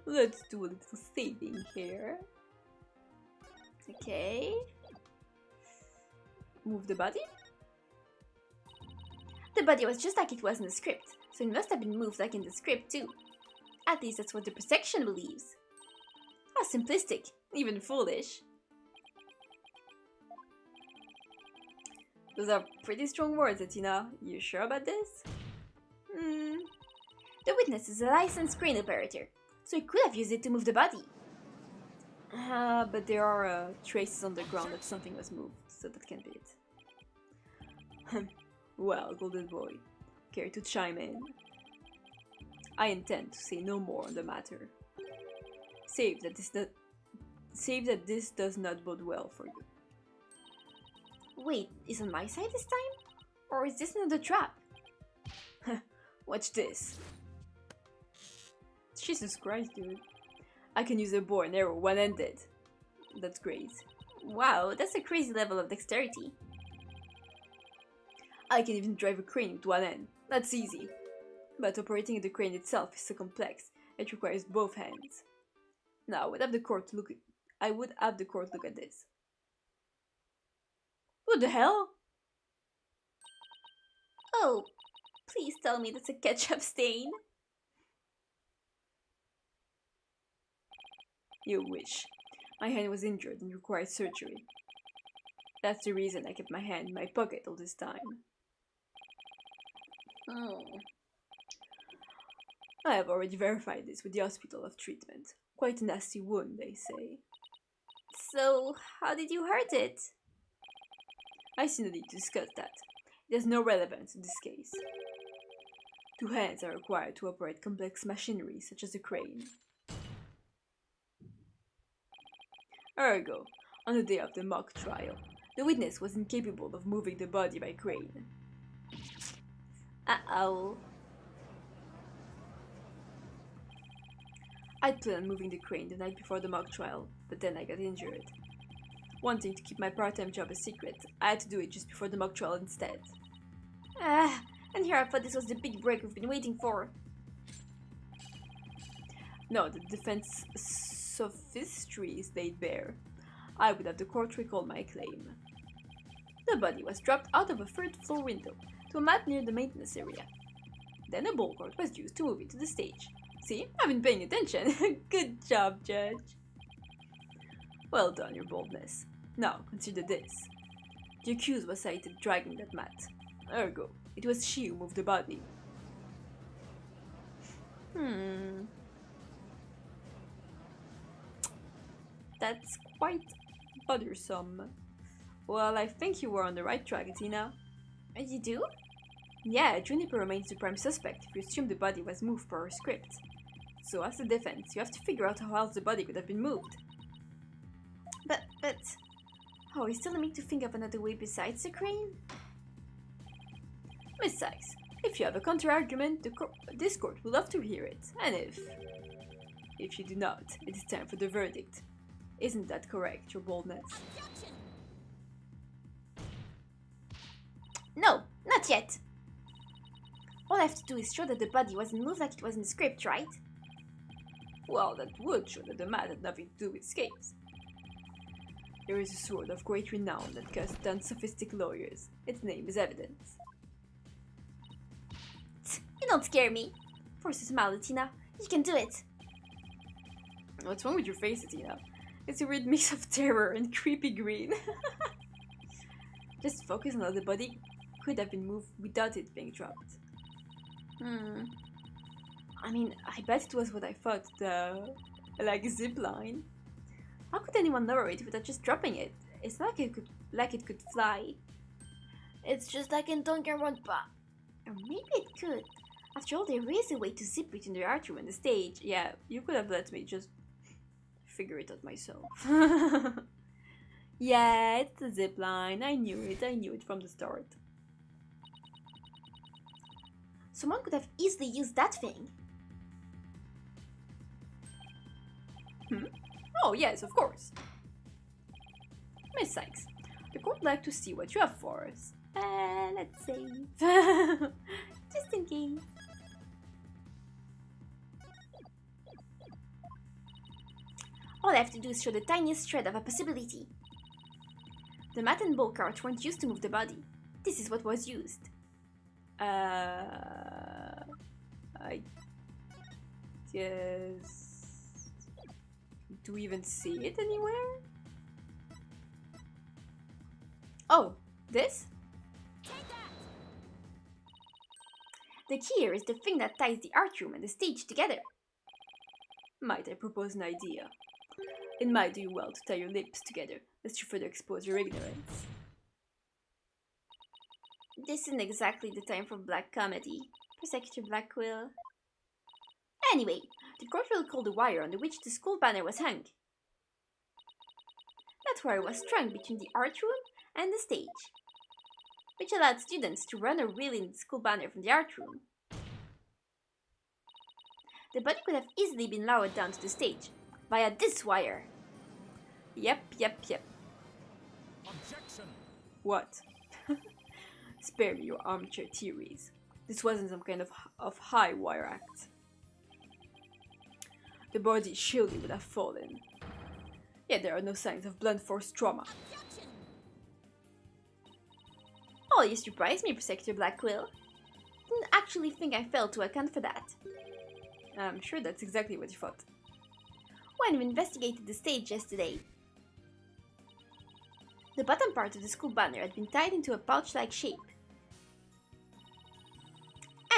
Let's do a little saving here. Okay. Move the body? The body was just like it was in the script, so it must have been moved like in the script too. At least that's what the protection believes. How simplistic, even foolish. Those are pretty strong words, Atina. You sure about this? The witness is a licensed crane operator, so he could have used it to move the body. But there are traces on the ground that something was moved, so that can't be it. Well, golden boy, care to chime in? I intend to say no more on the matter. Save that this does not bode well for you. Wait, is on my side this time? Or is this another trap? Watch this. Jesus Christ, dude. I can use a bow and arrow one-handed. That's great. Wow, that's a crazy level of dexterity. I can even drive a crane with one hand. That's easy. But operating the crane itself is so complex, it requires both hands. Now, I would have the court look at this. What the hell? Oh, please tell me that's a ketchup stain. You wish. My hand was injured and required surgery. That's the reason I kept my hand in my pocket all this time. Oh. I have already verified this with the hospital of treatment. Quite a nasty wound, they say. So, how did you hurt it? I see no need to discuss that. It has no relevance in this case. 2 hands are required to operate complex machinery such as a crane. Ergo, on the day of the mock trial, the witness was incapable of moving the body by crane. Uh-oh. I'd planned on moving the crane the night before the mock trial, but then I got injured. Wanting to keep my part-time job a secret, I had to do it just before the mock trial instead. And here I thought this was the big break we've been waiting for. No, the defense sophistry is laid bare. I would have the court recall my claim. The body was dropped out of a 3rd-floor window to a mat near the maintenance area. Then a ball cord was used to move it to the stage. See, I've been paying attention. Good job, Judge. Well done, your boldness. Now, consider this. The accused was sighted dragging that mat. Ergo, it was she who moved the body. That's quite bothersome. Well, I think you were on the right track, Tina. You do? Yeah, Juniper remains the prime suspect if you assume the body was moved per her script. So as a defense, you have to figure out how else the body could have been moved. But... Oh, you still need to think of another way besides the crane? Miss Sykes, if you have a counter-argument, this court will love to hear it. And if you do not, it is time for the verdict. Isn't that correct, your boldness? No, not yet. All I have to do is show that the body wasn't moved like it was in the script, right? Well, that would show that the man had nothing to do with escapes. There is a sword of great renown that cuts down sophistic lawyers. Its name is evidence. You don't scare me. Force a smile, Tina. You can do it. What's wrong with your face, Tina? It's a weird mix of terror and creepy green. Just focus on how the body could have been moved without it being dropped. I mean, I bet it was what I thought, like a zip line. How could anyone lower it without just dropping it? It's not like it could fly. It's just like in Danganronpa. Or maybe it could. After all, there is a way to zip between the art room and the stage. Yeah, you could have let me just figure it out myself. Yeah, it's the zip line. I knew it from the start. Someone could have easily used that thing. Oh, yes, of course. Miss Sykes, the court would like to see what you have for us. Let's save. Just in case. All I have to do is show the tiniest shred of a possibility. The mat and ball cart weren't used to move the body. This is what was used. I guess... Do we even see it anywhere? Oh, this? The key here is the thing that ties the art room and the stage together. Might I propose an idea? It might do you well to tie your lips together, lest you further expose your ignorance. This isn't exactly the time for black comedy, Prosecutor Blackquill. Anyway, the court will call the wire on which the school banner was hung. That wire was strung between the art room and the stage, which allowed students to run or reel in the school banner from the art room. The body could have easily been lowered down to the stage via this wire. Yep. Objection! What? Spare me your armchair theories. This wasn't some kind of high wire act. The body surely would have fallen. Yet there are no signs of blunt force trauma. Objection! Oh, you surprised me, Prosecutor Blackquill. Didn't actually think I failed to account for that. I'm sure that's exactly what you thought. When we investigated the stage yesterday, the bottom part of the school banner had been tied into a pouch-like shape.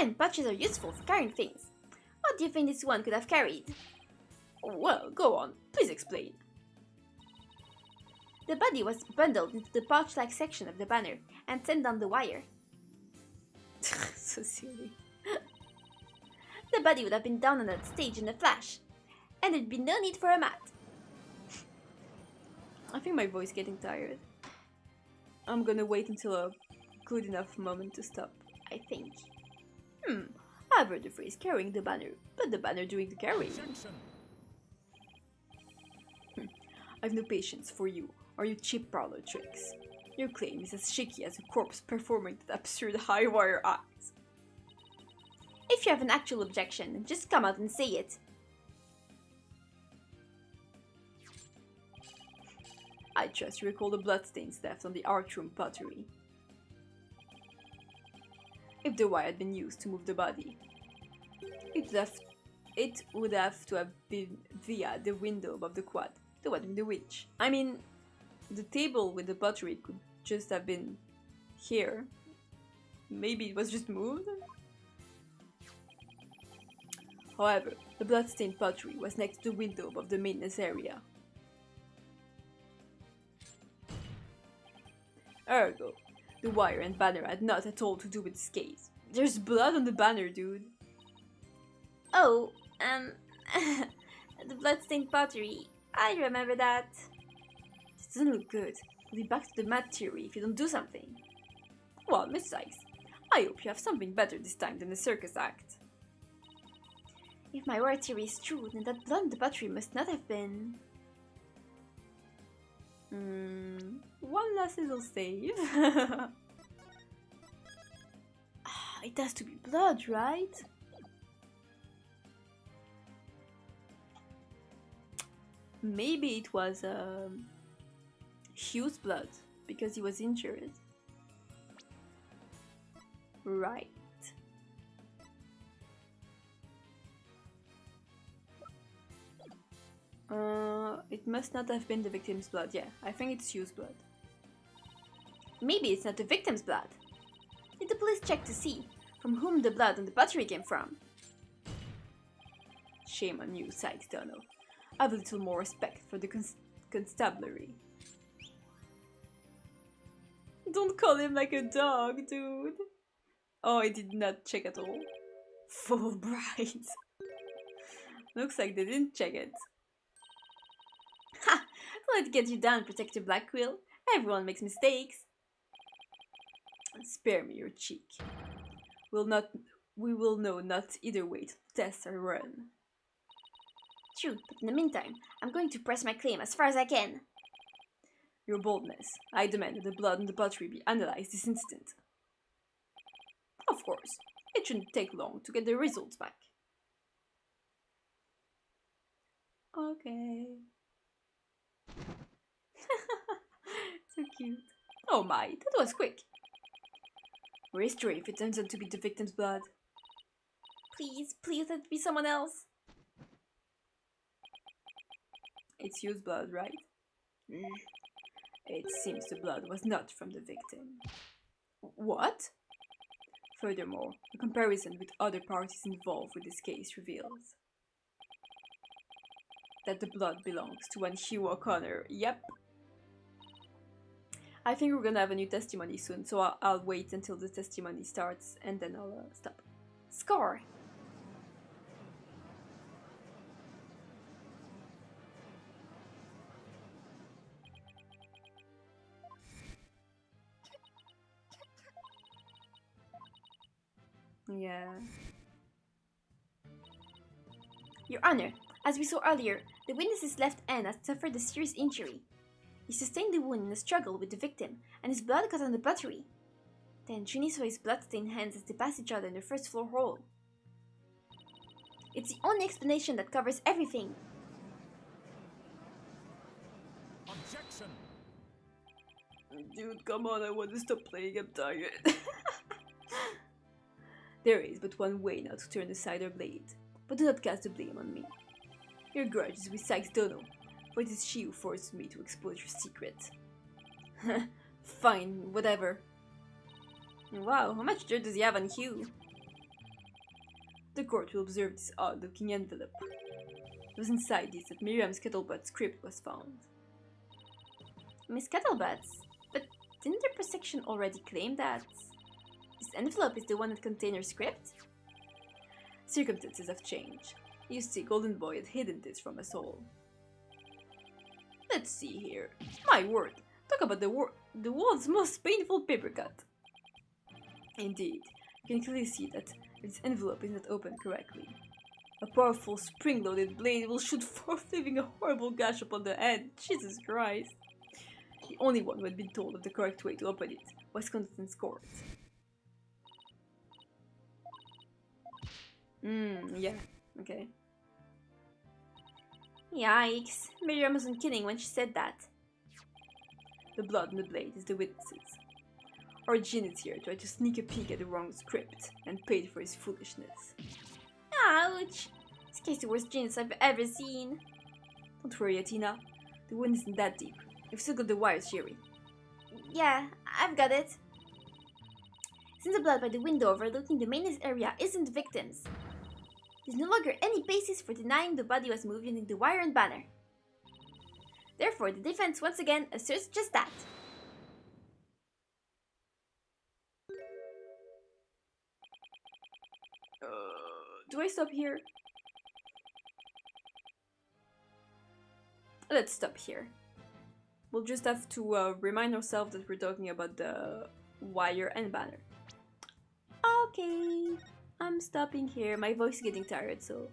And pouches are useful for carrying things. What do you think this one could have carried? Well, go on. Please explain. The body was bundled into the pouch-like section of the banner and sent down the wire. So silly. The body would have been down on that stage in a flash, and there'd be no need for a mat. I think my voice is getting tired. I'm gonna wait until a good enough moment to stop, I think. I've heard the phrase carrying the banner, but the banner doing the carrying. Objection! I've no patience for you or your cheap parlor tricks. Your claim is as shaky as a corpse performing that absurd high wire act. If you have an actual objection, then just come out and say it. I trust you recall the bloodstains left on the art room pottery. If the wire had been used to move the body, it would have to have been via the window above the quad, the one in the witch. I mean, the table with the pottery could just have been here. Maybe it was just moved? However, the bloodstained pottery was next to the window above the maintenance area. Ergo, the wire and banner had not at all to do with this case. There's blood on the banner, dude. Oh, the bloodstained pottery. I remember that. This doesn't look good. We'll be back to the mad theory if you don't do something. Well, Miss Sykes, I hope you have something better this time than the circus act. If my word theory is true, then that blood on the pottery must not have been... One last little save. It has to be blood, right? Maybe it was Hugh's blood because he was injured. Right. It must not have been the victim's blood. Yeah, I think it's Hugh's blood. Maybe it's not the victim's blood. Did the police check to see from whom the blood on the battery came from? Shame on you, Sykes Dono. Have a little more respect for the constabulary. Don't call him like a dog, dude. Oh, I did not check at all. Fulbright. Looks like they didn't check it. Ha! Don't let it get you down, Protector Black Quill. Everyone makes mistakes. Spare me your cheek. We will know not either way to test or run. True, but in the meantime, I'm going to press my claim as far as I can. Your boldness. I demand that the blood in the battery be analyzed this instant. Of course, it shouldn't take long to get the results back. Okay. So cute. Oh my, that was quick. We're history if it turns out to be the victim's blood. Please, please let it be someone else. It's Hugh's blood, right? It seems the blood was not from the victim. What? Furthermore, a comparison with other parties involved with this case reveals that the blood belongs to one Hugh O'Connor. Yep. I think we're gonna have a new testimony soon, so I'll wait until the testimony starts and then I'll stop. Score! Yeah. Your Honor, as we saw earlier, the witness's left hand has suffered a serious injury. He sustained the wound in a struggle with the victim, and his blood got on the battery. Then Ginny saw his blood-stained hands as they passed each other in the first floor hall. It's the only explanation that covers everything. Objection! Dude, come on, I want to stop playing, I'm tired. There is but one way now to turn aside our blade, but do not cast the blame on me. Your grudge is with Sykes Dono, for it is she who forced me to expose your secret. Fine, whatever. Wow, how much dirt does he have on Hugh? The court will observe this odd-looking envelope. It was inside this that Miriam's Scuttlebutt script was found. Miss Scuttlebutts? But didn't the prosecution already claim that this envelope is the one that contained her script? Circumstances have changed. You see, Golden Boy had hidden this from us all. Let's see here. My word, talk about the world's most painful paper cut. Indeed, you can clearly see that this envelope is not opened correctly. A powerful spring-loaded blade will shoot forth, leaving a horrible gash upon the head. Jesus Christ. The only one who had been told of the correct way to open it was Constance Court. Yeah, okay. Yikes, Miriam wasn't kidding when she said that. The blood on the blade is the witnesses. Our genius here tried to sneak a peek at the wrong script and paid for his foolishness. Ouch! This case is the worst genius I've ever seen. Don't worry, Atina. The wound isn't that deep. I've still got the wires, Sherry. Yeah, I've got it. Since the blood by the window overlooking the maintenance area isn't the victim's, there's no longer any basis for denying the body was moved using the wire and banner. Therefore, the defense once again asserts just that. Do I stop here? Let's stop here. We'll just have to remind ourselves that we're talking about the wire and banner. Okay, I'm stopping here. My voice is getting tired, so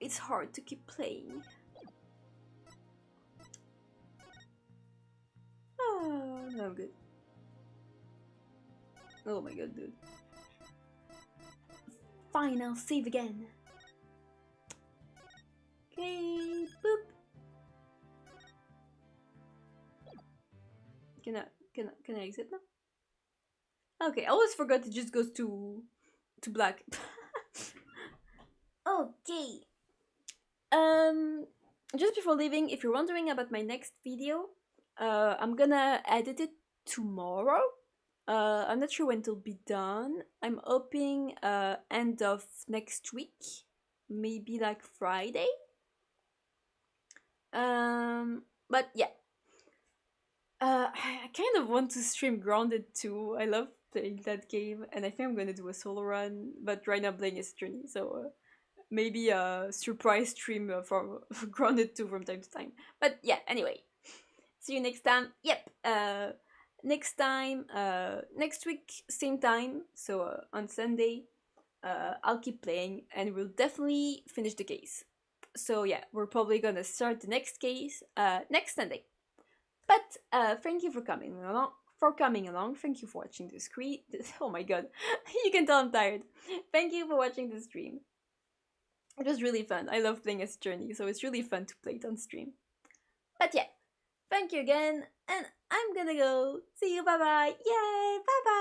it's hard to keep playing. Oh, no, I'm good. Oh my god, dude. Fine, I'll save again. Okay, boop. Can I exit now? Okay, I always forgot it just goes to black. Okay. Just before leaving, if you're wondering about my next video, I'm gonna edit it tomorrow. I'm not sure when it'll be done. I'm hoping end of next week, maybe like Friday. But yeah, I kind of want to stream Grounded too. I love playing that game, and I think I'm gonna do a solo run. But right now I'm playing as Journey, so maybe a surprise stream for Grounded 2 from time to time. But yeah, anyway, see you next time. Yep. Next time, next week, same time. So on Sunday, I'll keep playing, and we'll definitely finish the case. So yeah, we're probably gonna start the next case next Sunday. But thank you for coming along. Thank you for watching the screen. Oh my god, you can tell I'm tired. Thank you for watching the stream. It was really fun. I love playing as Journey, so it's really fun to play it on stream. But yeah, thank you again, and I'm gonna go. See you, bye bye. Yay, bye bye.